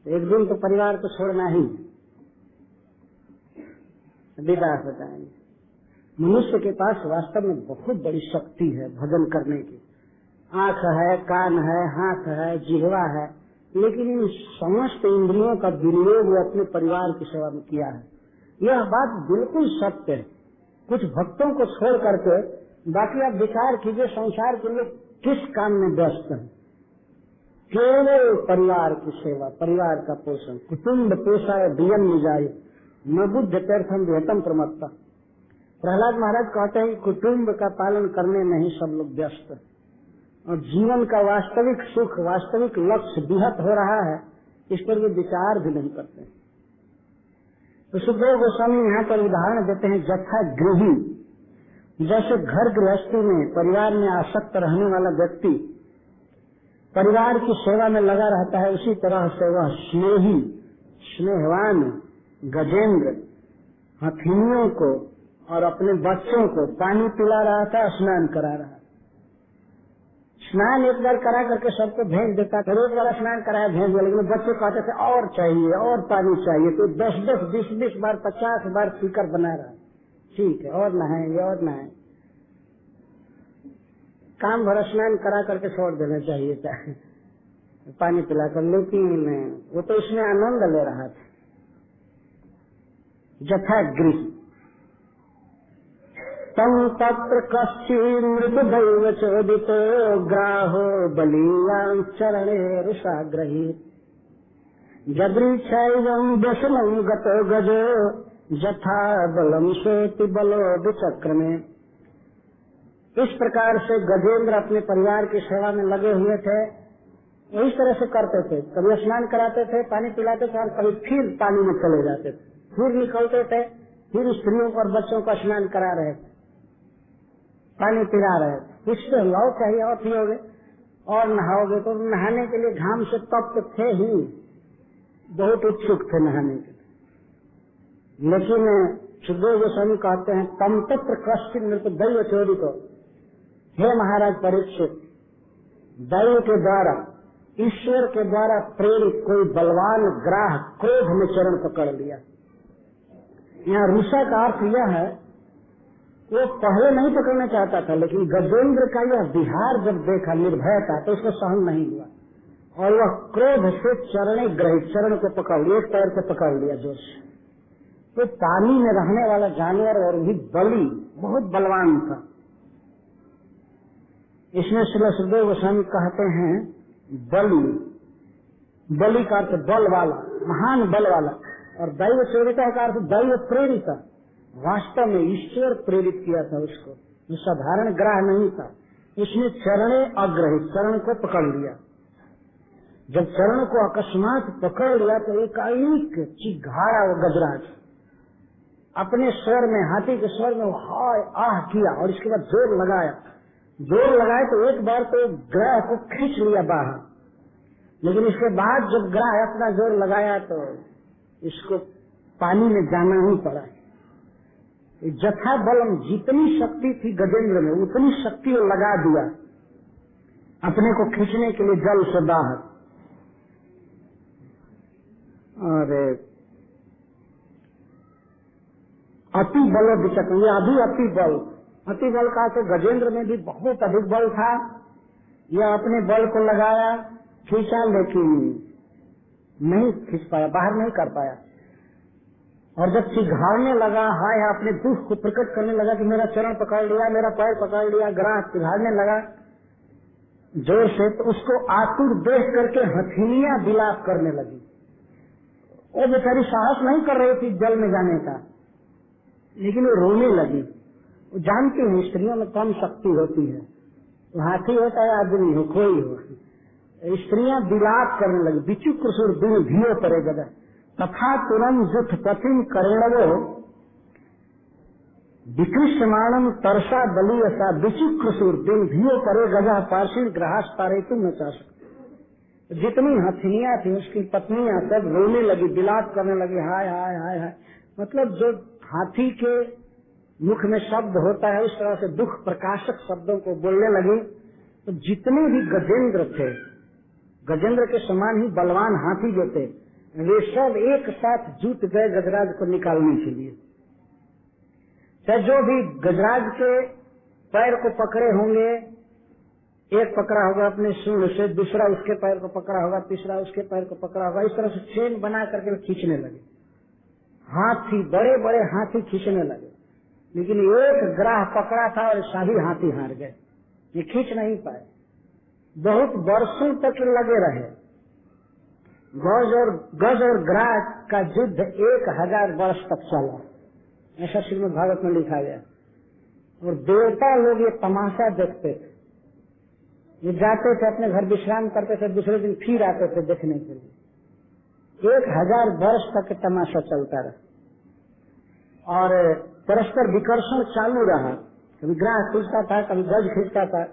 एक दिन तो परिवार को छोड़ना ही, विदा हो जाएंगे। मनुष्य के पास वास्तव में बहुत बड़ी शक्ति है भजन करने की। आंख है, कान है, हाथ है, जिह्वा है, लेकिन इन समस्त इंद्रियों का विनियोग वो अपने परिवार की सेवा में किया है। यह बात बिल्कुल सत्य है। कुछ भक्तों को छोड़ करके बाकी आप विचार कीजिए, संसार के लोग किस काम में व्यस्त हैं। केवल परिवार की सेवा, परिवार का पोषण। कुटुम्ब पोषाय दियम निजाय न बुद्ध तीर्थम विहतम प्रमत्ता। प्रहलाद महाराज कहते हैं कि कुटुम्ब का पालन करने में ही सब लोग व्यस्त है और जीवन का वास्तविक सुख, वास्तविक लक्ष्य विहत हो रहा है, इस पर वे विचार भी नहीं करते। तो सुखदेव गोस्वामी यहाँ पर उदाहरण देते हैं जथा गृही। जैसे घर गृहस्थी में परिवार में आसक्त रहने वाला व्यक्ति परिवार की सेवा में लगा रहता है, उसी तरह से वह स्नेही, स्नेहवान गजेंद्र हथिनियों को और अपने बच्चों को पानी पिला रहा था, स्नान करा रहा। स्नान एक बार करा करके सबको भेज देता था, रोज वाला स्नान कराया भेज दिया, लेकिन बच्चे कहते थे और चाहिए, और पानी चाहिए, तो 10-10, 20-20 बार, 50 बार सीकर बना रहा। ठीक है, और नहाएंगे और नहाएंगे। काम भर स्नान करा करके छोड़ देना चाहिए था पानी पिलाकर, लेकिन वो तो इसमें आनंद ले रहा था। जथा गृह तम तत्र कश्चि मृतदैव चोदितो ग्राहो बलीयां चरणे रुषाग्रही जदृच्छैवं व्यसनं गतो गजो जथा बलम सोति बलो विचक्र में। इस प्रकार से गजेंद्र अपने परिवार की सेवा में लगे हुए थे। इस तरह से करते थे, कभी स्नान कराते थे, पानी पिलाते थे और कभी फिर पानी में चले जाते थे, फिर निकलते थे, फिर स्त्रियों और बच्चों का स्नान करा रहे थे, पानी पिला रहे थे। इससे लाओ चाहिए और पियोगे और नहाओगे, तो नहाने के लिए घाम से तप्त थे ही, बहुत उत्सुक थे नहाने के लिए। लेकिन सुखदेव गोस्वामी कहते हैं तम तत्र कश्चित् मृत दैव चोदितो। हे महाराज परीक्षित, दैव के द्वारा, ईश्वर के द्वारा प्रेरित कोई बलवान ग्राह क्रोध में चरण पकड़ लिया। यहाँ रुषा का अर्थ यह है, वो पहले नहीं पकड़ना चाहता था, लेकिन गजेंद्र का यह विहार जब देखा, निर्भयता, तो उसको सहन नहीं हुआ और वह क्रोध से चरणे ग्रहित, चरण को पकड़ लिया, एक पैर को पकड़ लिया जोर से। तो पानी में रहने वाला जानवर और भी बलि, बहुत बलवान था। इसमें श्री सुखदेव गोस्वामी कहते हैं बलि, बलि का अर्थ बल वाला, महान बल वाला, और दैव चोरिता का अर्थ दैव प्रेरित। वास्तव में ईश्वर प्रेरित किया था उसको, जो साधारण ग्राह नहीं था। इसने चरणे अग्रहित, चरण को पकड़ लिया। जब चरण को अकस्मात पकड़ लिया तो एकाएक चिघाड़ा वो गजराज, अपने स्वर में, हाथी के स्वर में हाय आह किया और इसके बाद जोर लगाया। जोर लगाए तो एक बार तो ग्रह को खींच लिया बाहर, लेकिन इसके बाद जब ग्रह अपना जोर लगाया तो इसको पानी में जाना ही पड़ा। जथा बलम, जितनी शक्ति थी गजेंद्र में उतनी शक्ति वो लगा दिया अपने को खींचने के लिए जल से बाहर। और अति बल विचक, ये अति बल का तो गजेंद्र में भी बहुत अधिक बल था। यह अपने बल को लगाया, खींचा, लेकिन नहीं खींच पाया, बाहर नहीं कर पाया। और जब चिघाड़ने लगा, हाय अपने दुख को प्रकट करने लगा कि मेरा चरण पकड़ लिया, मेरा पैर पकड़ लिया, ग्राह चिघाड़ने लगा जोर से, तो उसको आतुर देख करके हथेलियां विलाप करने लगी। वो बेचारी साहस नहीं कर रही थी जल में जाने का, लेकिन वो रोने लगी। वो जानती है स्त्रियों में कम शक्ति होती है, हाथी होता है आदमी हो कोई हो, स्त्रियां विलाप करने लगी। विचित्र सुर दिन धियो परे गदा तथा तुरंत जुठ पथिन करेणवो विकृष्यमाणम तरसा बलियसा विचित्र सुर दिन धियो परे गदा पार्षिण ग्रास तारे तुम न चाह सकते। जितनी हथिनियां थी उसकी पत्नियां सब रोने लगी, विलाप करने लगी, हाय हाय हाय हाय। मतलब जो हाथी के मुख में शब्द होता है उस तरह से दुख प्रकाशक शब्दों को बोलने लगी। तो जितने भी गजेंद्र थे, गजेंद्र के समान ही बलवान हाथी जो थे, वे सब एक साथ जुट गए गजराज को निकालने के लिए। चाहे जो भी गजराज के पैर को पकड़े होंगे, एक पकड़ा होगा अपने सूंड से, दूसरा उसके पैर को पकड़ा होगा, तीसरा उसके पैर को पकड़ा होगा, इस तरह से चेन बना करके खींचने लगे। हाथी, बड़े बड़े हाथी खींचने लगे, लेकिन एक ग्राह पकड़ा था और सभी हाथी हार गए, ये खींच नहीं पाए। बहुत वर्षों तक लगे रहे। गज और ग्राह का युद्ध 1000 वर्ष तक चला, ऐसा श्रीमद् भागवत में लिखा गया। और देवता लोग ये तमाशा देखते थे, ये जाते थे अपने घर विश्राम करते थे, दूसरे दिन फिर आते थे देखने के लिए। 1000 वर्ष तक तमाशा चलता रहा और परस्पर विकर्षण चालू रहा। कभी ग्राह खींचता था, कभी गज खींचता था।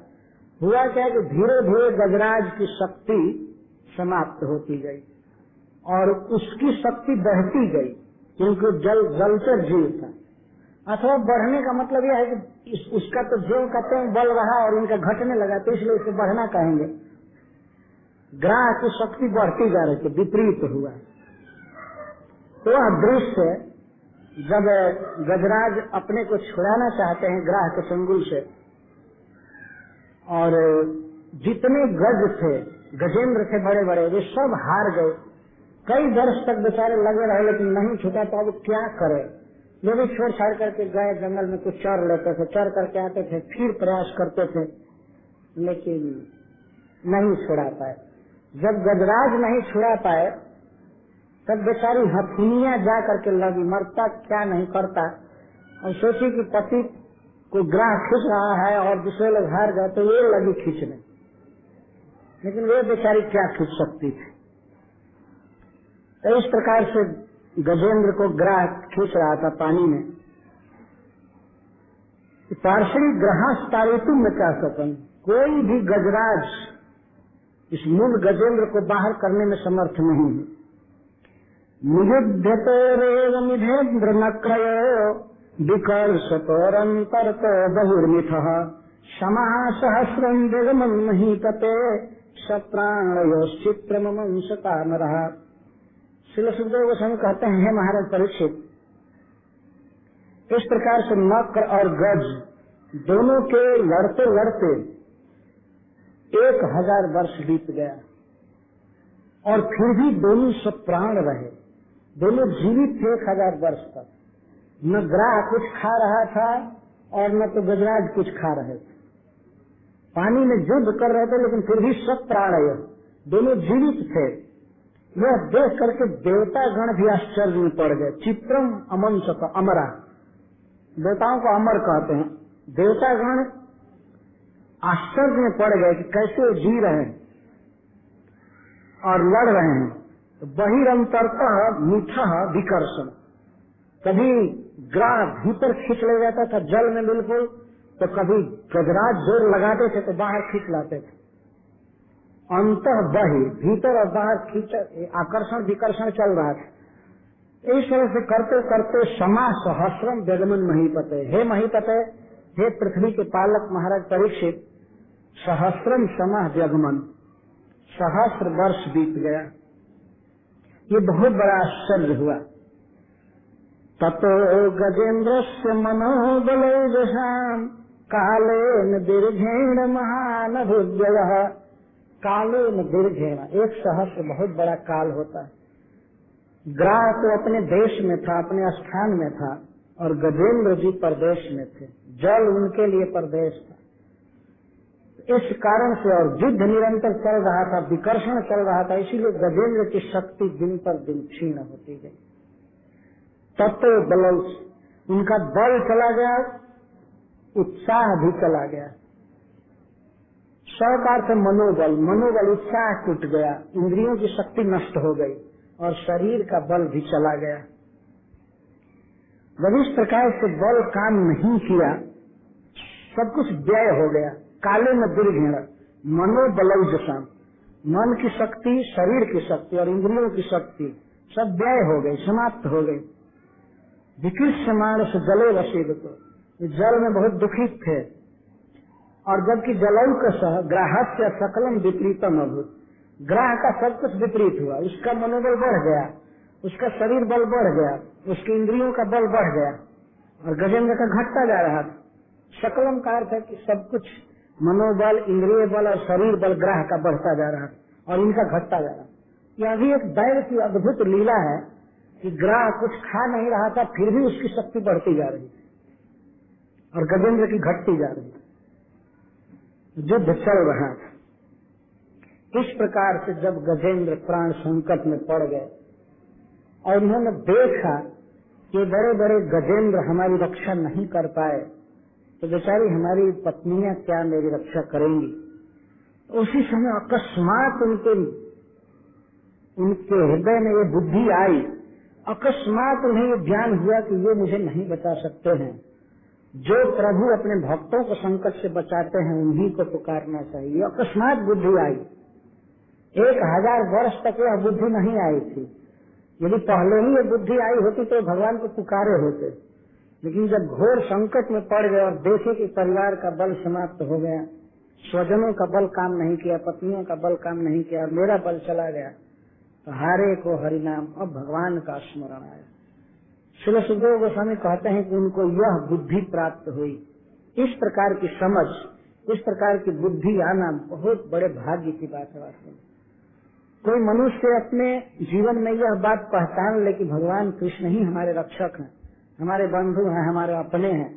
हुआ क्या कि धीरे धीरे गजराज की शक्ति समाप्त होती गई और उसकी शक्ति बढ़ती गई, क्योंकि जलचर जीव था। अथवा बढ़ने का मतलब यह है कि उसका तो जीव का त्यों बल रहा और इनका घटने लगा, तो इसलिए इसे बढ़ना कहेंगे। ग्राह की शक्ति बढ़ती जा रही थी, विपरीत हुआ। तो वह दृश्य जब गजराज अपने को छुड़ाना चाहते हैं ग्राह के चंगुल से, और जितने गज थे, गजेंद्र थे बड़े बड़े, वे सब हार गए। कई वर्ष तक बेचारे लगे रहे लेकिन नहीं छूटा। तो अब क्या करे, ये भी छोड़ छाड़ करके गए जंगल में, कुछ चर लेते थे, चर करके आते थे, फिर प्रयास करते थे, लेकिन नहीं छुड़ा पाए। जब गजराज नहीं छुड़ा पाए तब बेचारी हथिनियां जा करके लगी, मरता क्या नहीं करता, और सोची कि पति को ग्राह खींच रहा है और दूसरे लोग हार गए, तो ये लगी खींचने, लेकिन वे बेचारी क्या खींच सकती थी। तो इस प्रकार से गजेंद्र को ग्राह खींच रहा था पानी में। पार्षणी ग्रहास तारेतुम न चाह सकन, कोई भी गजराज इस मूल गजेंद्र को बाहर करने में समर्थ नहीं है। नियुध्यतोरेव निधेन्द्र नक्रयो विकर्षतोरंतरतो बहिर्मिथः समाः सहस्रं दिगमं महीपते सप्राणयोश्चित्रमंसकामरः। श्रील सुखदेव गोस्वामी कहते हैं, हे महाराज परीक्षित, इस प्रकार से नक्र और गज दोनों के लड़ते लड़ते 1000 वर्ष बीत गया और फिर भी दोनों सब प्राण रहे, दोनों जीवित थे 1000 वर्ष तक। न ग्राह कुछ खा रहा था और न तो गजराज कुछ खा रहे थे। पानी में युद्ध कर रहे थे लेकिन फिर भी सब प्राण दोनों जीवित थे। यह देख करके देवता गण भी आश्चर्य में पड़ गए। चित्रम अमंसक अमरा, देवताओं को अमर कहते हैं। देवता गण आश्चर्य में पड़ गए कि कैसे जी रहे हैं और लड़ रहे हैं। तो बहिरंतरतः मीठा विकर्षण, कभी ग्राह भीतर खींच ले जाता था जल में बिल्कुल, तो कभी गजराज जोर लगाते थे तो बाहर खींच लाते थे। अंतः बहि, भीतर और बाहर खींच, आकर्षण विकर्षण चल रहा था। इस तरह से करते करते समा सहस्रम व्यगमन महीपते, हे महीपते, हे पृथ्वी के पालक महाराज परीक्षित, सहस्रम समा व्यगमन, सहस्र वर्ष बीत गया। ये बहुत बड़ा आश्चर्य हुआ। ततो गजेन्द्रस्य मनोबलैर्दशाम् कालेन दीर्घेण महानभुजयः। कालेन दीर्घेण, एक सहस्र बहुत बड़ा काल होता है। ग्राह तो अपने देश में था, अपने स्थान में था, और गजेंद्र जी परदेश में थे। जल उनके लिए परदेश था। इस कारण से और युद्ध निरंतर चल रहा था, विकर्षण चल रहा था, इसीलिए गजेंद्र की शक्ति दिन पर दिन क्षीण होती गई। तत्व बल, उनका बल चला गया, उत्साह भी चला गया। सरकार से मनोबल, मनोबल उत्साह टूट गया, इंद्रियों की शक्ति नष्ट हो गई और शरीर का बल भी चला गया। जब इस प्रकार से बल काम नहीं किया, सब कुछ व्यय हो गया। काले में दीर्घेण मनोबल जैसा, मन की शक्ति, शरीर की शक्ति और इंद्रियों की शक्ति सब व्यय हो गई, समाप्त हो गई। विकृष्य मानस जले वशील, तो जल में बहुत दुखित थे। और जबकि जलौक सह ग्राहस्य सकलम विपरीतम अभूत, ग्राह का सब कुछ विपरीत हुआ। उसका मनोबल बढ़ गया, उसका शरीर बल बढ़ गया, उसकी इंद्रियों का बल बढ़ गया, और गजेंद्र का घटता जा रहा था। सकलम का अर्थ है कि सब कुछ मनोबल, इंद्रिय बल और शरीर बल ग्राह का बढ़ता जा रहा था और इनका घटता जा रहा। यह भी एक दैव की अद्भुत लीला है कि ग्राह कुछ खा नहीं रहा था, फिर भी उसकी शक्ति बढ़ती जा रही थी और गजेंद्र की घटती जा रही थी। युद्ध चल रहा था। इस प्रकार से जब गजेंद्र प्राण संकट में पड़ गए और उन्होंने देखा कि बड़े बड़े गजेंद्र हमारी रक्षा नहीं कर पाए, तो बेचारी हमारी पत्नियां क्या मेरी रक्षा करेंगी। उसी समय अकस्मात उनके हृदय में ये बुद्धि आई, अकस्मात उन्हें ये ज्ञान हुआ कि ये मुझे नहीं बचा सकते हैं। जो प्रभु अपने भक्तों को संकट से बचाते हैं उन्हीं को पुकारना चाहिए। अकस्मात बुद्धि आई। 1000 वर्ष तक यह बुद्धि नहीं आई थी। यदि पहले ही ये बुद्धि आई होती तो भगवान को पुकारे होते। लेकिन जब घोर संकट में पड़ गए और देखे कि परिवार का बल समाप्त हो गया, स्वजनों का बल काम नहीं किया, पत्नियों का बल काम नहीं किया, मेरा बल चला गया, तो हारे को हरिनाम, अब भगवान का स्मरण आया। श्रील सुखदेव गोस्वामी कहते हैं कि उनको यह बुद्धि प्राप्त हुई। इस प्रकार की समझ, इस प्रकार की बुद्धि आना बहुत बड़े भाग्य की बात है। वास्तव में कोई मनुष्य अपने जीवन में यह बात पहचान ले कि भगवान कृष्ण ही हमारे रक्षक हैं, हमारे बंधु हैं, हमारे अपने हैं,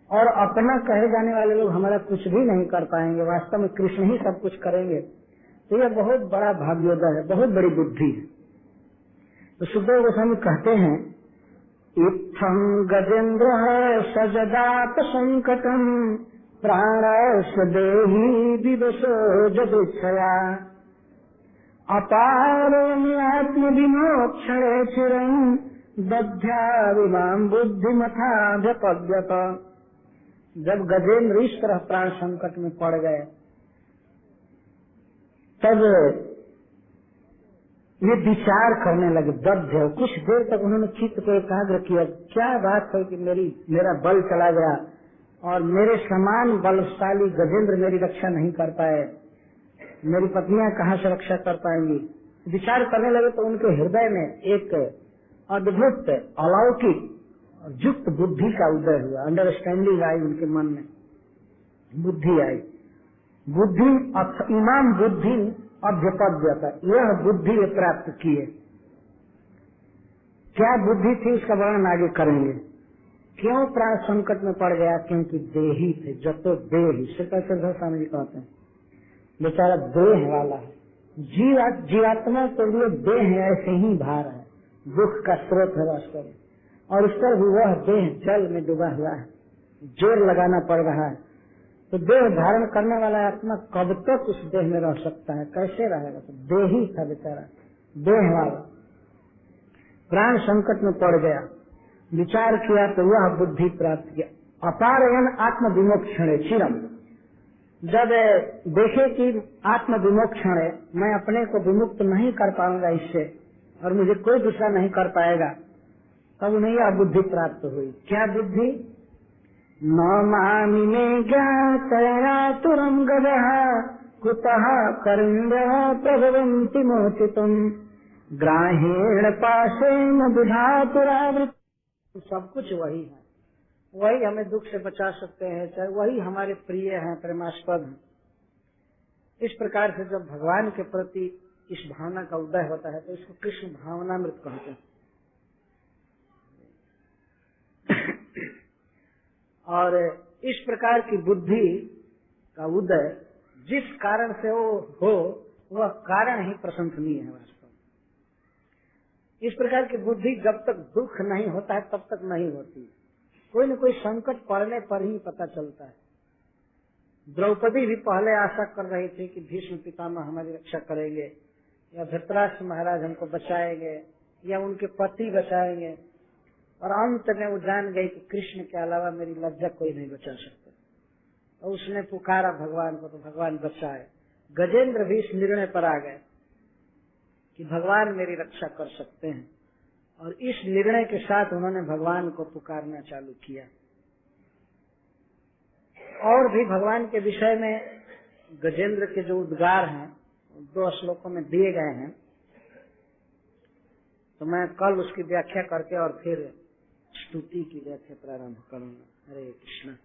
और अपना कहे जाने वाले लोग हमारा कुछ भी नहीं कर पाएंगे, वास्तव में कृष्ण ही सब कुछ करेंगे, तो यह बहुत बड़ा भाग्योदय है, बहुत बड़ी बुद्धि है। तो सुखदेव गोस्वामी कहते हैं, इत्थं गजेंद्र सजदात संकटम प्राणस्य देहि विदुषो जदुच्छया अपारम्यात्म विमोक्षणे चिरं दध्याविमां बुद्धिमथाभ्यपद्यत। जब गजेंद्र इस तरह प्राण संकट में पड़ गए, तब ये विचार करने लगे। दध्य, कुछ देर तक उन्होंने चित्त को एकाग्र किया। क्या बात है कि मेरा बल चला गया और मेरे समान बलशाली गजेंद्र मेरी रक्षा नहीं कर पाए, मेरी पत्नियां कहाँ से रक्षा कर पाएंगी। विचार करने लगे तो उनके हृदय में एक अद्भुत, अलौकिक और युक्त बुद्धि का उदय हुआ। अंडरस्टैंडिंग आई उनके मन में, बुद्धि आई। बुद्धि इमाम बुद्धि अभ्यपद्यत, यह बुद्धि वे प्राप्त किए। क्या बुद्धि थी इसका वर्णन आगे करेंगे। क्यों प्राण संकट में पड़ गया? क्योंकि देही थे, जतो देही। श्रीकृष्ण स्वामी जी कहते हैं बेचारा देह वाला है। जीवात्मा के लिए देह ऐसे ही भार है, दुख का स्रोत है वास्तव में, और उस पर भी वह देह जल में डूबा हुआ है, जोर लगाना पड़ रहा है। तो देह धारण करने वाला आत्मा कब तक उस देह में रह सकता है, कैसे रहेगा? तो देह ही था बेचारा, देह वाला। प्राण संकट में पड़ गया, विचार किया तो यह बुद्धि प्राप्त किया। अपारयन आत्म विमोक्षणे चिरम, जब देखे कि आत्म विमोक्षण है, मैं अपने को विमुक्त नहीं कर पाऊंगा इससे, और मुझे कोई दूसरा नहीं कर पाएगा, तब उन्हें यह बुद्धि प्राप्त हुई। क्या बुद्धि? न मामि में ज्ञातया तुरम गजः कुतः करिन्द्र प्रभवन्ति मोचितम् ग्राहेण पाशेन बुधातुरावृत। सब कुछ वही है, वही हमें दुख से बचा सकते हैं, चाहे वही हमारे प्रिय हैं, प्रेमास्पद हैं। इस प्रकार से जब भगवान के प्रति इस भावना का उदय होता है तो इसको कृष्ण भावनामृत कहते हैं। और इस प्रकार की बुद्धि का उदय जिस कारण से वो हो, वह कारण ही प्रशंसनीय है वास्तव में। इस प्रकार की बुद्धि जब तक दुख नहीं होता है तब तक नहीं होती। कोई न कोई संकट पड़ने पर ही पता चलता है। द्रौपदी भी पहले आशा कर रही थी कि भीष्म पितामह हमारी रक्षा करेंगे, या धृतराष्ट्र महाराज हमको बचाएंगे, या उनके पति बचाएंगे, और अंत में वो जान गई कि कृष्ण के अलावा मेरी लज्जा कोई नहीं बचा सकता। और उसने पुकारा भगवान को, तो भगवान बचाए। गजेंद्र भी इस निर्णय पर आ गए कि भगवान मेरी रक्षा कर सकते हैं, और इस निर्णय के साथ उन्होंने भगवान को पुकारना चालू किया। और भी भगवान के विषय में गजेंद्र के जो उद्गार हैं 2 श्लोकों में दिए गए हैं, तो मैं कल उसकी व्याख्या करके और फिर स्तुति की व्याख्या प्रारंभ करूंगा। हरे कृष्ण।